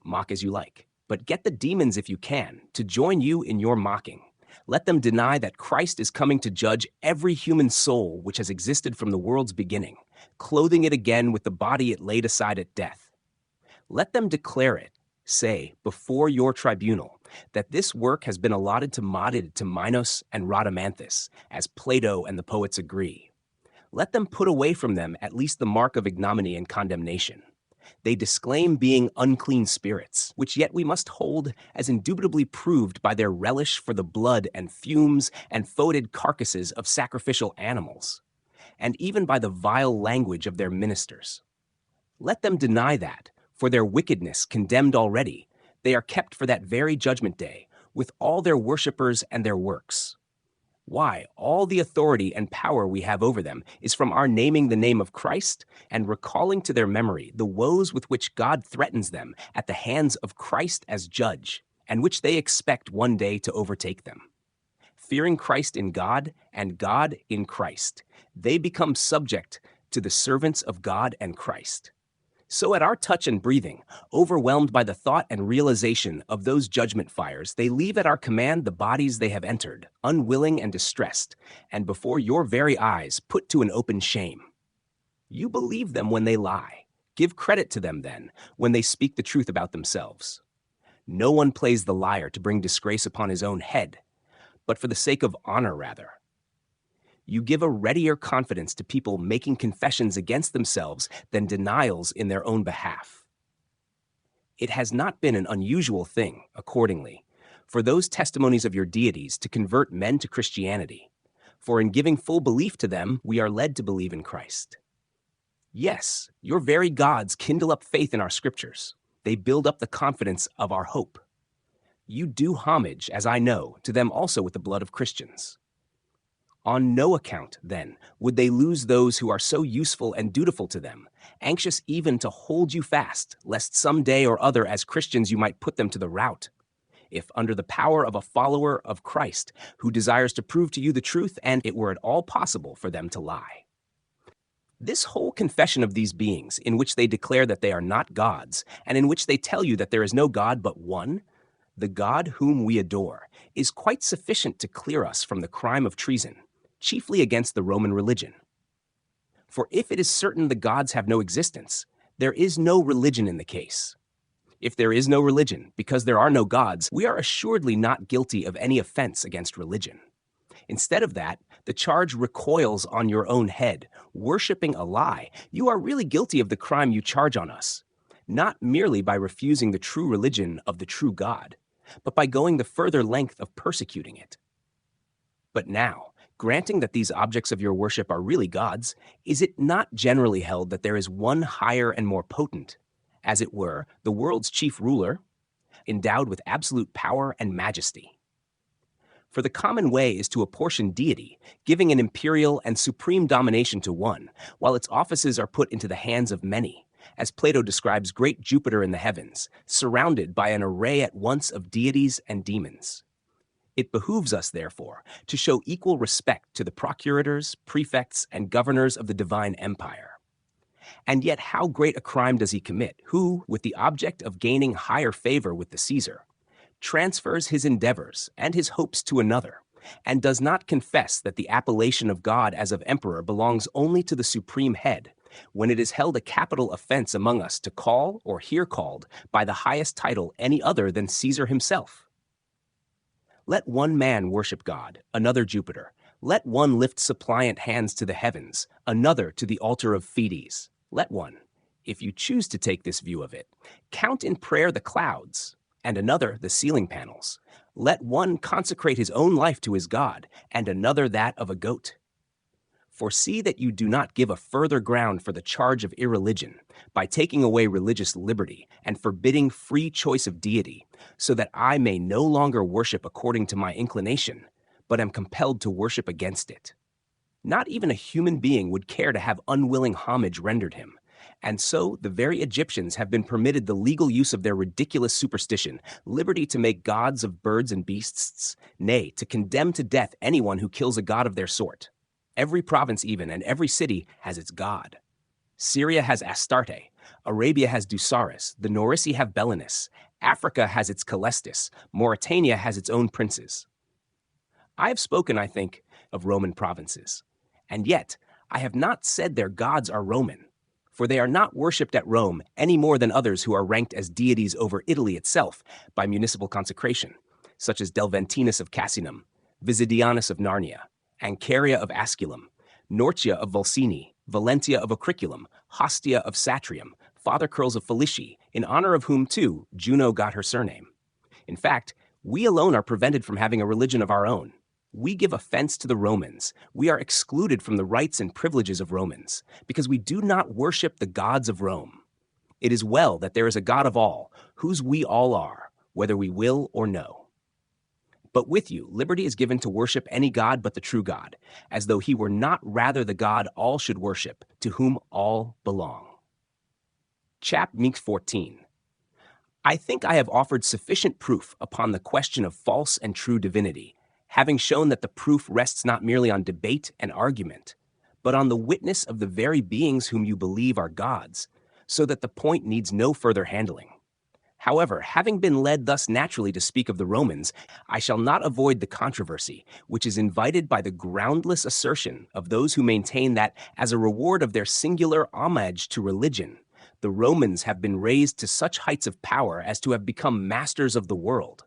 Mock as you like, but get the demons, if you can, to join you in your mocking. Let them deny that Christ is coming to judge every human soul which has existed from the world's beginning, clothing it again with the body it laid aside at death. Let them declare it, say, before your tribunal, that this work has been allotted to Minos and Rhadamanthus, as Plato and the poets agree. Let them put away from them at least the mark of ignominy and condemnation. They disclaim being unclean spirits, which yet we must hold as indubitably proved by their relish for the blood and fumes and foetid carcasses of sacrificial animals, and even by the vile language of their ministers. Let them deny that, for their wickedness condemned already, they are kept for that very judgment day, with all their worshippers and their works. Why, all the authority and power we have over them is from our naming the name of Christ and recalling to their memory the woes with which God threatens them at the hands of Christ as judge, and which they expect one day to overtake them. Fearing Christ in God and God in Christ, they become subject to the servants of God and Christ. So at our touch and breathing, overwhelmed by the thought and realization of those judgment fires, they leave at our command the bodies they have entered, unwilling and distressed, and before your very eyes put to an open shame. You believe them when they lie. Give credit to them, then, when they speak the truth about themselves. No one plays the liar to bring disgrace upon his own head, but for the sake of honor, rather. You give a readier confidence to people making confessions against themselves than denials in their own behalf. It has not been an unusual thing, accordingly, for those testimonies of your deities to convert men to Christianity, for in giving full belief to them, we are led to believe in Christ. Yes, your very gods kindle up faith in our scriptures. They build up the confidence of our hope. You do homage, as I know, to them also with the blood of Christians. On no account, then, would they lose those who are so useful and dutiful to them, anxious even to hold you fast, lest some day or other as Christians you might put them to the rout, if under the power of a follower of Christ who desires to prove to you the truth and it were at all possible for them to lie. This whole confession of these beings, in which they declare that they are not gods, and in which they tell you that there is no God but one, the God whom we adore, is quite sufficient to clear us from the crime of treason, chiefly against the Roman religion. For if it is certain the gods have no existence, there is no religion in the case. If there is no religion, because there are no gods, we are assuredly not guilty of any offense against religion. Instead of that, the charge recoils on your own head. Worshipping a lie, you are really guilty of the crime you charge on us, not merely by refusing the true religion of the true God, but by going the further length of persecuting it. But now, granting that these objects of your worship are really gods, is it not generally held that there is one higher and more potent, as it were, the world's chief ruler, endowed with absolute power and majesty? For the common way is to apportion deity, giving an imperial and supreme domination to one, while its offices are put into the hands of many, as Plato describes great Jupiter in the heavens, surrounded by an array at once of deities and demons. It behooves us, therefore, to show equal respect to the procurators, prefects, and governors of the divine empire. And yet how great a crime does he commit, who, with the object of gaining higher favor with the Caesar, transfers his endeavors and his hopes to another, and does not confess that the appellation of God as of emperor belongs only to the supreme head, when it is held a capital offense among us to call or hear called by the highest title any other than Caesar himself? Let one man worship God, another Jupiter. Let one lift suppliant hands to the heavens, another to the altar of Fides. Let one, if you choose to take this view of it, count in prayer the clouds, and another the ceiling panels. Let one consecrate his own life to his God, and another that of a goat. For see that you do not give a further ground for the charge of irreligion by taking away religious liberty and forbidding free choice of deity, so that I may no longer worship according to my inclination, but am compelled to worship against it. Not even a human being would care to have unwilling homage rendered him, and so the very Egyptians have been permitted the legal use of their ridiculous superstition, liberty to make gods of birds and beasts, nay, to condemn to death anyone who kills a god of their sort. Every province even, and every city has its god. Syria has Astarte, Arabia has Dusaris, the Norisi have Belinus, Africa has its Calestis, Mauritania has its own princes. I have spoken, I think, of Roman provinces, and yet I have not said their gods are Roman, for they are not worshipped at Rome any more than others who are ranked as deities over Italy itself by municipal consecration, such as Delventinus of Cassinum, Visidianus of Narnia, Ancaria of Asculum, Nortia of Volsini, Valentia of Ocriculum, Hostia of Satrium, Father Curls of Felici, in honor of whom, too, Juno got her surname. In fact, we alone are prevented from having a religion of our own. We give offense to the Romans. We are excluded from the rights and privileges of Romans, because we do not worship the gods of Rome. It is well that there is a God of all, whose we all are, whether we will or no. But with you, liberty is given to worship any god but the true God, as though he were not rather the God all should worship, to whom all belong. Chap. 14. I think I have offered sufficient proof upon the question of false and true divinity, having shown that the proof rests not merely on debate and argument, but on the witness of the very beings whom you believe are gods, so that the point needs no further handling. However, having been led thus naturally to speak of the Romans, I shall not avoid the controversy, which is invited by the groundless assertion of those who maintain that, as a reward of their singular homage to religion, the Romans have been raised to such heights of power as to have become masters of the world,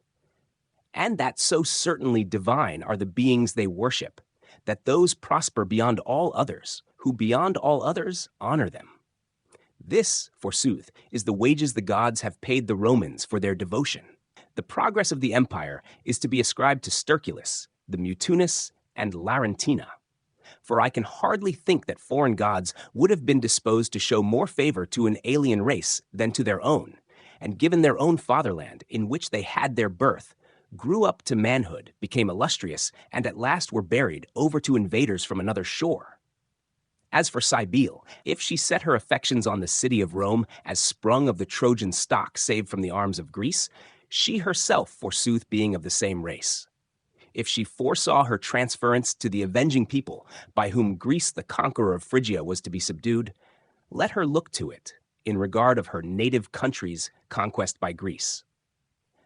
and that so certainly divine are the beings they worship, that those prosper beyond all others, who beyond all others honor them. This, forsooth, is the wages the gods have paid the Romans for their devotion. The progress of the empire is to be ascribed to Sterculus, the Mutunus, and Larentina. For I can hardly think that foreign gods would have been disposed to show more favor to an alien race than to their own, and given their own fatherland, in which they had their birth, grew up to manhood, became illustrious, and at last were buried over to invaders from another shore. As for Cybele, if she set her affections on the city of Rome as sprung of the Trojan stock saved from the arms of Greece, she herself, forsooth, being of the same race. If she foresaw her transference to the avenging people by whom Greece the conqueror of Phrygia was to be subdued, let her look to it in regard of her native country's conquest by Greece.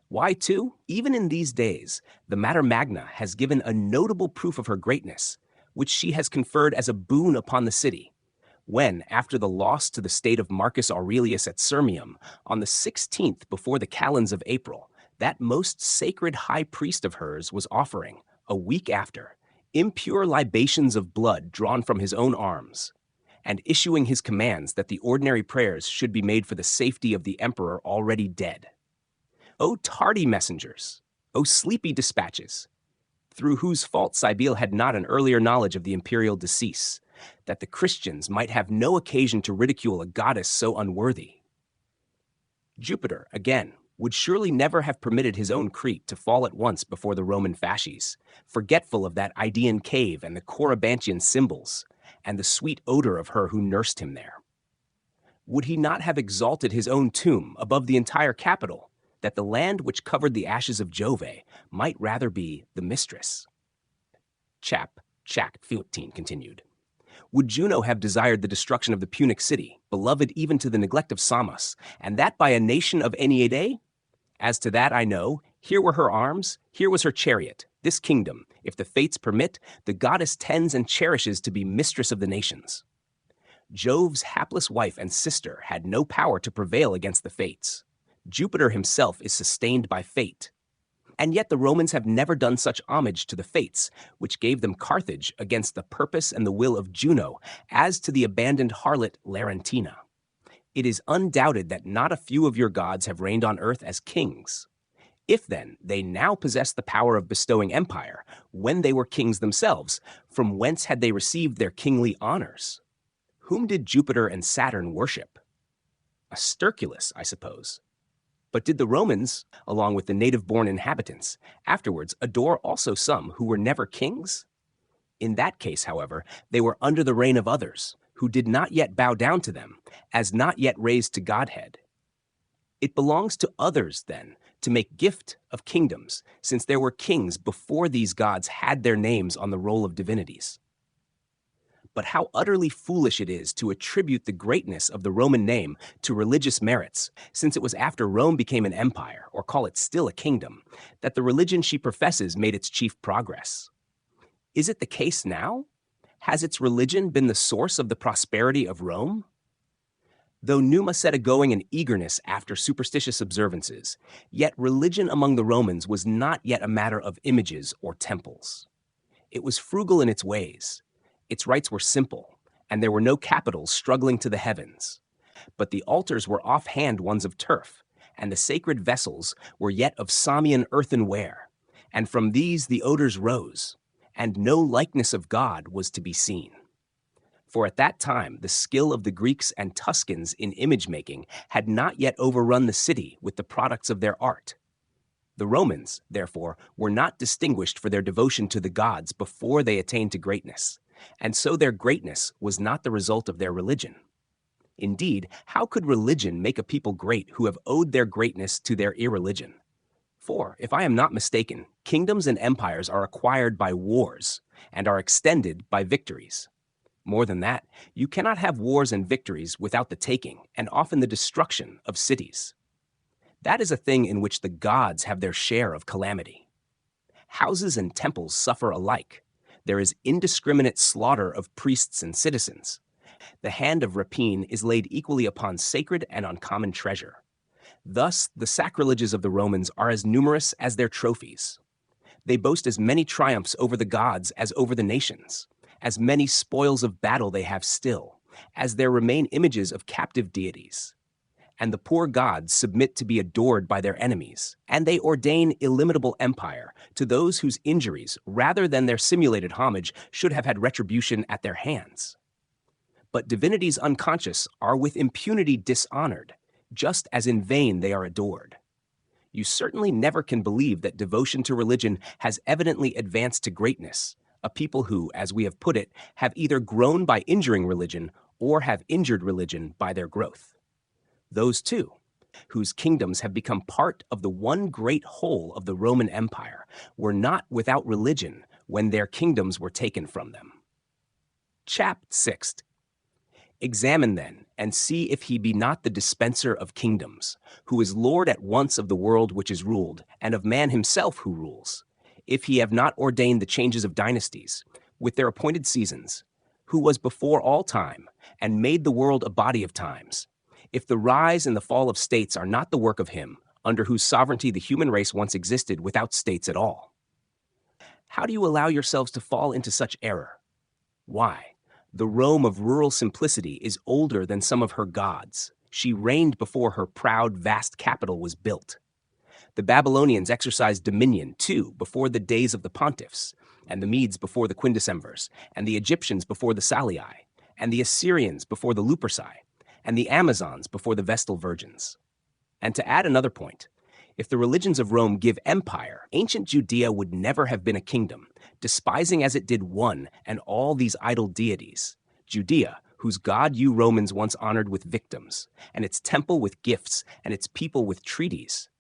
Why, too, even in these days, the Mater Magna has given a notable proof of her greatness, which she has conferred as a boon upon the city, when, after the loss to the state of Marcus Aurelius at Sirmium, on the 16th before the calends of April, that most sacred high priest of hers was offering, a week after, impure libations of blood drawn from his own arms, and issuing his commands that the ordinary prayers should be made for the safety of the emperor already dead. O tardy messengers! O sleepy dispatches! Through whose fault Cybele had not an earlier knowledge of the imperial decease, that the Christians might have no occasion to ridicule a goddess so unworthy. Jupiter, again, would surely never have permitted his own Crete to fall at once before the Roman fasces, forgetful of that Idaean cave and the Corybantian symbols, and the sweet odor of her who nursed him there. Would he not have exalted his own tomb above the entire capital, that the land which covered the ashes of Jove might rather be the mistress? Chap 15 continued. Would Juno have desired the destruction of the Punic city, beloved even to the neglect of Samos, and that by a nation of Aeneadae? As to that I know, here were her arms, here was her chariot, this kingdom, if the fates permit, the goddess tends and cherishes to be mistress of the nations. Jove's hapless wife and sister had no power to prevail against the fates. Jupiter himself is sustained by fate. And yet the Romans have never done such homage to the fates, which gave them Carthage against the purpose and the will of Juno, as to the abandoned harlot Larentina. It is undoubted that not a few of your gods have reigned on earth as kings. If, then, they now possess the power of bestowing empire, when they were kings themselves, from whence had they received their kingly honors? Whom did Jupiter and Saturn worship? A Sterculus, I suppose. But did the Romans, along with the native-born inhabitants, afterwards adore also some who were never kings? In that case, however, they were under the reign of others, who did not yet bow down to them, as not yet raised to godhead. It belongs to others, then, to make gift of kingdoms, since there were kings before these gods had their names on the roll of divinities. But how utterly foolish it is to attribute the greatness of the Roman name to religious merits, since it was after Rome became an empire, or call it still a kingdom, that the religion she professes made its chief progress. Is it the case now? Has its religion been the source of the prosperity of Rome? Though Numa set a-going an eagerness after superstitious observances, yet religion among the Romans was not yet a matter of images or temples. It was frugal in its ways. Its rites were simple, and there were no capitals struggling to the heavens. But the altars were offhand ones of turf, and the sacred vessels were yet of Samian earthenware, and from these the odors rose, and no likeness of God was to be seen. For at that time the skill of the Greeks and Tuscans in image-making had not yet overrun the city with the products of their art. The Romans, therefore, were not distinguished for their devotion to the gods before they attained to greatness, and so their greatness was not the result of their religion. Indeed, how could religion make a people great who have owed their greatness to their irreligion? For, if I am not mistaken, kingdoms and empires are acquired by wars, and are extended by victories. More than that, you cannot have wars and victories without the taking, and often the destruction, of cities. That is a thing in which the gods have their share of calamity. Houses and temples suffer alike. There is indiscriminate slaughter of priests and citizens. The hand of rapine is laid equally upon sacred and on common treasure. Thus, the sacrileges of the Romans are as numerous as their trophies. They boast as many triumphs over the gods as over the nations, as many spoils of battle they have still, as there remain images of captive deities. and the poor gods submit to be adored by their enemies, and they ordain illimitable empire to those whose injuries, rather than their simulated homage, should have had retribution at their hands. But divinities unconscious are with impunity dishonored, just as in vain they are adored. You certainly never can believe that devotion to religion has evidently advanced to greatness, a people who, as we have put it, have either grown by injuring religion or have injured religion by their growth. Those two, whose kingdoms have become part of the one great whole of the Roman Empire, were not without religion when their kingdoms were taken from them. Chap 6. Examine then, and see if he be not the dispenser of kingdoms, who is Lord at once of the world which is ruled, and of man himself who rules, if he have not ordained the changes of dynasties, with their appointed seasons, who was before all time, and made the world a body of times, if the rise and the fall of states are not the work of him, under whose sovereignty the human race once existed without states at all. How do you allow yourselves to fall into such error? Why? The Rome of rural simplicity is older than some of her gods. She reigned before her proud, vast capital was built. The Babylonians exercised dominion, too, before the days of the pontiffs, and the Medes before the quindecemvirs, and the Egyptians before the Salii, and the Assyrians before the Luperci, and the Amazons before the Vestal virgins. And to add another point, if the religions of Rome give empire, ancient Judea would never have been a kingdom, despising as it did one and all these idol deities. Judea, whose God you Romans once honored with victims, and its temple with gifts, and its people with treaties,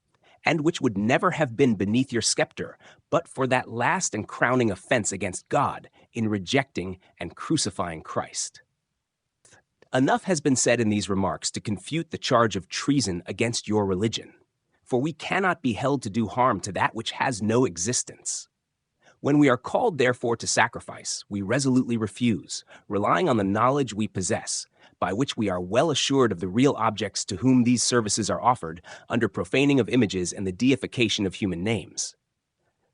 and which would never have been beneath your scepter, but for that last and crowning offense against God in rejecting and crucifying Christ. Enough has been said in these remarks to confute the charge of treason against your religion, for we cannot be held to do harm to that which has no existence. When we are called, therefore, to sacrifice, we resolutely refuse, relying on the knowledge we possess, by which we are well assured of the real objects to whom these services are offered under profaning of images and the deification of human names.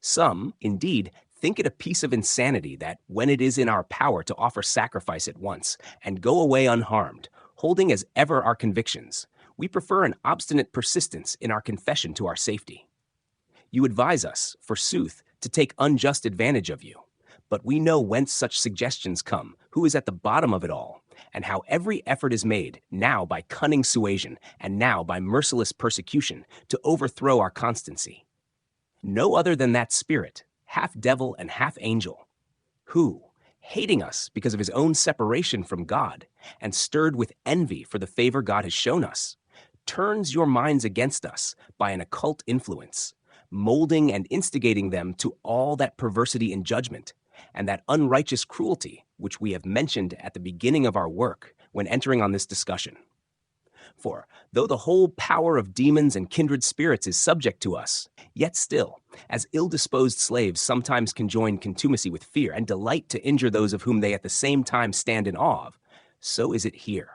Some, indeed, think it a piece of insanity that, when it is in our power to offer sacrifice at once and go away unharmed, holding as ever our convictions, we prefer an obstinate persistence in our confession to our safety. You advise us, forsooth, to take unjust advantage of you, but we know whence such suggestions come, who is at the bottom of it all, and how every effort is made, now by cunning suasion, and now by merciless persecution, to overthrow our constancy. No other than that spirit, half devil and half angel, who, hating us because of his own separation from God, and stirred with envy for the favor God has shown us, turns your minds against us by an occult influence, molding and instigating them to all that perversity in judgment, and that unrighteous cruelty which we have mentioned at the beginning of our work when entering on this discussion. For, though the whole power of demons and kindred spirits is subject to us, yet still, as ill-disposed slaves sometimes conjoin contumacy with fear and delight to injure those of whom they at the same time stand in awe of, so is it here.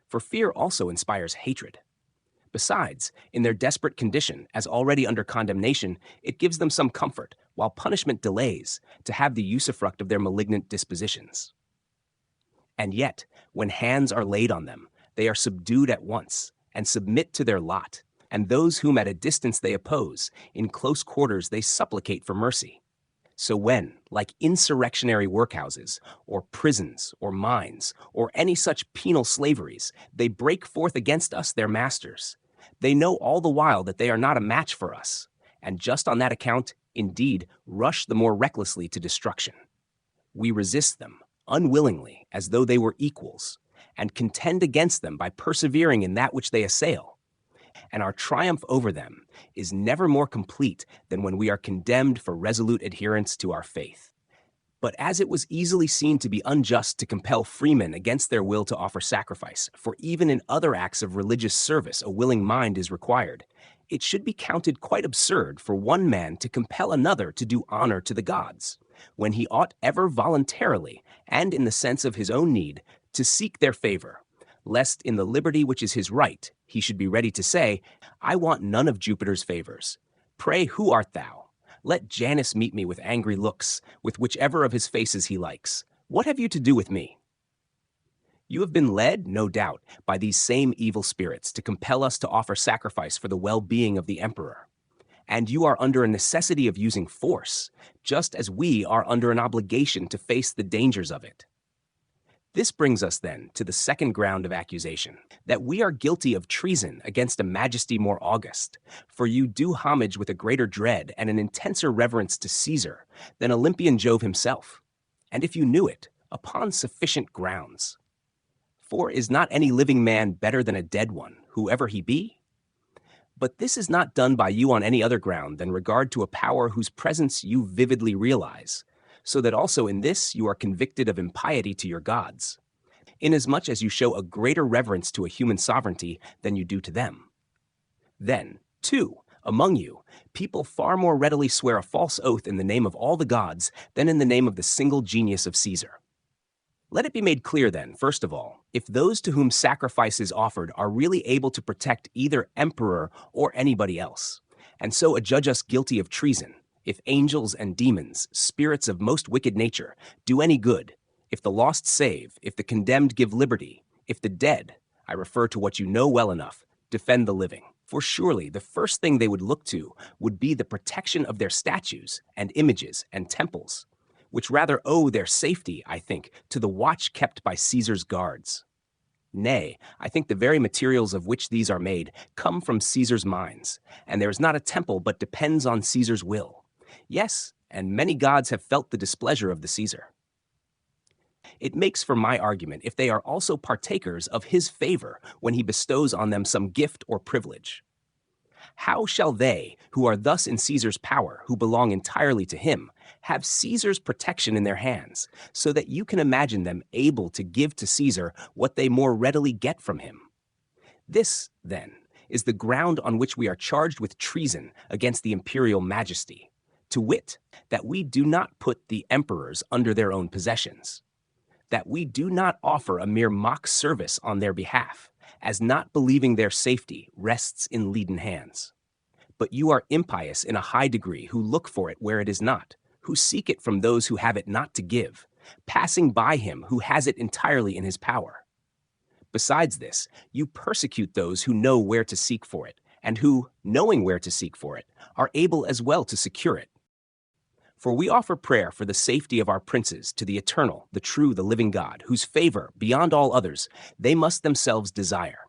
For fear also inspires hatred. Besides, in their desperate condition, as already under condemnation, it gives them some comfort, while punishment delays, to have the usufruct of their malignant dispositions. And yet, when hands are laid on them, they are subdued at once, and submit to their lot, and those whom at a distance they oppose, in close quarters they supplicate for mercy. So when, like insurrectionary workhouses, or prisons, or mines, or any such penal slaveries, they break forth against us their masters, they know all the while that they are not a match for us, and just on that account, indeed, rush the more recklessly to destruction. We resist them, unwillingly, as though they were equals, and contend against them by persevering in that which they assail. And our triumph over them is never more complete than when we are condemned for resolute adherence to our faith. But as it was easily seen to be unjust to compel freemen against their will to offer sacrifice, for even in other acts of religious service a willing mind is required, it should be counted quite absurd for one man to compel another to do honor to the gods, when he ought ever voluntarily, and in the sense of his own need, to seek their favor, lest in the liberty which is his right, he should be ready to say, I want none of Jupiter's favors. Pray, who art thou? Let Janus meet me with angry looks, with whichever of his faces he likes. What have you to do with me? You have been led, no doubt, by these same evil spirits to compel us to offer sacrifice for the well-being of the emperor. And you are under a necessity of using force, just as we are under an obligation to face the dangers of it. This brings us then to the second ground of accusation, that we are guilty of treason against a majesty more august, for you do homage with a greater dread and an intenser reverence to Caesar than Olympian Jove himself, and if you knew it, upon sufficient grounds. For is not any living man better than a dead one, whoever he be? But this is not done by you on any other ground than regard to a power whose presence you vividly realize, so that also in this you are convicted of impiety to your gods, inasmuch as you show a greater reverence to a human sovereignty than you do to them. Then, too, among you, people far more readily swear a false oath in the name of all the gods than in the name of the single genius of Caesar. Let it be made clear then, first of all, if those to whom sacrifice is offered are really able to protect either emperor or anybody else, and so adjudge us guilty of treason, if angels and demons, spirits of most wicked nature, do any good, if the lost save, if the condemned give liberty, if the dead, I refer to what you know well enough, defend the living. For surely the first thing they would look to would be the protection of their statues and images and temples, which rather owe their safety, I think, to the watch kept by Caesar's guards. Nay, I think the very materials of which these are made come from Caesar's mines, and there is not a temple but depends on Caesar's will. Yes, and many gods have felt the displeasure of the Caesar. It makes for my argument if they are also partakers of his favor when he bestows on them some gift or privilege. How shall they, who are thus in Caesar's power, who belong entirely to him, have Caesar's protection in their hands, so that you can imagine them able to give to Caesar what they more readily get from him? This, then, is the ground on which we are charged with treason against the imperial majesty, to wit, that we do not put the emperors under their own possessions, that we do not offer a mere mock service on their behalf, as not believing their safety rests in leaden hands. But you are impious in a high degree who look for it where it is not, who seek it from those who have it not to give, passing by him who has it entirely in his power. Besides this, you persecute those who know where to seek for it, and who, knowing where to seek for it, are able as well to secure it. For we offer prayer for the safety of our princes to the eternal, the true, the living God, whose favor, beyond all others, they must themselves desire.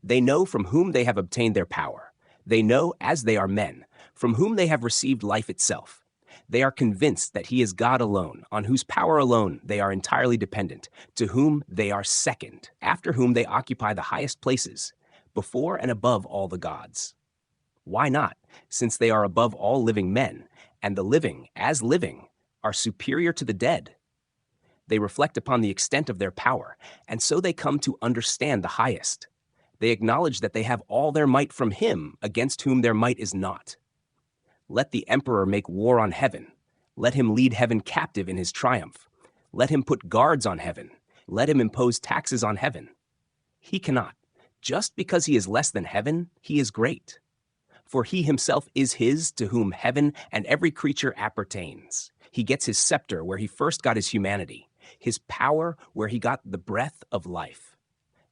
They know from whom they have obtained their power. They know, as they are men, from whom they have received life itself. They are convinced that he is God alone, on whose power alone they are entirely dependent, to whom they are second, after whom they occupy the highest places, before and above all the gods. Why not, since they are above all living men, and the living, as living, are superior to the dead? They reflect upon the extent of their power, and so they come to understand the highest. They acknowledge that they have all their might from him against whom their might is not. Let the emperor make war on heaven. Let him lead heaven captive in his triumph. Let him put guards on heaven. Let him impose taxes on heaven. He cannot. Just because he is less than heaven, he is great. For he himself is his to whom heaven and every creature appertains. He gets his scepter where he first got his humanity, his power where he got the breath of life.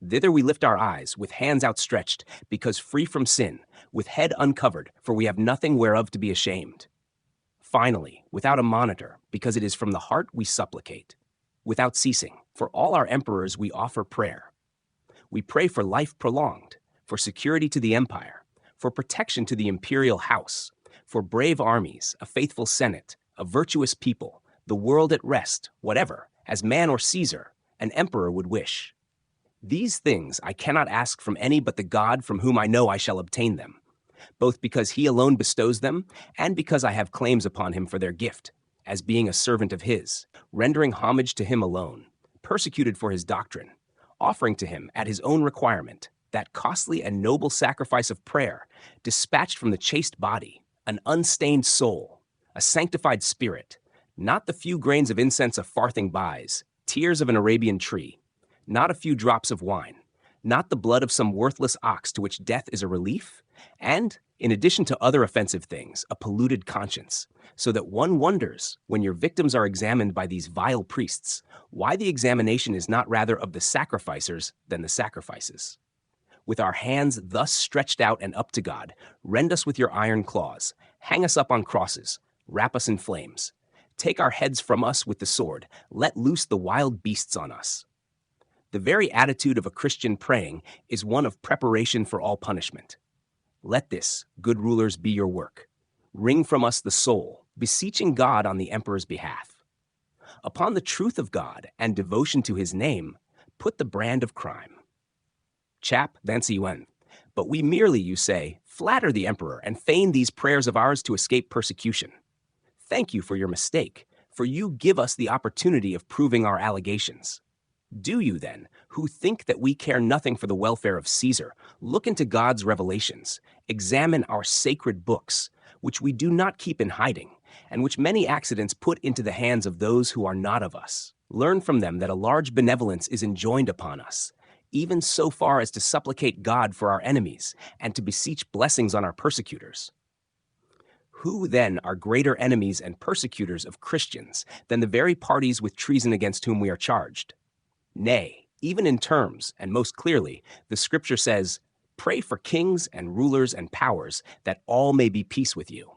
Thither we lift our eyes, with hands outstretched, because free from sin, with head uncovered, for we have nothing whereof to be ashamed. Finally, without a monitor, because it is from the heart we supplicate. Without ceasing, for all our emperors we offer prayer. We pray for life prolonged, for security to the empire, for protection to the imperial house, for brave armies, a faithful senate, a virtuous people, the world at rest, whatever, as man or Caesar, an emperor would wish. These things I cannot ask from any but the God from whom I know I shall obtain them, both because he alone bestows them, and because I have claims upon him for their gift, as being a servant of his, rendering homage to him alone, persecuted for his doctrine, offering to him at his own requirement that costly and noble sacrifice of prayer, dispatched from the chaste body, an unstained soul, a sanctified spirit, not the few grains of incense a farthing buys, tears of an Arabian tree, not a few drops of wine, not the blood of some worthless ox to which death is a relief, and, in addition to other offensive things, a polluted conscience, so that one wonders, when your victims are examined by these vile priests, why the examination is not rather of the sacrificers than the sacrifices. With our hands thus stretched out and up to God, rend us with your iron claws, hang us up on crosses, wrap us in flames. Take our heads from us with the sword, let loose the wild beasts on us. The very attitude of a Christian praying is one of preparation for all punishment. Let this, good rulers, be your work. Wring from us the soul, beseeching God on the emperor's behalf. Upon the truth of God and devotion to his name, put the brand of crime. Chap 21. But we merely, you say, flatter the emperor and feign these prayers of ours to escape persecution. Thank you for your mistake, for you give us the opportunity of proving our allegations. Do you, then, who think that we care nothing for the welfare of Caesar, look into God's revelations, examine our sacred books, which we do not keep in hiding, and which many accidents put into the hands of those who are not of us. Learn from them that a large benevolence is enjoined upon us, even so far as to supplicate God for our enemies, and to beseech blessings on our persecutors. Who, then, are greater enemies and persecutors of Christians than the very parties with treason against whom we are charged? Nay, even in terms, and most clearly, the Scripture says, "Pray for kings and rulers and powers, that all may be peace with you."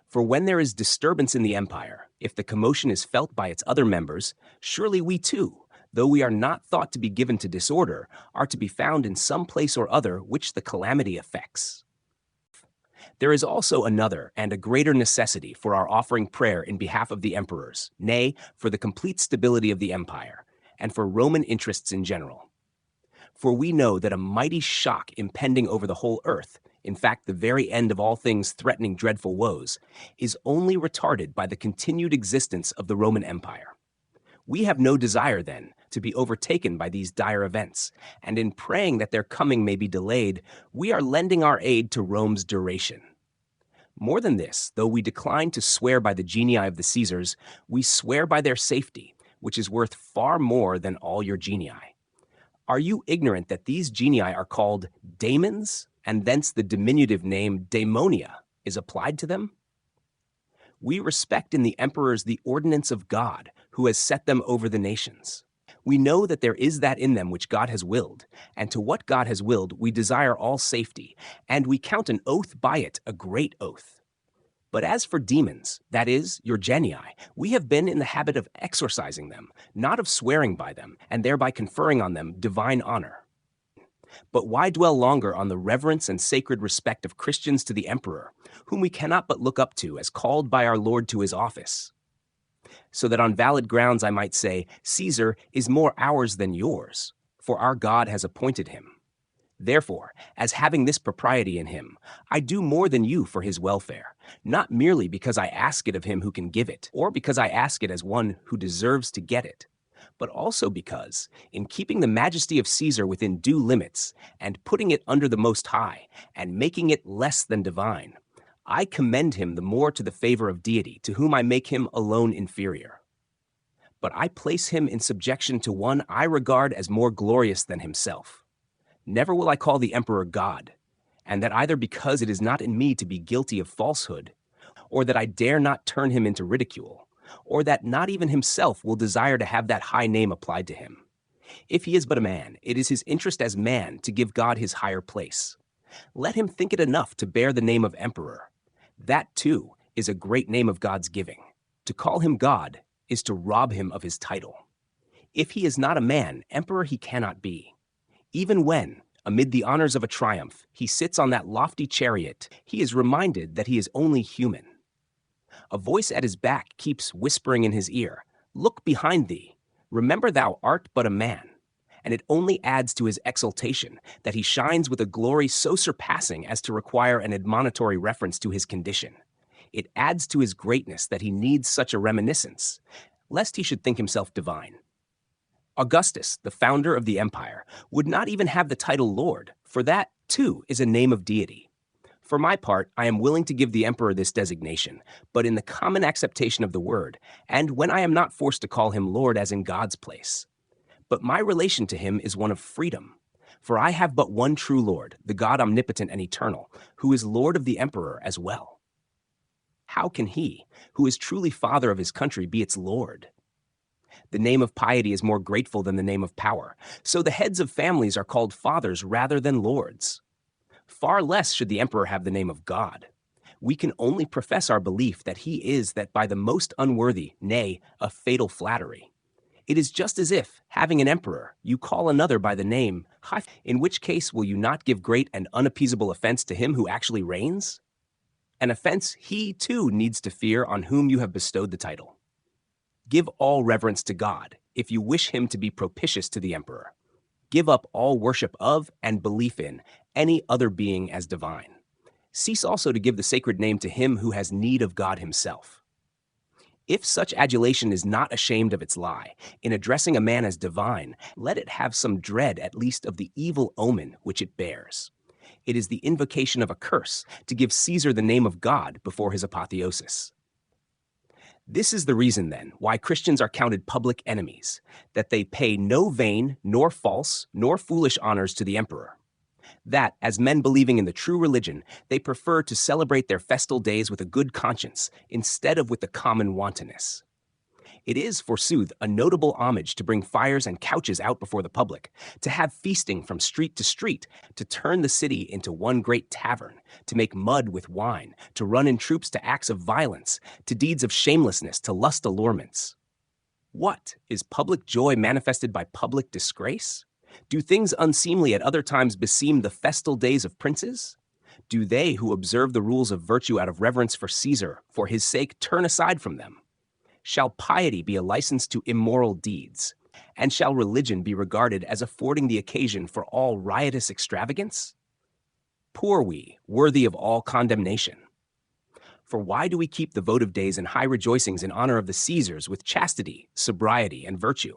For when there is disturbance in the empire, if the commotion is felt by its other members, surely we too, though we are not thought to be given to disorder, are to be found in some place or other which the calamity affects. There is also another and a greater necessity for our offering prayer in behalf of the emperors, nay, for the complete stability of the empire, and for Roman interests in general. For we know that a mighty shock impending over the whole earth, in fact the very end of all things threatening dreadful woes, is only retarded by the continued existence of the Roman Empire. We have no desire, then, to be overtaken by these dire events, and in praying that their coming may be delayed, we are lending our aid to Rome's duration. More than this, though we decline to swear by the genii of the Caesars, we swear by their safety, which is worth far more than all your genii. Are you ignorant that these genii are called daemons, and thence the diminutive name daemonia is applied to them? We respect in the emperors the ordinance of God, who has set them over the nations. We know that there is that in them which God has willed, and to what God has willed we desire all safety, and we count an oath by it a great oath. But as for demons, that is, your genii, we have been in the habit of exorcising them, not of swearing by them, and thereby conferring on them divine honor. But why dwell longer on the reverence and sacred respect of Christians to the emperor, whom we cannot but look up to as called by our Lord to his office? So that on valid grounds I might say, Caesar is more ours than yours, for our God has appointed him. Therefore, as having this propriety in him, I do more than you for his welfare, not merely because I ask it of him who can give it, or because I ask it as one who deserves to get it, but also because, in keeping the majesty of Caesar within due limits, and putting it under the Most High, and making it less than divine, I commend him the more to the favor of deity, to whom I make him alone inferior. But I place him in subjection to one I regard as more glorious than himself. Never will I call the emperor God, and that either because it is not in me to be guilty of falsehood, or that I dare not turn him into ridicule, or that not even himself will desire to have that high name applied to him. If he is but a man, it is his interest as man to give God his higher place. Let him think it enough to bear the name of emperor. That, too, is a great name of God's giving. To call him God is to rob him of his title. If he is not a man, emperor he cannot be. Even when, amid the honors of a triumph, he sits on that lofty chariot, he is reminded that he is only human. A voice at his back keeps whispering in his ear, "Look behind thee. Remember thou art but a man." And it only adds to his exultation that he shines with a glory so surpassing as to require an admonitory reference to his condition. It adds to his greatness that he needs such a reminiscence, lest he should think himself divine. Augustus, the founder of the empire, would not even have the title Lord, for that, too, is a name of deity. For my part, I am willing to give the emperor this designation, but in the common acceptation of the word, and when I am not forced to call him Lord as in God's place. But my relation to him is one of freedom, For I have but one true Lord, the God omnipotent and eternal, who is Lord of the emperor as well. How can he, who is truly father of his country, be its Lord? The name of piety is more grateful than the name of power, so the heads of families are called fathers rather than lords. Far less should the emperor have the name of God. We can only profess our belief that he is that by the most unworthy, nay, a fatal flattery. It is just as if, having an emperor, you call another by the name, in which case will you not give great and unappeasable offense to him who actually reigns? An offense he, too, needs to fear on whom you have bestowed the title. Give all reverence to God, if you wish him to be propitious to the emperor. Give up all worship of and belief in any other being as divine. Cease also to give the sacred name to him who has need of God himself. If such adulation is not ashamed of its lie, in addressing a man as divine, let it have some dread at least of the evil omen which it bears. It is the invocation of a curse to give Caesar the name of God before his apotheosis. This is the reason, then, why Christians are counted public enemies, that they pay no vain, nor false, nor foolish honors to the emperor. That, as men believing in the true religion, they prefer to celebrate their festal days with a good conscience, instead of with the common wantonness. It is, forsooth, a notable homage to bring fires and couches out before the public, to have feasting from street to street, to turn the city into one great tavern, to make mud with wine, to run in troops to acts of violence, to deeds of shamelessness, to lust allurements. What is public joy manifested by public disgrace? Do things unseemly at other times beseem the festal days of princes? Do they who observe the rules of virtue out of reverence for Caesar, for his sake, turn aside from them? Shall piety be a license to immoral deeds? And shall religion be regarded as affording the occasion for all riotous extravagance? Poor we, worthy of all condemnation. For why do we keep the votive days and high rejoicings in honor of the Caesars with chastity, sobriety, and virtue?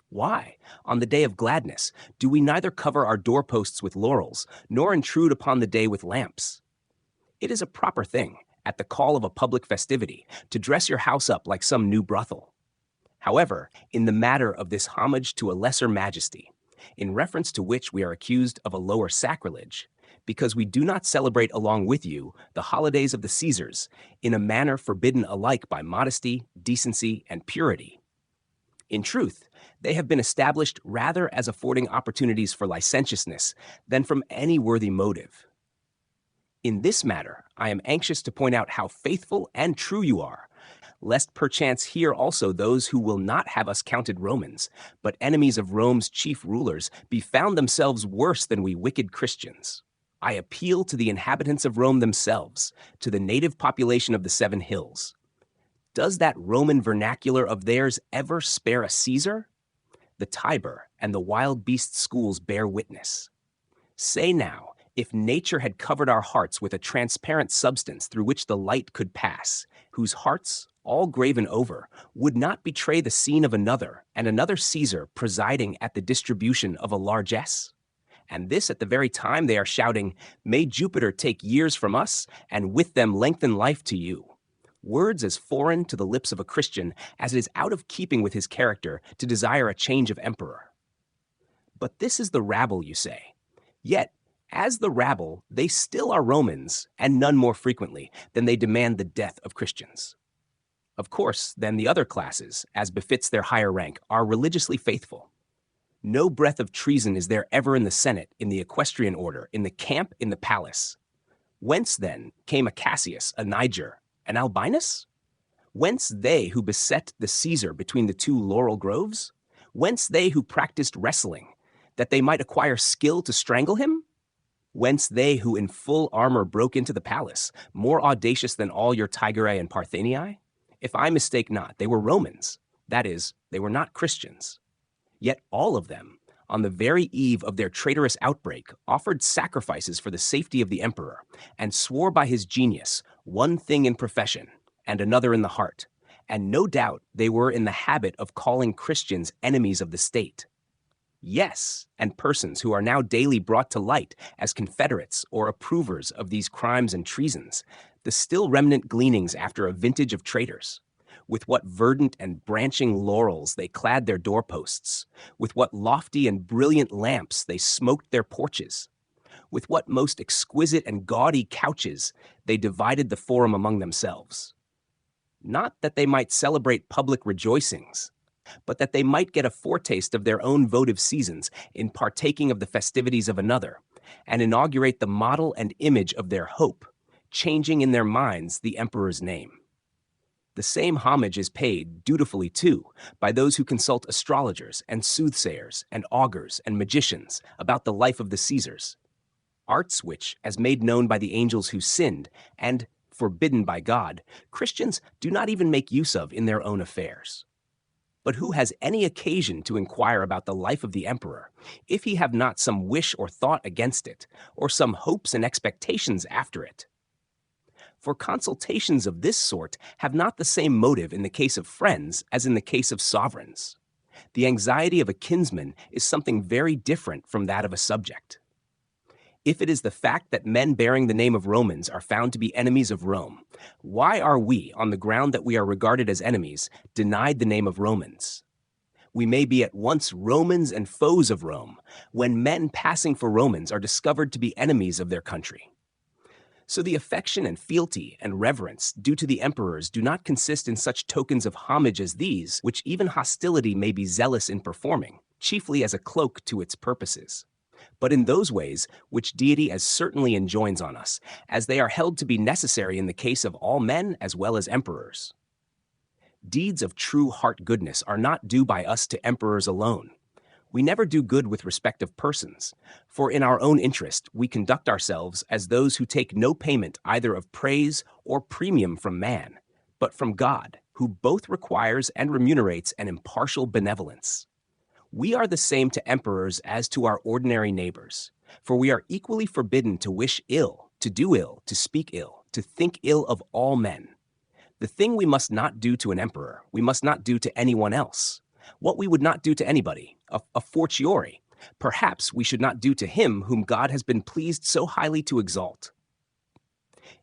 Why, on the day of gladness, do we neither cover our doorposts with laurels, nor intrude upon the day with lamps? It is a proper thing, at the call of a public festivity, to dress your house up like some new brothel. However, in the matter of this homage to a lesser majesty, in reference to which we are accused of a lower sacrilege, because we do not celebrate along with you the holidays of the Caesars in a manner forbidden alike by modesty, decency, and purity. In truth, they have been established rather as affording opportunities for licentiousness than from any worthy motive. In this matter, I am anxious to point out how faithful and true you are, lest perchance here also those who will not have us counted Romans, but enemies of Rome's chief rulers, be found themselves worse than we wicked Christians. I appeal to the inhabitants of Rome themselves, to the native population of the Seven Hills. Does that Roman vernacular of theirs ever spare a Caesar? The Tiber and the wild beast schools bear witness. Say now, if nature had covered our hearts with a transparent substance through which the light could pass, whose hearts, all graven over, would not betray the scene of another, and another Caesar presiding at the distribution of a largesse? And this at the very time they are shouting, "May Jupiter take years from us, and with them lengthen life to you." Words as foreign to the lips of a Christian as it is out of keeping with his character to desire a change of emperor. But this is the rabble, you say. Yet, as the rabble, they still are Romans, and none more frequently than they demand the death of Christians. Of course, then the other classes, as befits their higher rank, are religiously faithful. No breath of treason is there ever in the Senate, in the equestrian order, in the camp, in the palace. Whence, then, came a Cassius, a Niger, an Albinus? Whence they who beset the Caesar between the two laurel groves? Whence they who practiced wrestling, that they might acquire skill to strangle him? Whence they who in full armor broke into the palace, more audacious than all your Tigerae and Parthenii? If I mistake not, they were Romans. That is, they were not Christians. Yet all of them, on the very eve of their traitorous outbreak, offered sacrifices for the safety of the emperor, and swore by his genius, one thing in profession, and another in the heart, and no doubt they were in the habit of calling Christians enemies of the state. Yes, and persons who are now daily brought to light as confederates or approvers of these crimes and treasons, the still remnant gleanings after a vintage of traitors, With what verdant and branching laurels they clad their doorposts, with what lofty and brilliant lamps they smoked their porches, with what most exquisite and gaudy couches they divided the forum among themselves. Not that they might celebrate public rejoicings, but that they might get a foretaste of their own votive seasons in partaking of the festivities of another, and inaugurate the model and image of their hope, changing in their minds the emperor's name. The same homage is paid, dutifully too, by those who consult astrologers and soothsayers and augurs and magicians about the life of the Caesars, arts which, as made known by the angels who sinned, and forbidden by God, Christians do not even make use of in their own affairs. But who has any occasion to inquire about the life of the emperor, if he have not some wish or thought against it, or some hopes and expectations after it? For consultations of this sort have not the same motive in the case of friends as in the case of sovereigns. The anxiety of a kinsman is something very different from that of a subject. If it is the fact that men bearing the name of Romans are found to be enemies of Rome, why are we, on the ground that we are regarded as enemies, denied the name of Romans? We may be at once Romans and foes of Rome, when men passing for Romans are discovered to be enemies of their country. So the affection and fealty and reverence due to the emperors do not consist in such tokens of homage as these, which even hostility may be zealous in performing, chiefly as a cloak to its purposes, but in those ways which deity as certainly enjoins on us, as they are held to be necessary in the case of all men as well as emperors. Deeds of true heart goodness are not due by us to emperors alone. We never do good with respect of persons, for in our own interest we conduct ourselves as those who take no payment either of praise or premium from man, but from God, who both requires and remunerates an impartial benevolence. We are the same to emperors as to our ordinary neighbors, for we are equally forbidden to wish ill, to do ill, to speak ill, to think ill of all men. The thing we must not do to an emperor, we must not do to anyone else. What we would not do to anybody, a fortiori, perhaps we should not do to him whom God has been pleased so highly to exalt.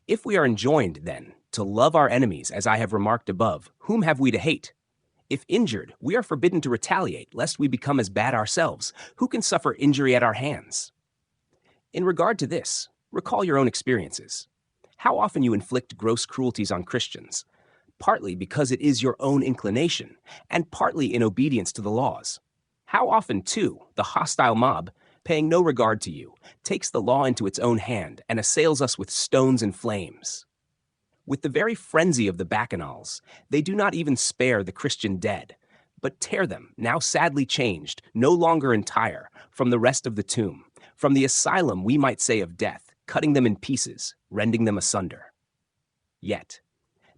If we are enjoined, then, to love our enemies, as I have remarked above, whom have we to hate? If injured, we are forbidden to retaliate, lest we become as bad ourselves. Who can suffer injury at our hands? In regard to this, recall your own experiences. How often you inflict gross cruelties on Christians, partly because it is your own inclination, and partly in obedience to the laws. How often, too, the hostile mob, paying no regard to you, takes the law into its own hand and assails us with stones and flames. With the very frenzy of the bacchanals, they do not even spare the Christian dead, but tear them, now sadly changed, no longer entire, from the rest of the tomb, from the asylum, we might say, of death, cutting them in pieces, rending them asunder. Yet,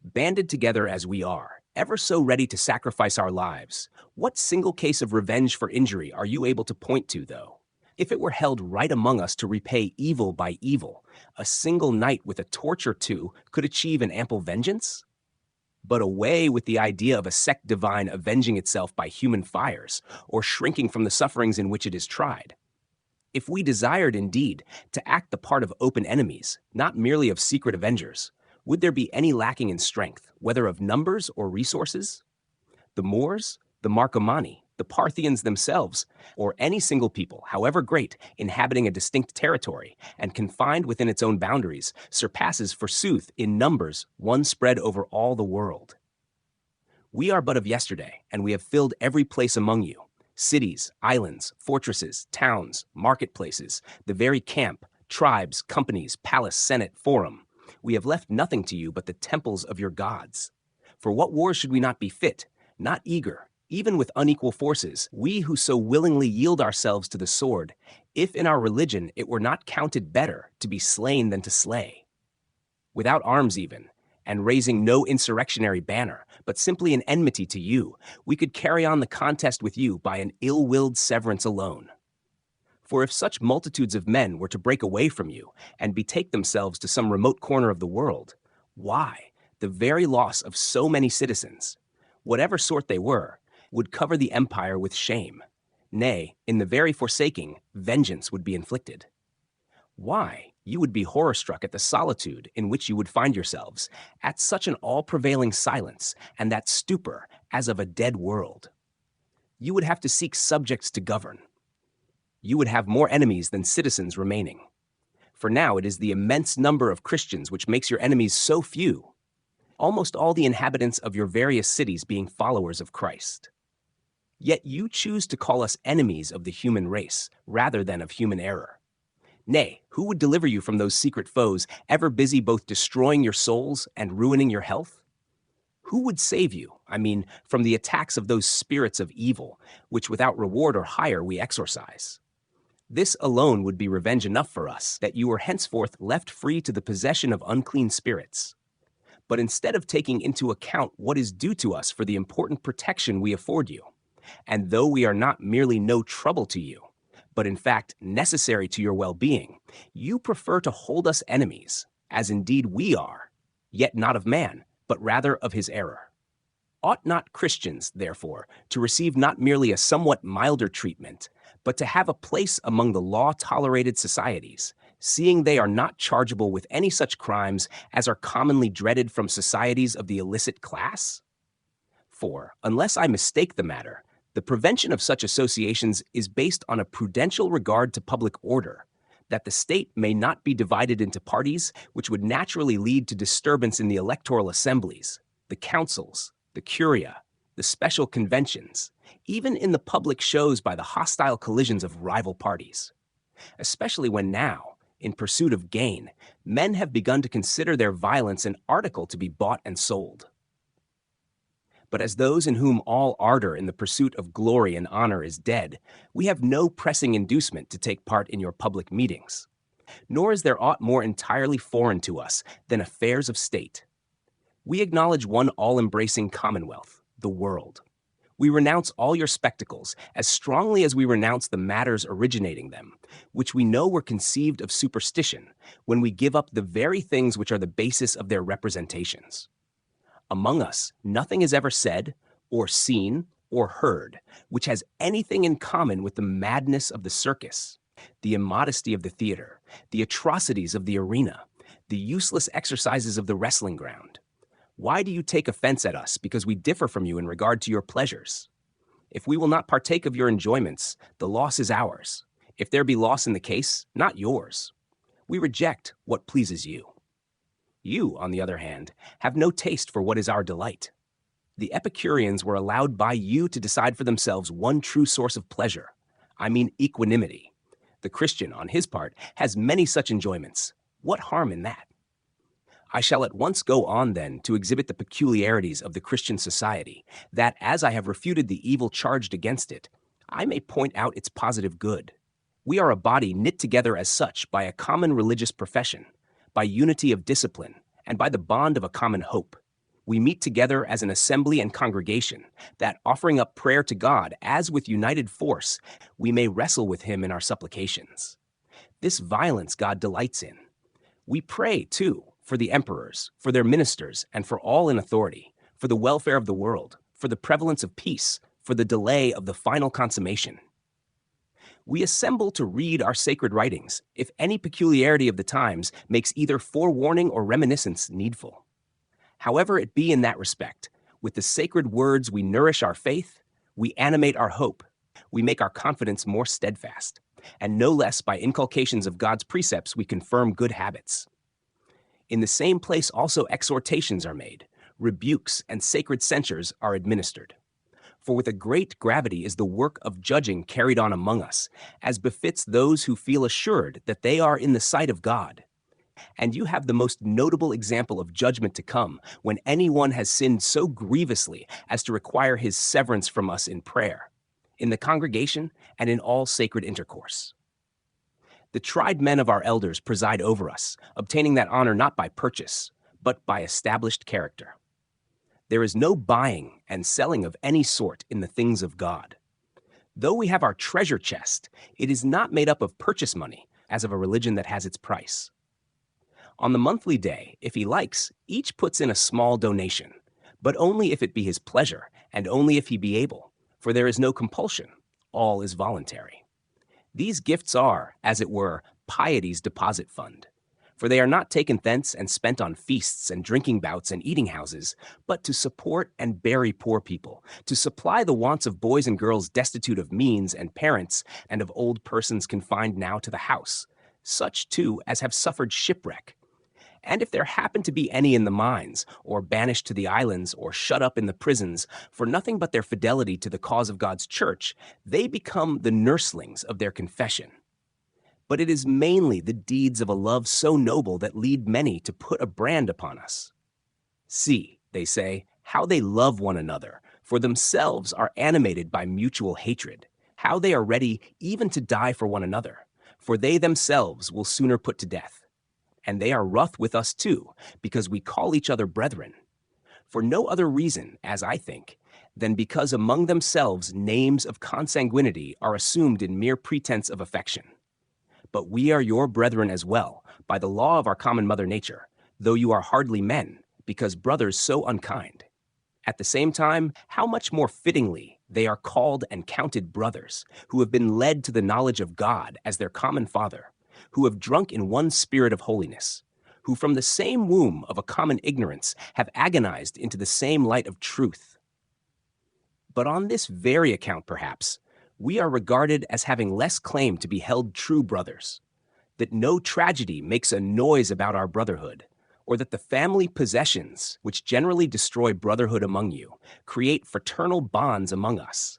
banded together as we are, ever so ready to sacrifice our lives, what single case of revenge for injury are you able to point to, though? If it were held right among us to repay evil by evil, a single night with a torch or two could achieve an ample vengeance? But away with the idea of a sect divine avenging itself by human fires, or shrinking from the sufferings in which it is tried. If we desired, indeed, to act the part of open enemies, not merely of secret avengers, would there be any lacking in strength, whether of numbers or resources? The Moors, the Marcomanni, the Parthians themselves, or any single people, however great, inhabiting a distinct territory and confined within its own boundaries, surpasses, forsooth, in numbers one spread over all the world. We are but of yesterday, and we have filled every place among you, cities, islands, fortresses, towns, marketplaces, the very camp, tribes, companies, palace, senate, forum. We have left nothing to you but the temples of your gods. For what wars should we not be fit, not eager, even with unequal forces, we who so willingly yield ourselves to the sword, if in our religion it were not counted better to be slain than to slay? Without arms even, and raising no insurrectionary banner, but simply an enmity to you, we could carry on the contest with you by an ill-willed severance alone. For if such multitudes of men were to break away from you and betake themselves to some remote corner of the world, why, the very loss of so many citizens, whatever sort they were, would cover the empire with shame. Nay, in the very forsaking, vengeance would be inflicted. Why, You would be horror-struck at the solitude in which you would find yourselves, at such an all-prevailing silence and that stupor as of a dead world. You would have to seek subjects to govern. You would have more enemies than citizens remaining. For now it is the immense number of Christians which makes your enemies so few, almost all the inhabitants of your various cities being followers of Christ. Yet you choose to call us enemies of the human race, rather than of human error. Nay, who would deliver you from those secret foes, ever busy both destroying your souls and ruining your health? Who would save you, from the attacks of those spirits of evil, which without reward or hire we exorcise? This alone would be revenge enough for us, that you were henceforth left free to the possession of unclean spirits. But instead of taking into account what is due to us for the important protection we afford you, and though we are not merely no trouble to you, but in fact necessary to your well-being, you prefer to hold us enemies, as indeed we are, yet not of man, but rather of his error. Ought not Christians, therefore, to receive not merely a somewhat milder treatment, but to have a place among the law-tolerated societies, seeing they are not chargeable with any such crimes as are commonly dreaded from societies of the illicit class? For, unless I mistake the matter, the prevention of such associations is based on a prudential regard to public order, that the state may not be divided into parties which would naturally lead to disturbance in the electoral assemblies, the councils, the curia, the special conventions, even in the public shows by the hostile collisions of rival parties. Especially when now, in pursuit of gain, men have begun to consider their violence an article to be bought and sold. But as those in whom all ardor in the pursuit of glory and honor is dead, we have no pressing inducement to take part in your public meetings. Nor is there aught more entirely foreign to us than affairs of state. We acknowledge one all-embracing commonwealth, the world. We renounce all your spectacles as strongly as we renounce the matters originating them, which we know were conceived of superstition, when we give up the very things which are the basis of their representations. Among us, nothing is ever said, or seen, or heard, which has anything in common with the madness of the circus, the immodesty of the theater, the atrocities of the arena, the useless exercises of the wrestling ground. Why do you take offense at us because we differ from you in regard to your pleasures? If we will not partake of your enjoyments, the loss is ours. If there be loss in the case, not yours. We reject what pleases you. You, on the other hand, have no taste for what is our delight. The Epicureans were allowed by you to decide for themselves one true source of pleasure, equanimity. The Christian, on his part, has many such enjoyments. What harm in that? I shall at once go on, then, to exhibit the peculiarities of the Christian society, that, as I have refuted the evil charged against it, I may point out its positive good. We are a body knit together as such by a common religious profession, by unity of discipline, and by the bond of a common hope. We meet together as an assembly and congregation, that, offering up prayer to God as with united force, we may wrestle with him in our supplications. This violence God delights in. We pray, too, for the emperors, for their ministers, and for all in authority, for the welfare of the world, for the prevalence of peace, for the delay of the final consummation. We assemble to read our sacred writings, if any peculiarity of the times makes either forewarning or reminiscence needful. However it be in that respect, with the sacred words we nourish our faith, we animate our hope, we make our confidence more steadfast, and no less by inculcations of God's precepts we confirm good habits. In the same place also exhortations are made, rebukes and sacred censures are administered. For with a great gravity is the work of judging carried on among us, as befits those who feel assured that they are in the sight of God. And you have the most notable example of judgment to come, when anyone has sinned so grievously as to require his severance from us in prayer, in the congregation, and in all sacred intercourse. The tried men of our elders preside over us, obtaining that honor not by purchase, but by established character. There is no buying and selling of any sort in the things of God. Though we have our treasure chest, it is not made up of purchase money, as of a religion that has its price. On the monthly day, if he likes, each puts in a small donation, but only if it be his pleasure, and only if he be able, for there is no compulsion. All is voluntary. These gifts are, as it were, piety's deposit fund, For they are not taken thence and spent on feasts and drinking bouts and eating houses, but to support and bury poor people, to supply the wants of boys and girls destitute of means and parents, and of old persons confined now to the house, such too as have suffered shipwreck. And if there happen to be any in the mines, or banished to the islands, or shut up in the prisons, for nothing but their fidelity to the cause of God's church, they become the nurslings of their confession. But it is mainly the deeds of a love so noble that lead many to put a brand upon us. See, they say, how they love one another, for themselves are animated by mutual hatred, how they are ready even to die for one another, for they themselves will sooner put to death. And they are wroth with us too, because we call each other brethren. For no other reason, as I think, than because among themselves names of consanguinity are assumed in mere pretense of affection. But we are your brethren as well, by the law of our common mother nature, though you are hardly men, because brothers so unkind. At the same time, how much more fittingly they are called and counted brothers, who have been led to the knowledge of God as their common Father, who have drunk in one spirit of holiness, who from the same womb of a common ignorance have agonized into the same light of truth. But on this very account, perhaps, we are regarded as having less claim to be held true brothers, that no tragedy makes a noise about our brotherhood, or that the family possessions, which generally destroy brotherhood among you, create fraternal bonds among us.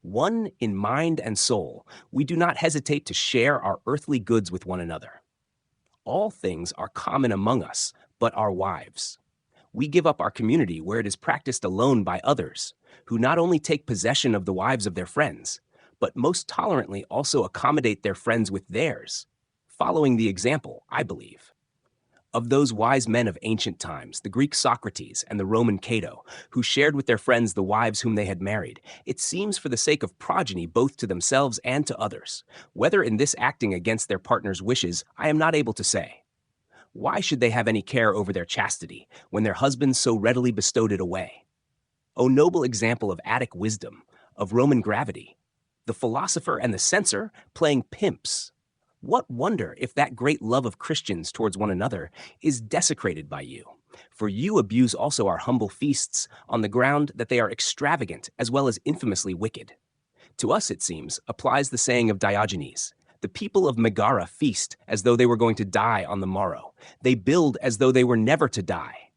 One in mind and soul, we do not hesitate to share our earthly goods with one another. All things are common among us, but our wives. We give up our community where it is practiced alone by others, who not only take possession of the wives of their friends, but most tolerantly also accommodate their friends with theirs, following the example, I believe, of those wise men of ancient times, the Greek Socrates and the Roman Cato, who shared with their friends the wives whom they had married, it seems for the sake of progeny both to themselves and to others. Whether in this acting against their partner's wishes, I am not able to say. Why should they have any care over their chastity, when their husbands so readily bestowed it away? O noble example of Attic wisdom, of Roman gravity, the philosopher and the censor playing pimps. What wonder if that great love of Christians towards one another is desecrated by you? For you abuse also our humble feasts on the ground that they are extravagant as well as infamously wicked. To us, it seems, applies the saying of Diogenes, the people of Megara feast as though they were going to die on the morrow. They build as though they were never to die.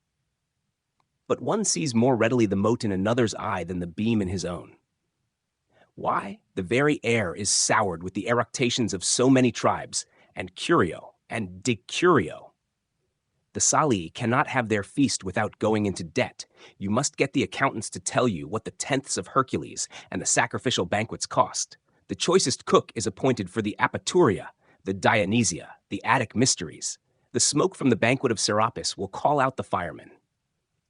But one sees more readily the mote in another's eye than the beam in his own. Why? The very air is soured with the eructations of so many tribes, and curio, and decurio. The Salii cannot have their feast without going into debt. You must get the accountants to tell you what the tenths of Hercules and the sacrificial banquets cost. The choicest cook is appointed for the apaturia, the Dionysia, the Attic mysteries. The smoke from the banquet of Serapis will call out the firemen.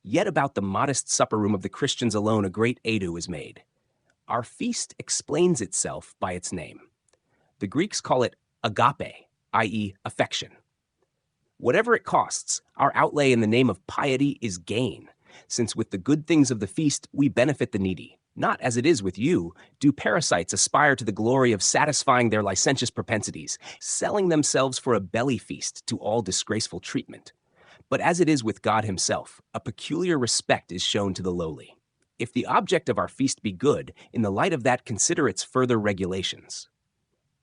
Yet about the modest supper room of the Christians alone a great ado is made. Our feast explains itself by its name. The Greeks call it agape, i.e. affection. Whatever it costs, our outlay in the name of piety is gain, since with the good things of the feast we benefit the needy. Not as it is with you, do parasites aspire to the glory of satisfying their licentious propensities, selling themselves for a belly feast to all disgraceful treatment. But as it is with God himself, a peculiar respect is shown to the lowly. If the object of our feast be good, in the light of that consider its further regulations.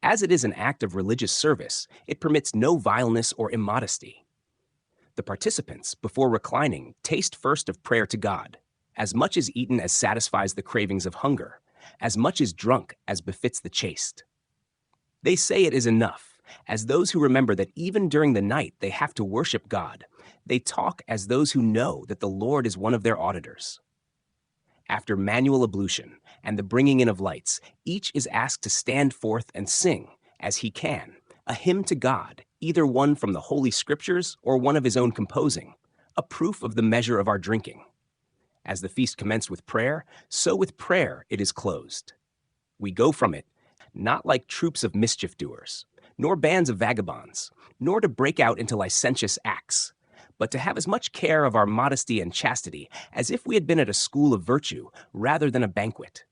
As it is an act of religious service, it permits no vileness or immodesty. The participants, before reclining, taste first of prayer to God. As much is eaten as satisfies the cravings of hunger, as much is drunk as befits the chaste. They say it is enough, as those who remember that even during the night they have to worship God. They talk as those who know that the Lord is one of their auditors. After manual ablution and the bringing in of lights, each is asked to stand forth and sing, as he can, a hymn to God, either one from the Holy Scriptures or one of his own composing, a proof of the measure of our drinking. As the feast commenced with prayer, so with prayer it is closed. We go from it, not like troops of mischief doers, nor bands of vagabonds, nor to break out into licentious acts, but to have as much care of our modesty and chastity as if we had been at a school of virtue rather than a banquet.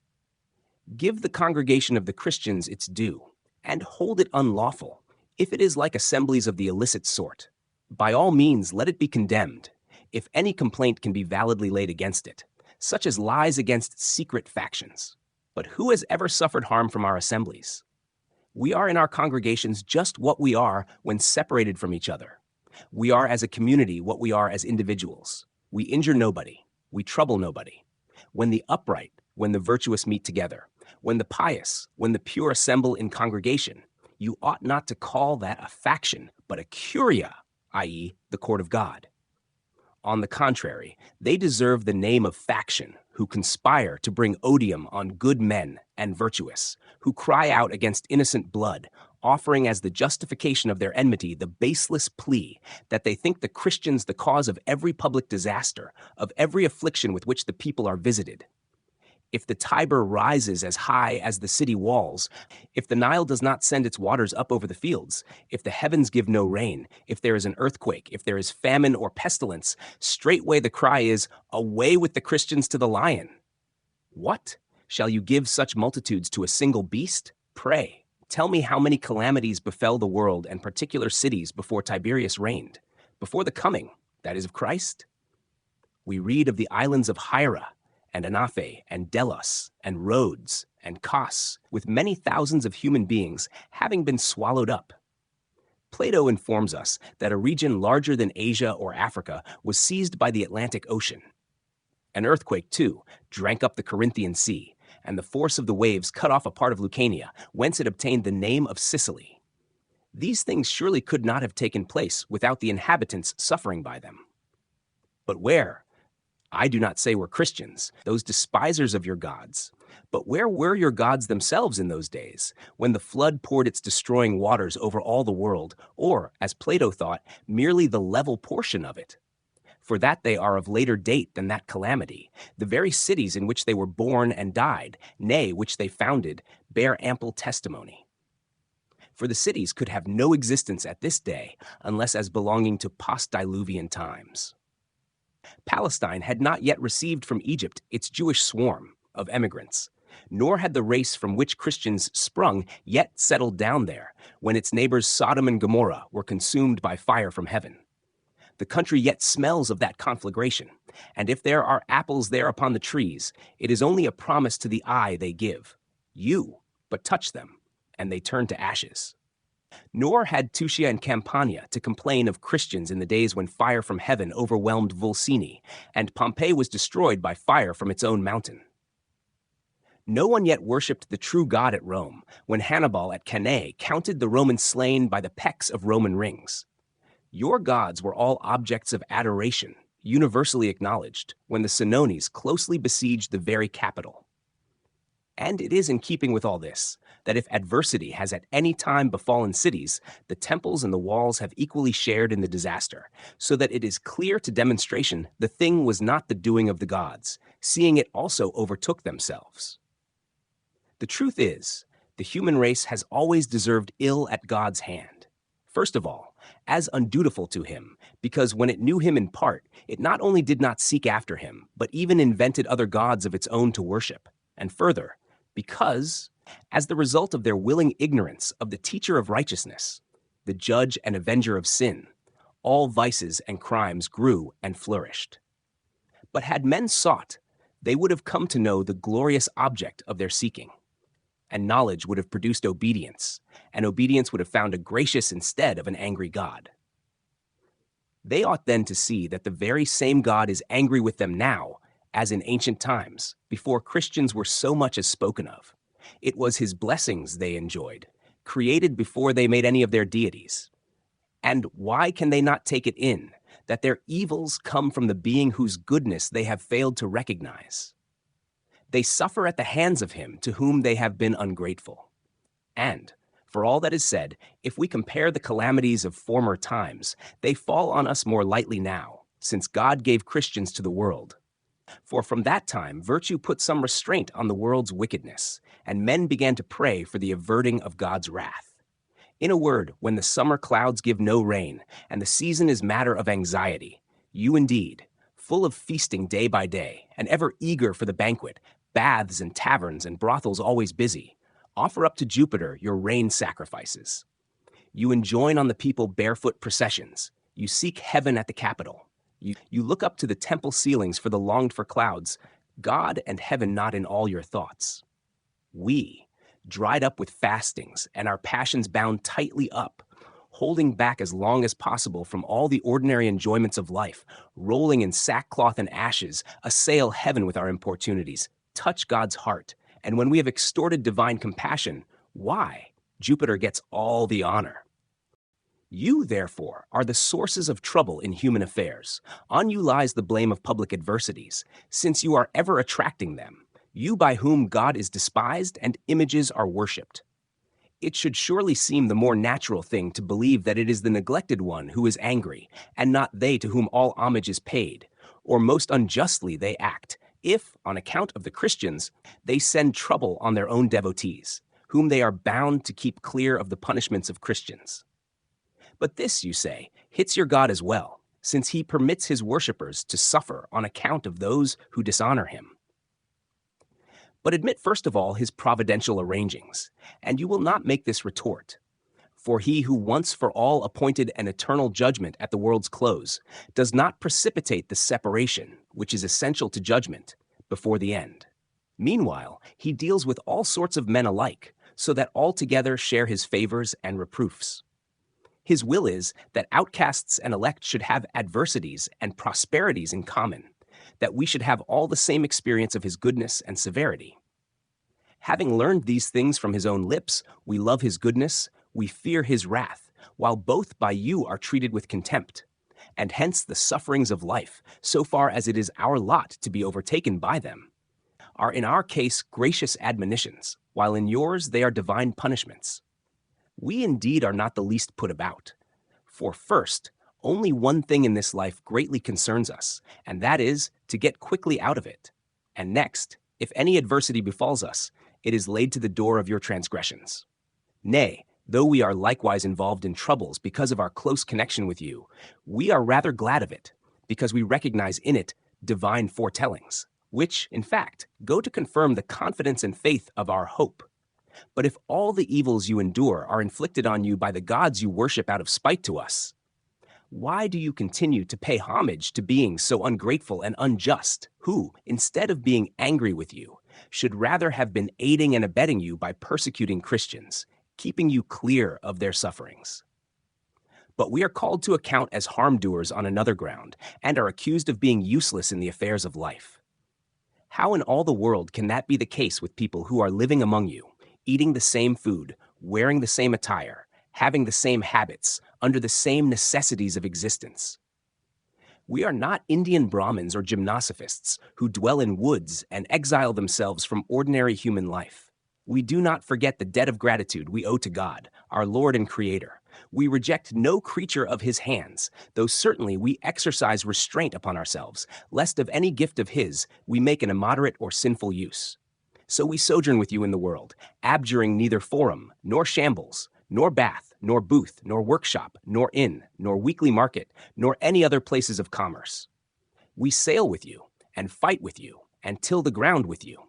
Give the congregation of the Christians its due, and hold it unlawful, if it is like assemblies of the illicit sort. By all means, let it be condemned, if any complaint can be validly laid against it, such as lies against secret factions. But who has ever suffered harm from our assemblies? We are in our congregations just what we are when separated from each other. We are as a community what we are as individuals. We injure nobody. We trouble nobody. When the upright, when the virtuous meet together, when the pious, when the pure assemble in congregation, you ought not to call that a faction, but a curia, i.e., the court of God. On the contrary, they deserve the name of faction, who conspire to bring odium on good men and virtuous, who cry out against innocent blood, offering as the justification of their enmity the baseless plea that they think the Christians the cause of every public disaster, of every affliction with which the people are visited. If the Tiber rises as high as the city walls, if the Nile does not send its waters up over the fields, if the heavens give no rain, if there is an earthquake, if there is famine or pestilence, straightway the cry is, "Away with the Christians to the lion!" What? Shall you give such multitudes to a single beast? Pray, tell me how many calamities befell the world and particular cities before Tiberius reigned, before the coming, that is, of Christ? We read of the islands of Hira, and Anafe, and Delos, and Rhodes, and Kos, with many thousands of human beings having been swallowed up. Plato informs us that a region larger than Asia or Africa was seized by the Atlantic Ocean. An earthquake, too, drank up the Corinthian Sea, and the force of the waves cut off a part of Lucania, whence it obtained the name of Sicily. These things surely could not have taken place without the inhabitants suffering by them. But where? I do not say we're Christians, those despisers of your gods. But where were your gods themselves in those days, when the flood poured its destroying waters over all the world, or, as Plato thought, merely the level portion of it? For that they are of later date than that calamity, the very cities in which they were born and died, nay, which they founded, bear ample testimony. For the cities could have no existence at this day unless as belonging to post-diluvian times. Palestine had not yet received from Egypt its Jewish swarm of emigrants, nor had the race from which Christians sprung yet settled down there, when its neighbors Sodom and Gomorrah were consumed by fire from heaven. The country yet smells of that conflagration, and if there are apples there upon the trees, it is only a promise to the eye they give. You but touch them, and they turn to ashes. Nor had Tucia and Campania to complain of Christians in the days when fire from heaven overwhelmed Volsini, and Pompeii was destroyed by fire from its own mountain. No one yet worshipped the true God at Rome, when Hannibal at Cannae counted the Roman slain by the pecks of Roman rings. Your gods were all objects of adoration, universally acknowledged, when the Senones closely besieged the very capital. And it is in keeping with all this, that if adversity has at any time befallen cities, the temples and the walls have equally shared in the disaster, so that it is clear to demonstration the thing was not the doing of the gods, seeing it also overtook themselves. The truth is, the human race has always deserved ill at God's hand. First of all, as undutiful to him, because when it knew him in part, it not only did not seek after him, but even invented other gods of its own to worship. And further, because, as the result of their willing ignorance of the teacher of righteousness, the judge and avenger of sin, all vices and crimes grew and flourished. But had men sought, they would have come to know the glorious object of their seeking. And knowledge would have produced obedience, and obedience would have found a gracious instead of an angry God. They ought then to see that the very same God is angry with them now, as in ancient times, before Christians were so much as spoken of. It was his blessings they enjoyed, created before they made any of their deities. And why can they not take it in, that their evils come from the being whose goodness they have failed to recognize? They suffer at the hands of him to whom they have been ungrateful. And, for all that is said, if we compare the calamities of former times, they fall on us more lightly now, since God gave Christians to the world. For from that time virtue put some restraint on the world's wickedness, and men began to pray for the averting of God's wrath. In a word, when the summer clouds give no rain, and the season is matter of anxiety, you indeed, full of feasting day by day, and ever eager for the banquet, baths and taverns and brothels always busy, offer up to Jupiter your rain sacrifices. You enjoin on the people barefoot processions, You seek heaven at the Capitol. You look up to the temple ceilings for the longed-for clouds, God and heaven not in all your thoughts. We, dried up with fastings and our passions bound tightly up, holding back as long as possible from all the ordinary enjoyments of life, rolling in sackcloth and ashes, assail heaven with our importunities, touch God's heart, and when we have extorted divine compassion, why? Jupiter gets all the honor. You, therefore, are the sources of trouble in human affairs. On you lies the blame of public adversities, since you are ever attracting them, you by whom God is despised and images are worshipped. It should surely seem the more natural thing to believe that it is the neglected one who is angry, and not they to whom all homage is paid, or most unjustly they act, if, on account of the Christians, they send trouble on their own devotees, whom they are bound to keep clear of the punishments of Christians. But this, you say, hits your God as well, since he permits his worshippers to suffer on account of those who dishonor him. But admit first of all his providential arrangings, and you will not make this retort. For he who once for all appointed an eternal judgment at the world's close does not precipitate the separation, which is essential to judgment, before the end. Meanwhile, he deals with all sorts of men alike, so that all together share his favors and reproofs. His will is that outcasts and elect should have adversities and prosperities in common, that we should have all the same experience of his goodness and severity. Having learned these things from his own lips, we love his goodness, we fear his wrath, while both by you are treated with contempt, and hence the sufferings of life, so far as it is our lot to be overtaken by them, are in our case gracious admonitions, while in yours they are divine punishments. We indeed are not the least put about. For first, only one thing in this life greatly concerns us, and that is to get quickly out of it. And next, if any adversity befalls us, it is laid to the door of your transgressions. Nay, though we are likewise involved in troubles because of our close connection with you, we are rather glad of it, because we recognize in it divine foretellings, which, in fact, go to confirm the confidence and faith of our hope. But if all the evils you endure are inflicted on you by the gods you worship out of spite to us, why do you continue to pay homage to beings so ungrateful and unjust, who, instead of being angry with you, should rather have been aiding and abetting you by persecuting Christians, keeping you clear of their sufferings? But we are called to account as harm-doers on another ground, and are accused of being useless in the affairs of life. How in all the world can that be the case with people who are living among you, eating the same food, wearing the same attire, having the same habits, under the same necessities of existence? We are not Indian Brahmins or gymnosophists who dwell in woods and exile themselves from ordinary human life. We do not forget the debt of gratitude we owe to God, our Lord and Creator. We reject no creature of his hands, though certainly we exercise restraint upon ourselves, lest of any gift of his we make an immoderate or sinful use. So we sojourn with you in the world, abjuring neither forum, nor shambles, nor bath, nor booth, nor workshop, nor inn, nor weekly market, nor any other places of commerce. We sail with you, and fight with you, and till the ground with you.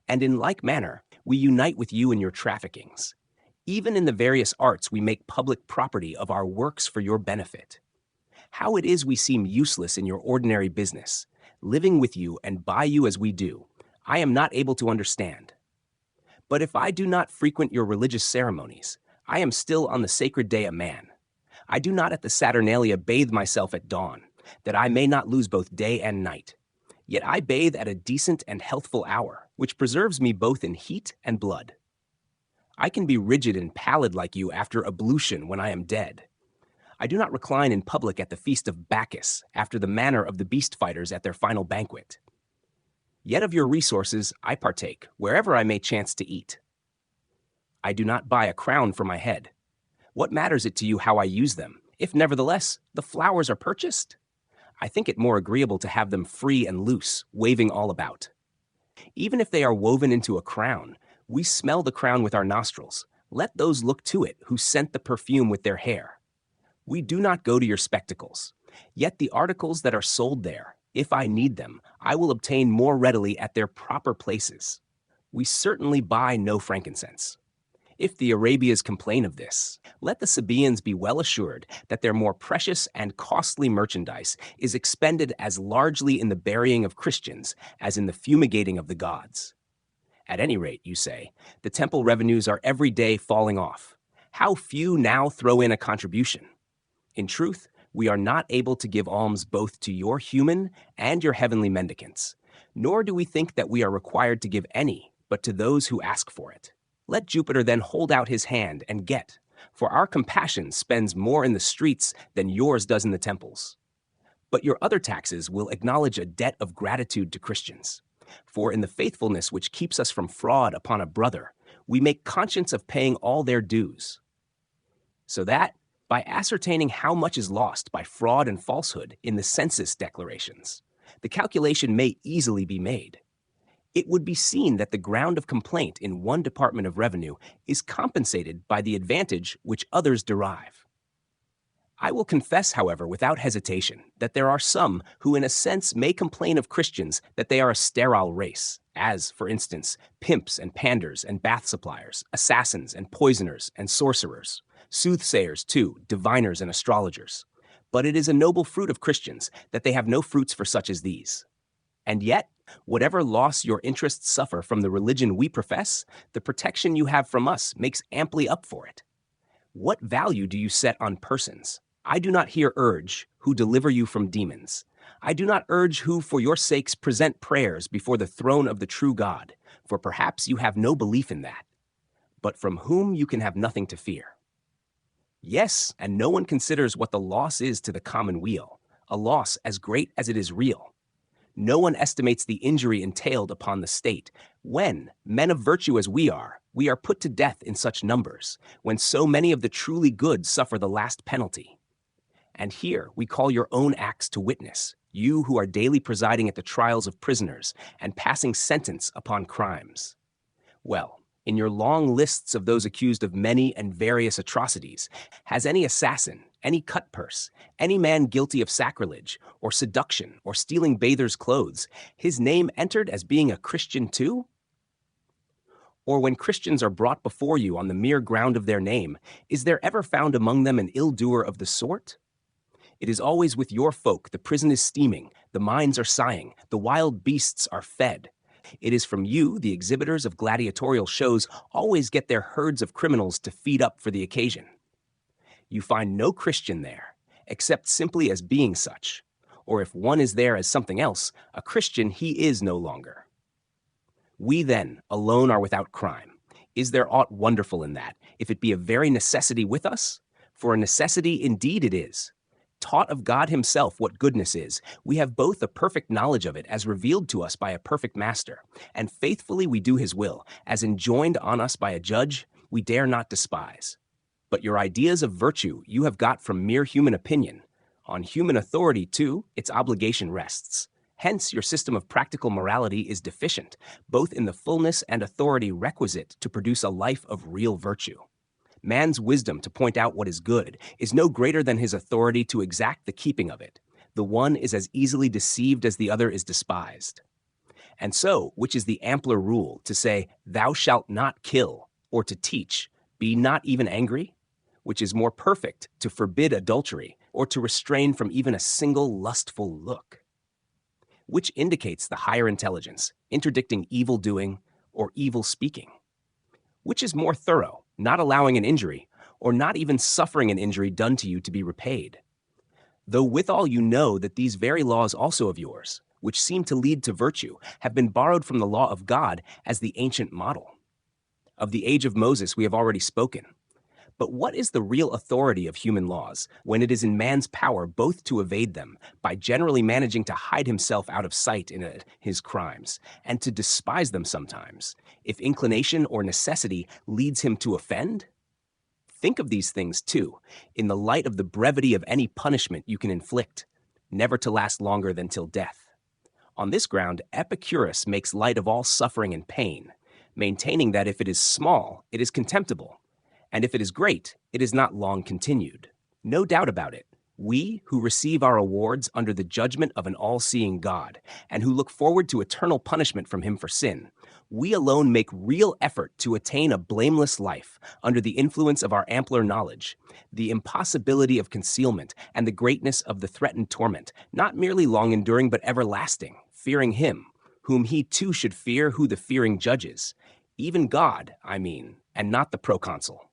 And in like manner, we unite with you in your traffickings. Even in the various arts we make public property of our works for your benefit. How it is we seem useless in your ordinary business, living with you and by you as we do, I am not able to understand. But if I do not frequent your religious ceremonies, I am still on the sacred day a man. I do not at the Saturnalia bathe myself at dawn, that I may not lose both day and night. Yet I bathe at a decent and healthful hour, which preserves me both in heat and blood. I can be rigid and pallid like you after ablution when I am dead. I do not recline in public at the feast of Bacchus, after the manner of the beast fighters at their final banquet. Yet of your resources I partake, wherever I may chance to eat. I do not buy a crown for my head. What matters it to you how I use them, if nevertheless the flowers are purchased? I think it more agreeable to have them free and loose, waving all about. Even if they are woven into a crown, we smell the crown with our nostrils. Let those look to it who scent the perfume with their hair. We do not go to your spectacles, yet the articles that are sold there, if I need them, I will obtain more readily at their proper places. We certainly buy no frankincense. If the Arabias complain of this, let the Sabaeans be well assured that their more precious and costly merchandise is expended as largely in the burying of Christians as in the fumigating of the gods. At any rate, you say, the temple revenues are every day falling off. How few now throw in a contribution? In truth, we are not able to give alms both to your human and your heavenly mendicants, nor do we think that we are required to give any, but to those who ask for it. Let Jupiter then hold out his hand and get, for our compassion spends more in the streets than yours does in the temples. But your other taxes will acknowledge a debt of gratitude to Christians. For in the faithfulness which keeps us from fraud upon a brother, we make conscience of paying all their dues. So that, by ascertaining how much is lost by fraud and falsehood in the census declarations, the calculation may easily be made. It would be seen that the ground of complaint in one department of revenue is compensated by the advantage which others derive. I will confess, however, without hesitation, that there are some who in a sense may complain of Christians that they are a sterile race, as, for instance, pimps and panders and bath suppliers, assassins and poisoners and sorcerers, soothsayers too, diviners and astrologers. But it is a noble fruit of Christians that they have no fruits for such as these. And yet, whatever loss your interests suffer from the religion we profess, the protection you have from us makes amply up for it. What value do you set on persons? I do not here urge who deliver you from demons. I do not urge who for your sakes present prayers before the throne of the true God, for perhaps you have no belief in that, but from whom you can have nothing to fear. Yes, and no one considers what the loss is to the common weal, a loss as great as it is real. No one estimates the injury entailed upon the state, when, men of virtue as we are put to death in such numbers, when so many of the truly good suffer the last penalty. And here we call your own acts to witness, you who are daily presiding at the trials of prisoners and passing sentence upon crimes. Well, in your long lists of those accused of many and various atrocities, has any assassin, any cutpurse, any man guilty of sacrilege, or seduction, or stealing bathers' clothes, his name entered as being a Christian too? Or when Christians are brought before you on the mere ground of their name, is there ever found among them an ill-doer of the sort? It is always with your folk the prison is steaming, the mines are sighing, the wild beasts are fed. It is from you the exhibitors of gladiatorial shows always get their herds of criminals to feed up for the occasion. You find no Christian there, except simply as being such, or if one is there as something else, a Christian he is no longer. We then alone are without crime. Is there aught wonderful in that, if it be a very necessity with us? For a necessity indeed it is. Taught of God himself what goodness is, we have both a perfect knowledge of it as revealed to us by a perfect master, and faithfully we do his will, as enjoined on us by a judge, we dare not despise. But your ideas of virtue you have got from mere human opinion. On human authority, too, its obligation rests. Hence your system of practical morality is deficient, both in the fullness and authority requisite to produce a life of real virtue. Man's wisdom to point out what is good is no greater than his authority to exact the keeping of it. The one is as easily deceived as the other is despised. And so, which is the ampler rule, to say, thou shalt not kill, or to teach, be not even angry? Which is more perfect, to forbid adultery, or to restrain from even a single lustful look? Which indicates the higher intelligence, interdicting evil doing or evil speaking? Which is more thorough, not allowing an injury, or not even suffering an injury done to you to be repaid? Though withal you know that these very laws also of yours, which seem to lead to virtue, have been borrowed from the law of God as the ancient model. Of the age of Moses we have already spoken. But what is the real authority of human laws when it is in man's power both to evade them, by generally managing to hide himself out of sight in his crimes, and to despise them sometimes, if inclination or necessity leads him to offend? Think of these things, too, in the light of the brevity of any punishment you can inflict, never to last longer than till death. On this ground, Epicurus makes light of all suffering and pain, maintaining that if it is small, it is contemptible, and if it is great, it is not long continued. No doubt about it. We who receive our awards under the judgment of an all-seeing God, and who look forward to eternal punishment from him for sin, we alone make real effort to attain a blameless life under the influence of our ampler knowledge, the impossibility of concealment, and the greatness of the threatened torment, not merely long-enduring but everlasting, fearing him, whom he too should fear who the fearing judges, even God, I mean, and not the proconsul.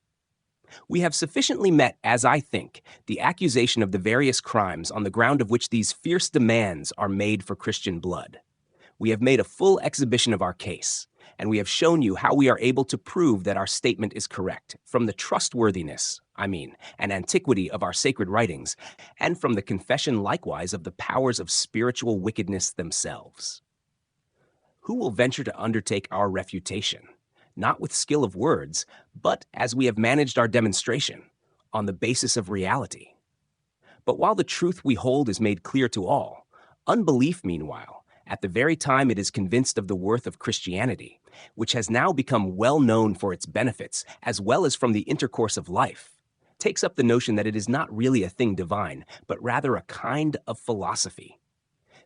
We have sufficiently met, as I think, the accusation of the various crimes on the ground of which these fierce demands are made for Christian blood. We have made a full exhibition of our case, and we have shown you how we are able to prove that our statement is correct, from the trustworthiness, and antiquity of our sacred writings, and from the confession likewise of the powers of spiritual wickedness themselves. Who will venture to undertake our refutation? Not with skill of words, but as we have managed our demonstration, on the basis of reality. But while the truth we hold is made clear to all, unbelief, meanwhile, at the very time it is convinced of the worth of Christianity, which has now become well known for its benefits as well as from the intercourse of life, takes up the notion that it is not really a thing divine, but rather a kind of philosophy.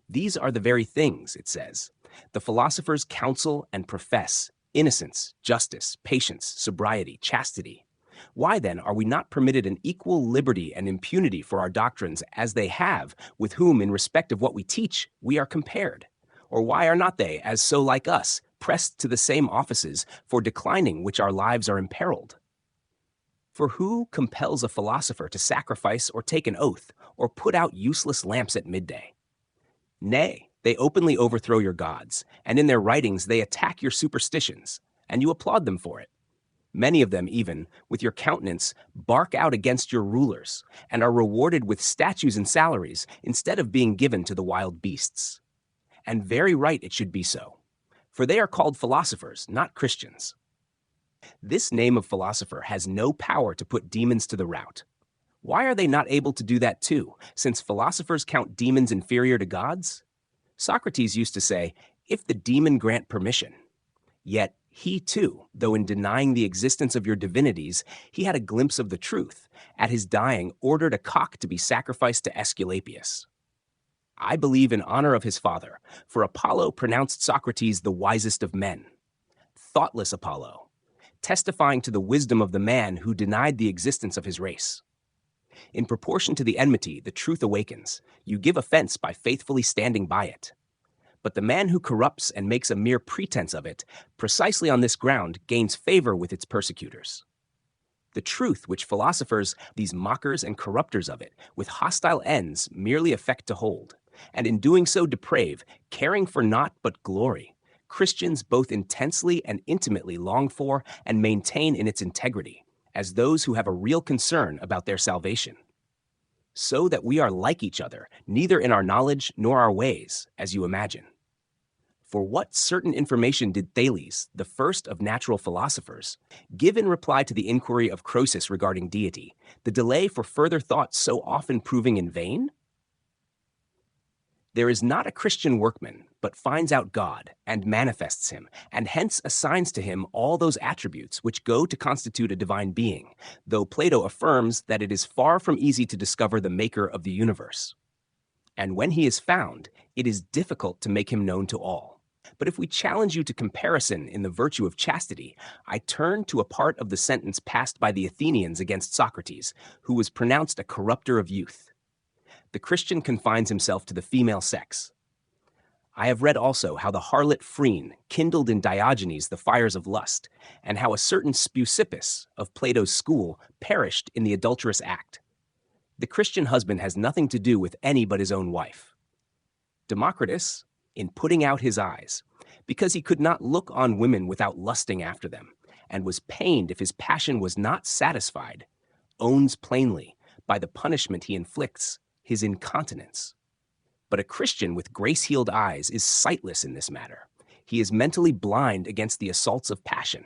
These are the very things, it says, the philosophers counsel and profess: innocence, justice, patience, sobriety, chastity. Why then are we not permitted an equal liberty and impunity for our doctrines as they have with whom in respect of what we teach we are compared? Or why are not they, as so like us, pressed to the same offices for declining which our lives are imperiled? For who compels a philosopher to sacrifice or take an oath or put out useless lamps at midday? Nay, they openly overthrow your gods, and in their writings they attack your superstitions, and you applaud them for it. Many of them even, with your countenance, bark out against your rulers, and are rewarded with statues and salaries instead of being given to the wild beasts. And very right it should be so, for they are called philosophers, not Christians. This name of philosopher has no power to put demons to the rout. Why are they not able to do that too, since philosophers count demons inferior to gods? Socrates used to say, if the demon grant permission. Yet he too, though in denying the existence of your divinities, he had a glimpse of the truth, at his dying ordered a cock to be sacrificed to Aesculapius. I believe in honor of his father, for Apollo pronounced Socrates the wisest of men. Thoughtless Apollo, testifying to the wisdom of the man who denied the existence of his race. In proportion to the enmity the truth awakens, you give offense by faithfully standing by it. But the man who corrupts and makes a mere pretense of it, precisely on this ground, gains favor with its persecutors. The truth which philosophers, these mockers and corrupters of it, with hostile ends merely affect to hold, and in doing so deprave, caring for naught but glory, Christians both intensely and intimately long for and maintain in its integrity, as those who have a real concern about their salvation. So that we are like each other, neither in our knowledge nor our ways, as you imagine. For what certain information did Thales, the first of natural philosophers, give in reply to the inquiry of Croesus regarding deity, the delay for further thought so often proving in vain? There is not a Christian workman, but finds out God, and manifests him, and hence assigns to him all those attributes which go to constitute a divine being, though Plato affirms that it is far from easy to discover the maker of the universe. And when he is found, it is difficult to make him known to all. But if we challenge you to comparison in the virtue of chastity, I turn to a part of the sentence passed by the Athenians against Socrates, who was pronounced a corrupter of youth. The Christian confines himself to the female sex. I have read also how the harlot Phryne kindled in Diogenes the fires of lust, and how a certain Speusippus of Plato's school perished in the adulterous act. The Christian husband has nothing to do with any but his own wife. Democritus, in putting out his eyes, because he could not look on women without lusting after them, and was pained if his passion was not satisfied, owns plainly, by the punishment he inflicts, his incontinence. But a Christian with grace-healed eyes is sightless in this matter. He is mentally blind against the assaults of passion.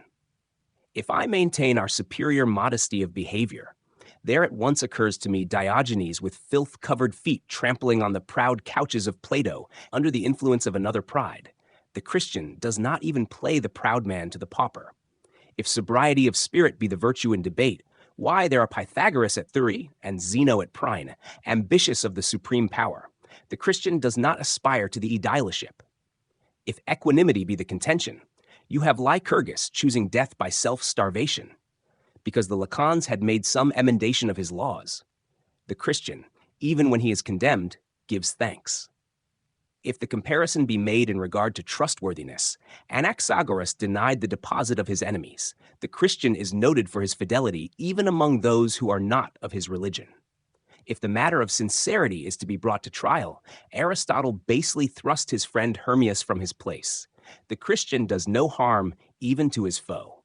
If I maintain our superior modesty of behavior, there at once occurs to me Diogenes with filth-covered feet trampling on the proud couches of Plato under the influence of another pride. The Christian does not even play the proud man to the pauper. If sobriety of spirit be the virtue in debate, Why there are Pythagoras at Thurii and Zeno at Prine, ambitious of the supreme power. The Christian does not aspire to the aedileship. If equanimity be the contention, you have Lycurgus choosing death by self-starvation, because the Lacans had made some emendation of his laws. The Christian, even when he is condemned, gives thanks. If the comparison be made in regard to trustworthiness, Anaxagoras denied the deposit of his enemies. The Christian is noted for his fidelity even among those who are not of his religion. If the matter of sincerity is to be brought to trial, Aristotle basely thrust his friend Hermias from his place. The Christian does no harm even to his foe.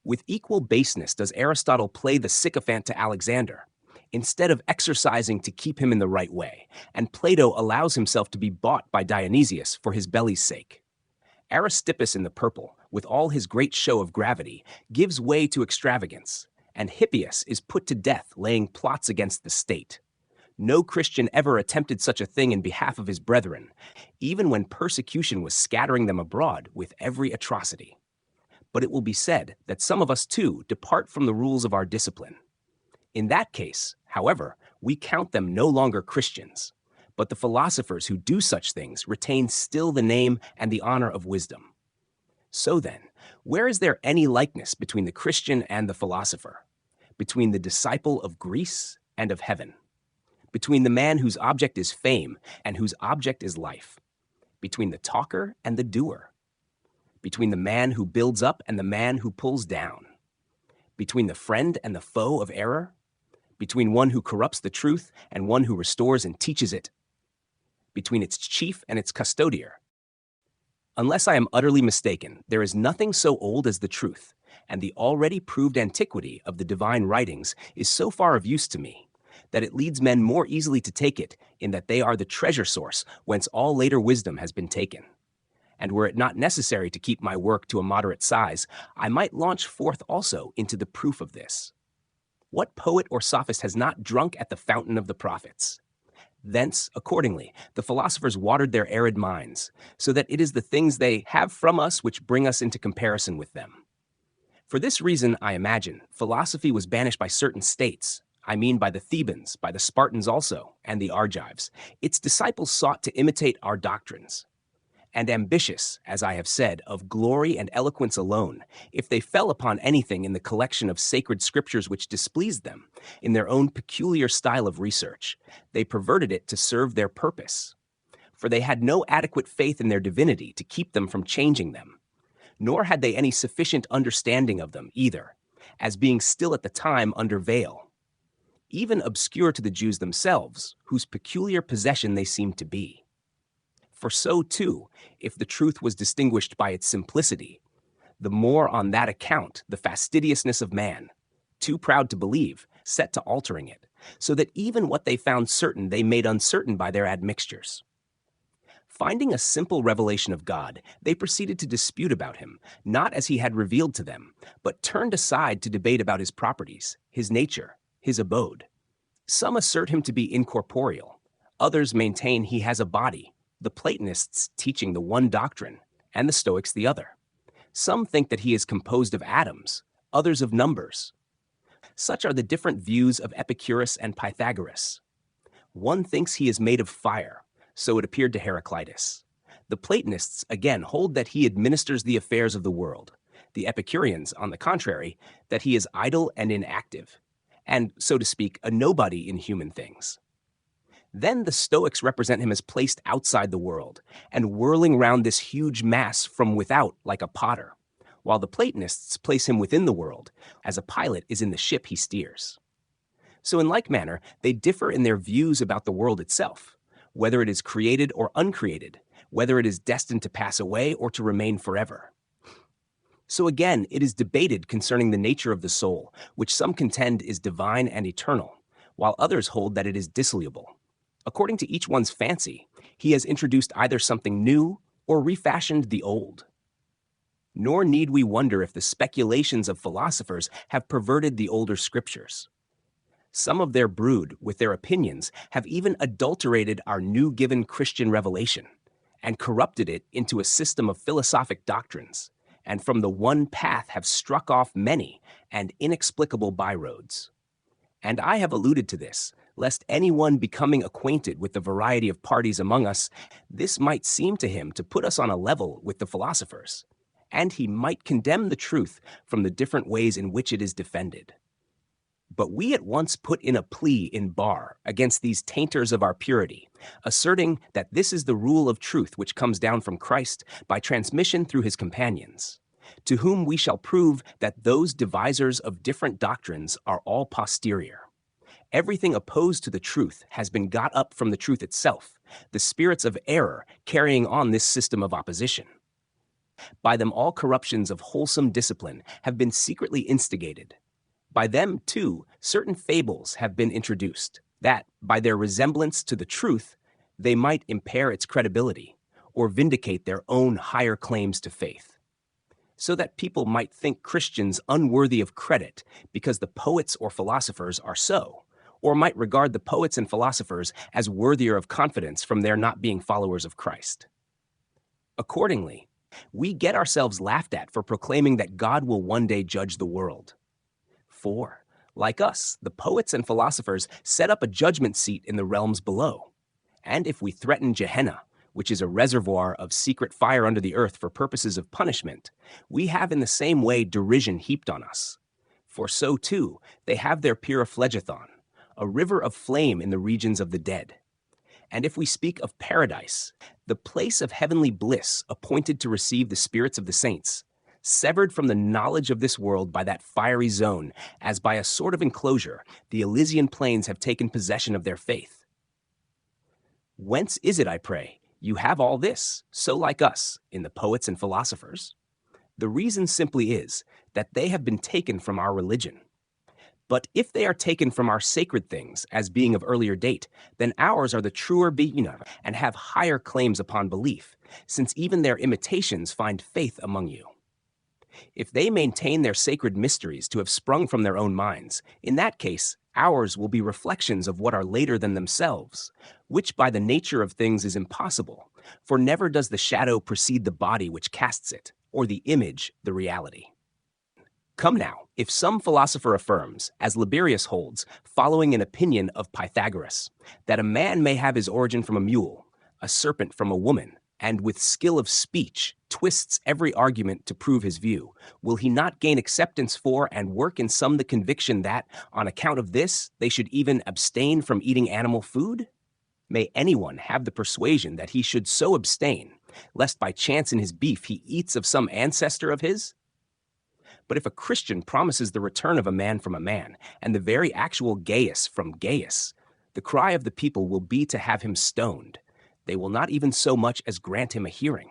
With equal baseness does Aristotle play the sycophant to Alexander, instead of exercising to keep him in the right way, and Plato allows himself to be bought by Dionysius for his belly's sake. Aristippus in the purple, with all his great show of gravity, gives way to extravagance, and Hippias is put to death laying plots against the state. No Christian ever attempted such a thing in behalf of his brethren, even when persecution was scattering them abroad with every atrocity. But it will be said that some of us too depart from the rules of our discipline. In that case, however, we count them no longer Christians, but the philosophers who do such things retain still the name and the honor of wisdom. So then, where is there any likeness between the Christian and the philosopher? Between the disciple of Greece and of heaven? Between the man whose object is fame and whose object is life? Between the talker and the doer? Between the man who builds up and the man who pulls down? Between the friend and the foe of error? Between one who corrupts the truth and one who restores and teaches it? Between its chief and its custodier? Unless I am utterly mistaken, there is nothing so old as the truth, and the already proved antiquity of the divine writings is so far of use to me that it leads men more easily to take it in that they are the treasure source whence all later wisdom has been taken. And were it not necessary to keep my work to a moderate size, I might launch forth also into the proof of this. What poet or sophist has not drunk at the fountain of the prophets? Thence, accordingly, the philosophers watered their arid minds, so that it is the things they have from us which bring us into comparison with them. For this reason, I imagine, philosophy was banished by certain states, I mean by the Thebans, by the Spartans also, and the Argives. Its disciples sought to imitate our doctrines. And ambitious, as I have said, of glory and eloquence alone, if they fell upon anything in the collection of sacred scriptures which displeased them, in their own peculiar style of research, they perverted it to serve their purpose. For they had no adequate faith in their divinity to keep them from changing them, nor had they any sufficient understanding of them either, as being still at the time under veil, even obscure to the Jews themselves, whose peculiar possession they seemed to be. For so, too, if the truth was distinguished by its simplicity, the more on that account the fastidiousness of man, too proud to believe, set to altering it, so that even what they found certain they made uncertain by their admixtures. Finding a simple revelation of God, they proceeded to dispute about him, not as he had revealed to them, but turned aside to debate about his properties, his nature, his abode. Some assert him to be incorporeal, others maintain he has a body, the Platonists teaching the one doctrine, and the Stoics the other. Some think that he is composed of atoms, others of numbers. Such are the different views of Epicurus and Pythagoras. One thinks he is made of fire, so it appeared to Heraclitus. The Platonists, again, hold that he administers the affairs of the world. The Epicureans, on the contrary, that he is idle and inactive, and, so to speak, a nobody in human things. Then the Stoics represent him as placed outside the world, and whirling round this huge mass from without like a potter, while the Platonists place him within the world, as a pilot is in the ship he steers. So in like manner, they differ in their views about the world itself, whether it is created or uncreated, whether it is destined to pass away or to remain forever. So again, it is debated concerning the nature of the soul, which some contend is divine and eternal, while others hold that it is dissoluble. According to each one's fancy, he has introduced either something new or refashioned the old. Nor need we wonder if the speculations of philosophers have perverted the older scriptures. Some of their brood, with their opinions, have even adulterated our new given Christian revelation, and corrupted it into a system of philosophic doctrines, and from the one path have struck off many and inexplicable byroads. And I have alluded to this, lest anyone becoming acquainted with the variety of parties among us, this might seem to him to put us on a level with the philosophers, and he might condemn the truth from the different ways in which it is defended. But we at once put in a plea in bar against these tainters of our purity, asserting that this is the rule of truth which comes down from Christ by transmission through his companions, to whom we shall prove that those devisers of different doctrines are all posterior. Everything opposed to the truth has been got up from the truth itself, the spirits of error carrying on this system of opposition. By them all corruptions of wholesome discipline have been secretly instigated. By them, too, certain fables have been introduced, that, by their resemblance to the truth, they might impair its credibility, or vindicate their own higher claims to faith, so that people might think Christians unworthy of credit because the poets or philosophers are so, or might regard the poets and philosophers as worthier of confidence from their not being followers of Christ. Accordingly, we get ourselves laughed at for proclaiming that God will one day judge the world. For, like us, the poets and philosophers set up a judgment seat in the realms below. And if we threaten Gehenna, which is a reservoir of secret fire under the earth for purposes of punishment, we have in the same way derision heaped on us. For so, too, they have their pyrphlegethon, a river of flame in the regions of the dead. And if we speak of paradise, the place of heavenly bliss appointed to receive the spirits of the saints, severed from the knowledge of this world by that fiery zone, as by a sort of enclosure, the Elysian plains have taken possession of their faith. Whence is it, I pray, you have all this, so like us, in the poets and philosophers? The reason simply is that they have been taken from our religion. But if they are taken from our sacred things as being of earlier date, then ours are the truer being and have higher claims upon belief, since even their imitations find faith among you. If they maintain their sacred mysteries to have sprung from their own minds, in that case, ours will be reflections of what are later than themselves, which by the nature of things is impossible, for never does the shadow precede the body which casts it, or the image the reality. Come now, if some philosopher affirms, as Liberius holds, following an opinion of Pythagoras, that a man may have his origin from a mule, a serpent from a woman, and with skill of speech twists every argument to prove his view, will he not gain acceptance for and work in some the conviction that, on account of this, they should even abstain from eating animal food? May anyone have the persuasion that he should so abstain, lest by chance in his beef he eats of some ancestor of his? But if a Christian promises the return of a man from a man, and the very actual Gaius from Gaius, the cry of the people will be to have him stoned. They will not even so much as grant him a hearing.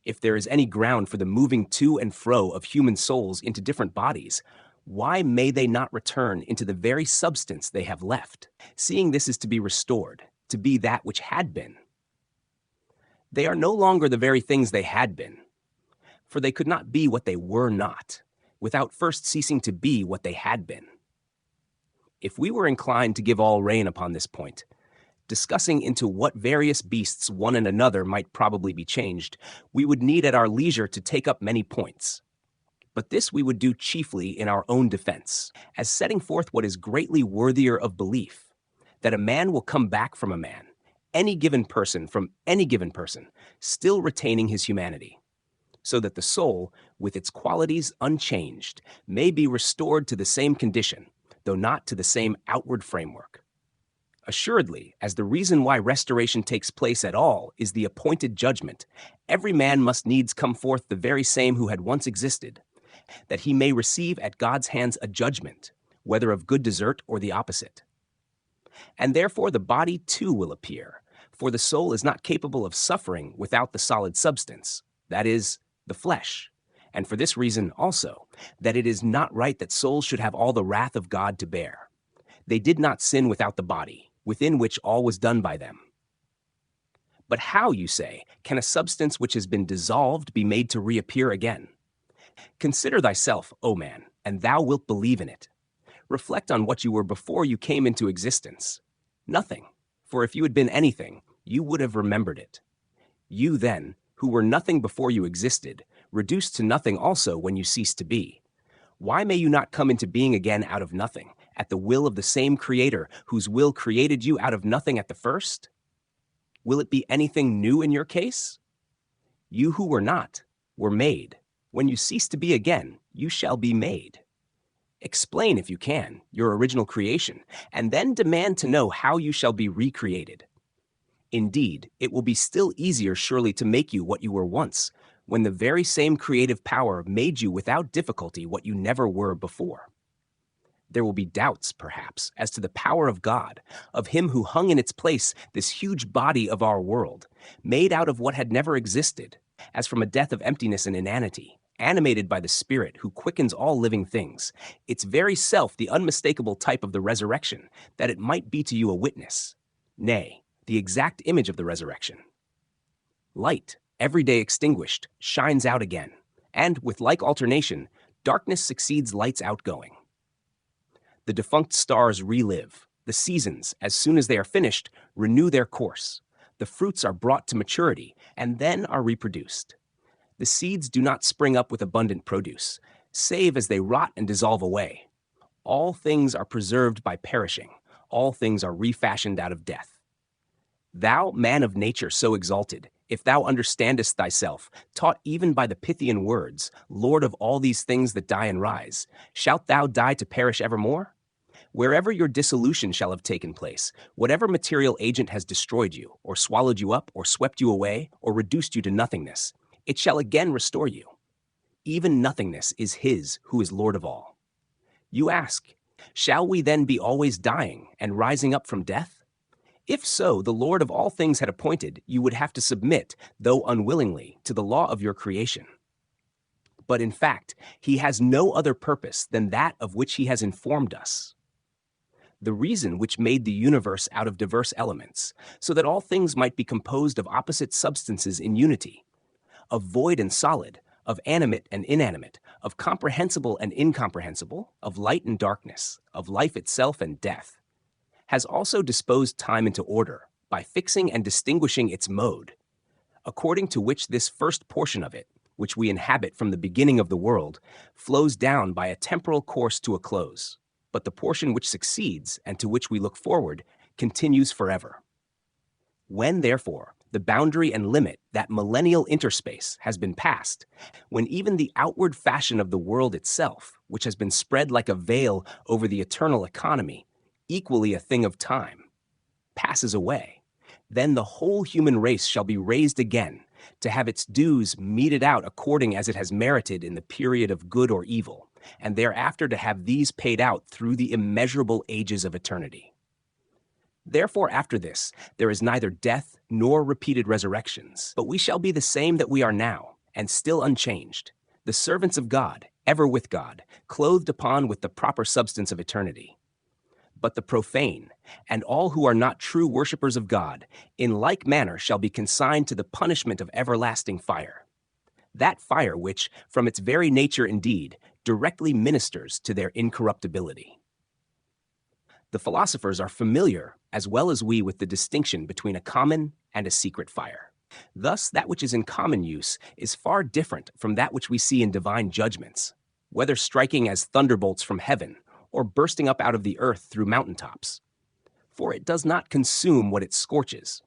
If there is any ground for the moving to and fro of human souls into different bodies, why may they not return into the very substance they have left, seeing this is to be restored, to be that which had been? They are no longer the very things they had been, for they could not be what they were not, without first ceasing to be what they had been. If we were inclined to give all rein upon this point, discussing into what various beasts one and another might probably be changed, we would need at our leisure to take up many points. But this we would do chiefly in our own defense, as setting forth what is greatly worthier of belief, that a man will come back from a man, any given person from any given person, still retaining his humanity, so that the soul, with its qualities unchanged, may be restored to the same condition, though not to the same outward framework. Assuredly, as the reason why restoration takes place at all is the appointed judgment, every man must needs come forth the very same who had once existed, that he may receive at God's hands a judgment, whether of good desert or the opposite. And therefore the body too will appear, for the soul is not capable of suffering without the solid substance, that is, the flesh. And for this reason also, that it is not right that souls should have all the wrath of God to bear. They did not sin without the body, within which all was done by them. But how, you say, can a substance which has been dissolved be made to reappear again? Consider thyself, O man, and thou wilt believe in it. Reflect on what you were before you came into existence. Nothing, for if you had been anything, you would have remembered it. You then, who were nothing before you existed, reduced to nothing also when you cease to be. Why may you not come into being again out of nothing, at the will of the same Creator whose will created you out of nothing at the first? Will it be anything new in your case? You who were not, were made. When you cease to be again, you shall be made. Explain, if you can, your original creation, and then demand to know how you shall be recreated. Indeed, it will be still easier surely to make you what you were once, when the very same creative power made you without difficulty what you never were before. There will be doubts, perhaps, as to the power of God, of Him who hung in its place this huge body of our world, made out of what had never existed, as from a death of emptiness and inanity, animated by the Spirit who quickens all living things, its very self the unmistakable type of the resurrection, that it might be to you a witness, nay, the exact image of the resurrection. Light, every day extinguished, shines out again, and, with like alternation, darkness succeeds light's outgoing. The defunct stars relive. The seasons, as soon as they are finished, renew their course. The fruits are brought to maturity, and then are reproduced. The seeds do not spring up with abundant produce, save as they rot and dissolve away. All things are preserved by perishing. All things are refashioned out of death. Thou, man of nature so exalted, if thou understandest thyself, taught even by the Pythian words, Lord of all these things that die and rise, shalt thou die to perish evermore? Wherever your dissolution shall have taken place, whatever material agent has destroyed you, or swallowed you up, or swept you away, or reduced you to nothingness, it shall again restore you. Even nothingness is His who is Lord of all. You ask, shall we then be always dying and rising up from death? If so, the Lord of all things had appointed you would have to submit, though unwillingly, to the law of your creation. But in fact, He has no other purpose than that of which He has informed us. The reason which made the universe out of diverse elements, so that all things might be composed of opposite substances in unity, of void and solid, of animate and inanimate, of comprehensible and incomprehensible, of light and darkness, of life itself and death, has also disposed time into order by fixing and distinguishing its mode, according to which this first portion of it, which we inhabit from the beginning of the world, flows down by a temporal course to a close, but the portion which succeeds and to which we look forward continues forever. When, therefore, the boundary and limit, that millennial interspace, has been passed, when even the outward fashion of the world itself, which has been spread like a veil over the eternal economy, equally a thing of time, passes away, then the whole human race shall be raised again to have its dues meted out according as it has merited in the period of good or evil, and thereafter to have these paid out through the immeasurable ages of eternity. Therefore, after this, there is neither death nor repeated resurrections, but we shall be the same that we are now, and still unchanged, the servants of God, ever with God, clothed upon with the proper substance of eternity. But the profane, and all who are not true worshippers of God, in like manner shall be consigned to the punishment of everlasting fire. That fire which, from its very nature indeed, directly ministers to their incorruptibility. The philosophers are familiar, as well as we, with the distinction between a common and a secret fire. Thus, that which is in common use is far different from that which we see in divine judgments, whether striking as thunderbolts from heaven, or bursting up out of the earth through mountaintops. For it does not consume what it scorches,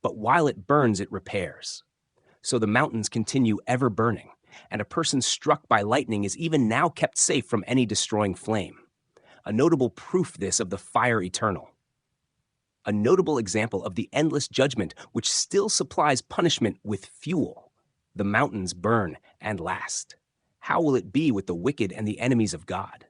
but while it burns it repairs. So the mountains continue ever burning, and a person struck by lightning is even now kept safe from any destroying flame. A notable proof this of the fire eternal. A notable example of the endless judgment which still supplies punishment with fuel. The mountains burn and last. How will it be with the wicked and the enemies of God?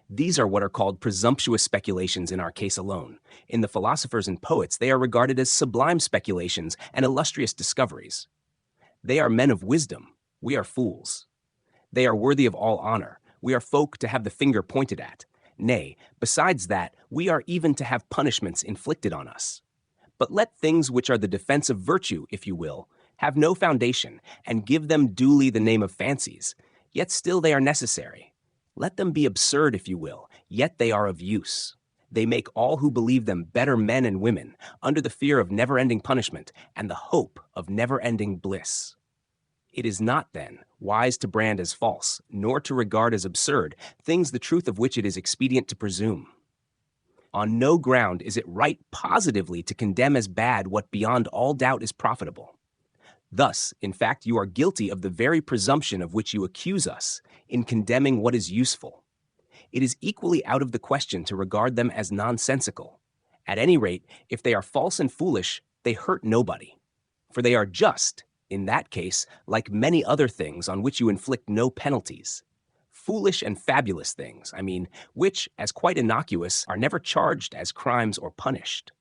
These are what are called presumptuous speculations in our case alone. In the philosophers and poets, they are regarded as sublime speculations and illustrious discoveries. They are men of wisdom. We are fools. They are worthy of all honor. We are folk to have the finger pointed at. Nay, besides that, we are even to have punishments inflicted on us. But let things which are the defense of virtue, if you will, have no foundation, and give them duly the name of fancies, yet still they are necessary. Let them be absurd, if you will, yet they are of use. They make all who believe them better men and women under the fear of never-ending punishment and the hope of never-ending bliss. It is not, then, wise to brand as false, nor to regard as absurd things the truth of which it is expedient to presume. On no ground is it right positively to condemn as bad what beyond all doubt is profitable. Thus, in fact, you are guilty of the very presumption of which you accuse us in condemning what is useful. It is equally out of the question to regard them as nonsensical. At any rate, if they are false and foolish, they hurt nobody. For they are just, in that case, like many other things on which you inflict no penalties. Foolish and fabulous things, I mean, which, as quite innocuous, are never charged as crimes or punished.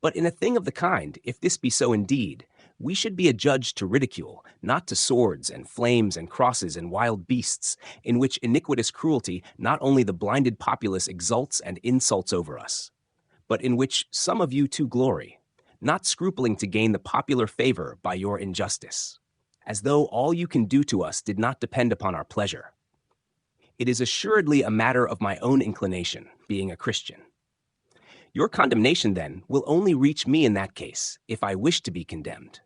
But in a thing of the kind, if this be so indeed, we should be adjudged to ridicule, not to swords and flames and crosses and wild beasts, in which iniquitous cruelty not only the blinded populace exults and insults over us, but in which some of you too glory, not scrupling to gain the popular favor by your injustice, as though all you can do to us did not depend upon our pleasure. It is assuredly a matter of my own inclination, being a Christian. Your condemnation, then, will only reach me in that case, if I wish to be condemned.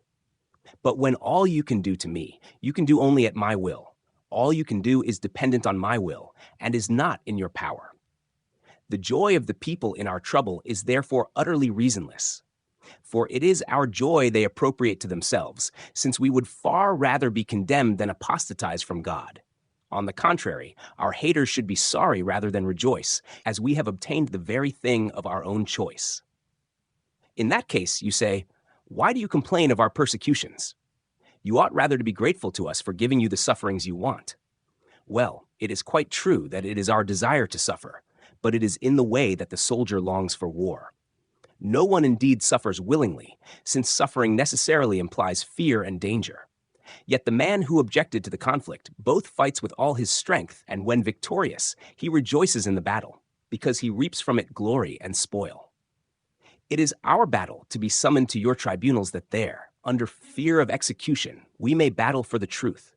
But when all you can do to me, you can do only at my will. All you can do is dependent on my will, and is not in your power. The joy of the people in our trouble is therefore utterly reasonless. For it is our joy they appropriate to themselves, since we would far rather be condemned than apostatize from God. On the contrary, our haters should be sorry rather than rejoice, as we have obtained the very thing of our own choice. In that case, you say, why do you complain of our persecutions? You ought rather to be grateful to us for giving you the sufferings you want. Well, it is quite true that it is our desire to suffer, but it is in the way that the soldier longs for war. No one indeed suffers willingly, since suffering necessarily implies fear and danger. Yet the man who objected to the conflict both fights with all his strength, and when victorious, he rejoices in the battle, because he reaps from it glory and spoil. It is our battle to be summoned to your tribunals that there, under fear of execution, we may battle for the truth.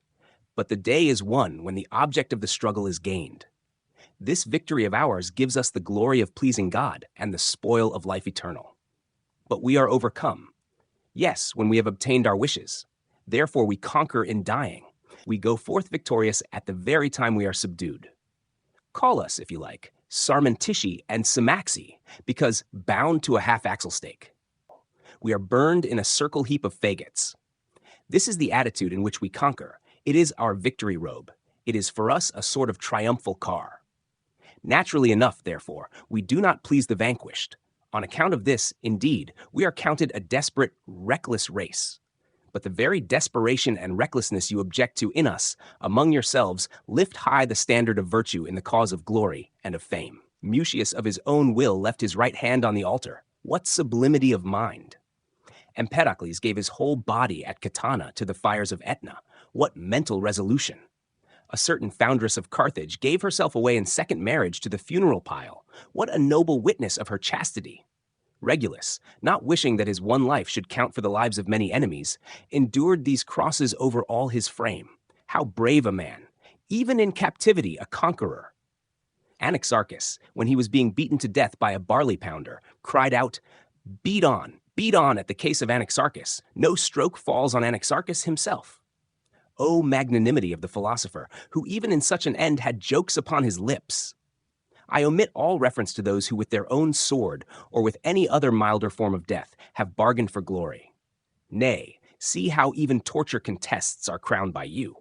But the day is won when the object of the struggle is gained. This victory of ours gives us the glory of pleasing God and the spoil of life eternal. But we are overcome. Yes, when we have obtained our wishes. Therefore we conquer in dying. We go forth victorious at the very time we are subdued. Call us, if you like, Sarmentici and Symaxi, because bound to a half-axle stake. We are burned in a circle heap of faggots. This is the attitude in which we conquer. It is our victory robe. It is for us a sort of triumphal car. Naturally enough, therefore, we do not please the vanquished. On account of this, indeed, we are counted a desperate, reckless race. But the very desperation and recklessness you object to in us, among yourselves, lift high the standard of virtue in the cause of glory and of fame. Mutius of his own will left his right hand on the altar. What sublimity of mind! Empedocles gave his whole body at Catana to the fires of Etna. What mental resolution! A certain foundress of Carthage gave herself away in second marriage to the funeral pile. What a noble witness of her chastity! Regulus, not wishing that his one life should count for the lives of many enemies, endured these crosses over all his frame. How brave a man! Even in captivity, a conqueror. Anaxarchus, when he was being beaten to death by a barley pounder, cried out, beat on at the case of Anaxarchus. No stroke falls on Anaxarchus himself. O magnanimity of the philosopher, who even in such an end had jokes upon his lips! I omit all reference to those who with their own sword, or with any other milder form of death, have bargained for glory. Nay, see how even torture contests are crowned by you.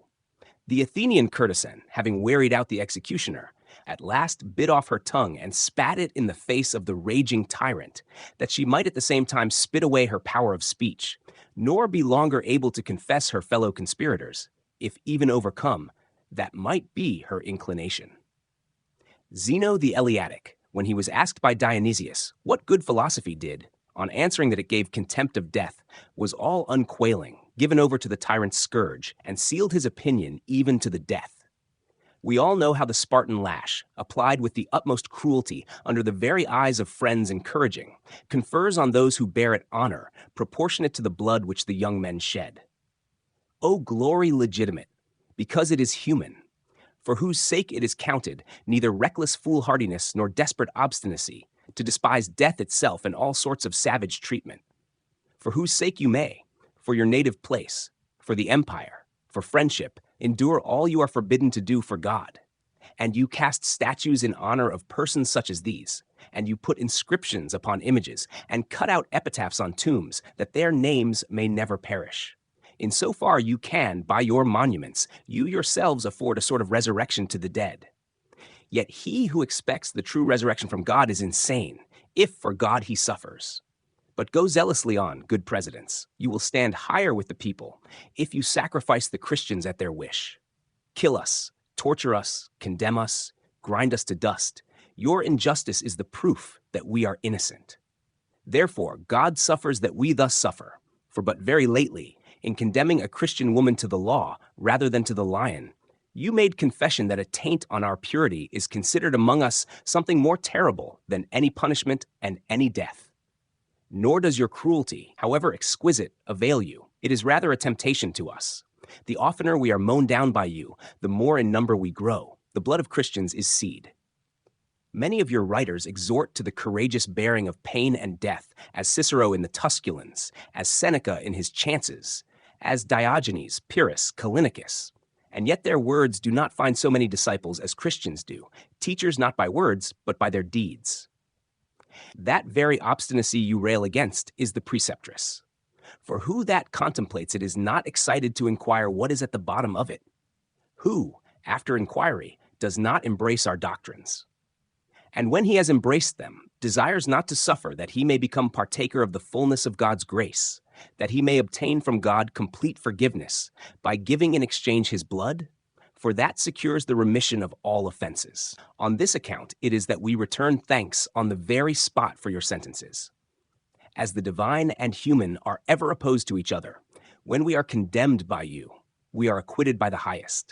The Athenian courtesan, having wearied out the executioner, at last bit off her tongue and spat it in the face of the raging tyrant, that she might at the same time spit away her power of speech, nor be longer able to confess her fellow conspirators, if even overcome, that might be her inclination. Zeno the Eleatic, when he was asked by Dionysius what good philosophy did, on answering that it gave contempt of death, was all unquailing, given over to the tyrant's scourge, and sealed his opinion even to the death. We all know how the Spartan lash, applied with the utmost cruelty under the very eyes of friends encouraging, confers on those who bear it honor, proportionate to the blood which the young men shed. O glory legitimate, because it is human, for whose sake it is counted neither reckless foolhardiness nor desperate obstinacy to despise death itself and all sorts of savage treatment. For whose sake you may, for your native place, for the empire, for friendship, endure all you are forbidden to do for God. And you cast statues in honor of persons such as these, and you put inscriptions upon images, and cut out epitaphs on tombs, that their names may never perish. In so far you can, by your monuments, you yourselves afford a sort of resurrection to the dead. Yet he who expects the true resurrection from God is insane, if for God he suffers. But go zealously on, good presidents. You will stand higher with the people, if you sacrifice the Christians at their wish. Kill us, torture us, condemn us, grind us to dust. Your injustice is the proof that we are innocent. Therefore, God suffers that we thus suffer. For but very lately, in condemning a Christian woman to the law rather than to the lion, you made confession that a taint on our purity is considered among us something more terrible than any punishment and any death. Nor does your cruelty, however exquisite, avail you. It is rather a temptation to us. The oftener we are mown down by you, the more in number we grow. The blood of Christians is seed. Many of your writers exhort to the courageous bearing of pain and death, as Cicero in the Tusculans, as Seneca in his Chances, as Diogenes, Pyrrhus, Callinicus. And yet their words do not find so many disciples as Christians do, teachers not by words, but by their deeds. That very obstinacy you rail against is the preceptress. For who that contemplates it is not excited to inquire what is at the bottom of it? Who, after inquiry, does not embrace our doctrines? And when he has embraced them, desires not to suffer that he may become partaker of the fullness of God's grace, that he may obtain from God complete forgiveness by giving in exchange his blood? For that secures the remission of all offenses. On this account, it is that we return thanks on the very spot for your sentences. As the divine and human are ever opposed to each other, when we are condemned by you, we are acquitted by the highest.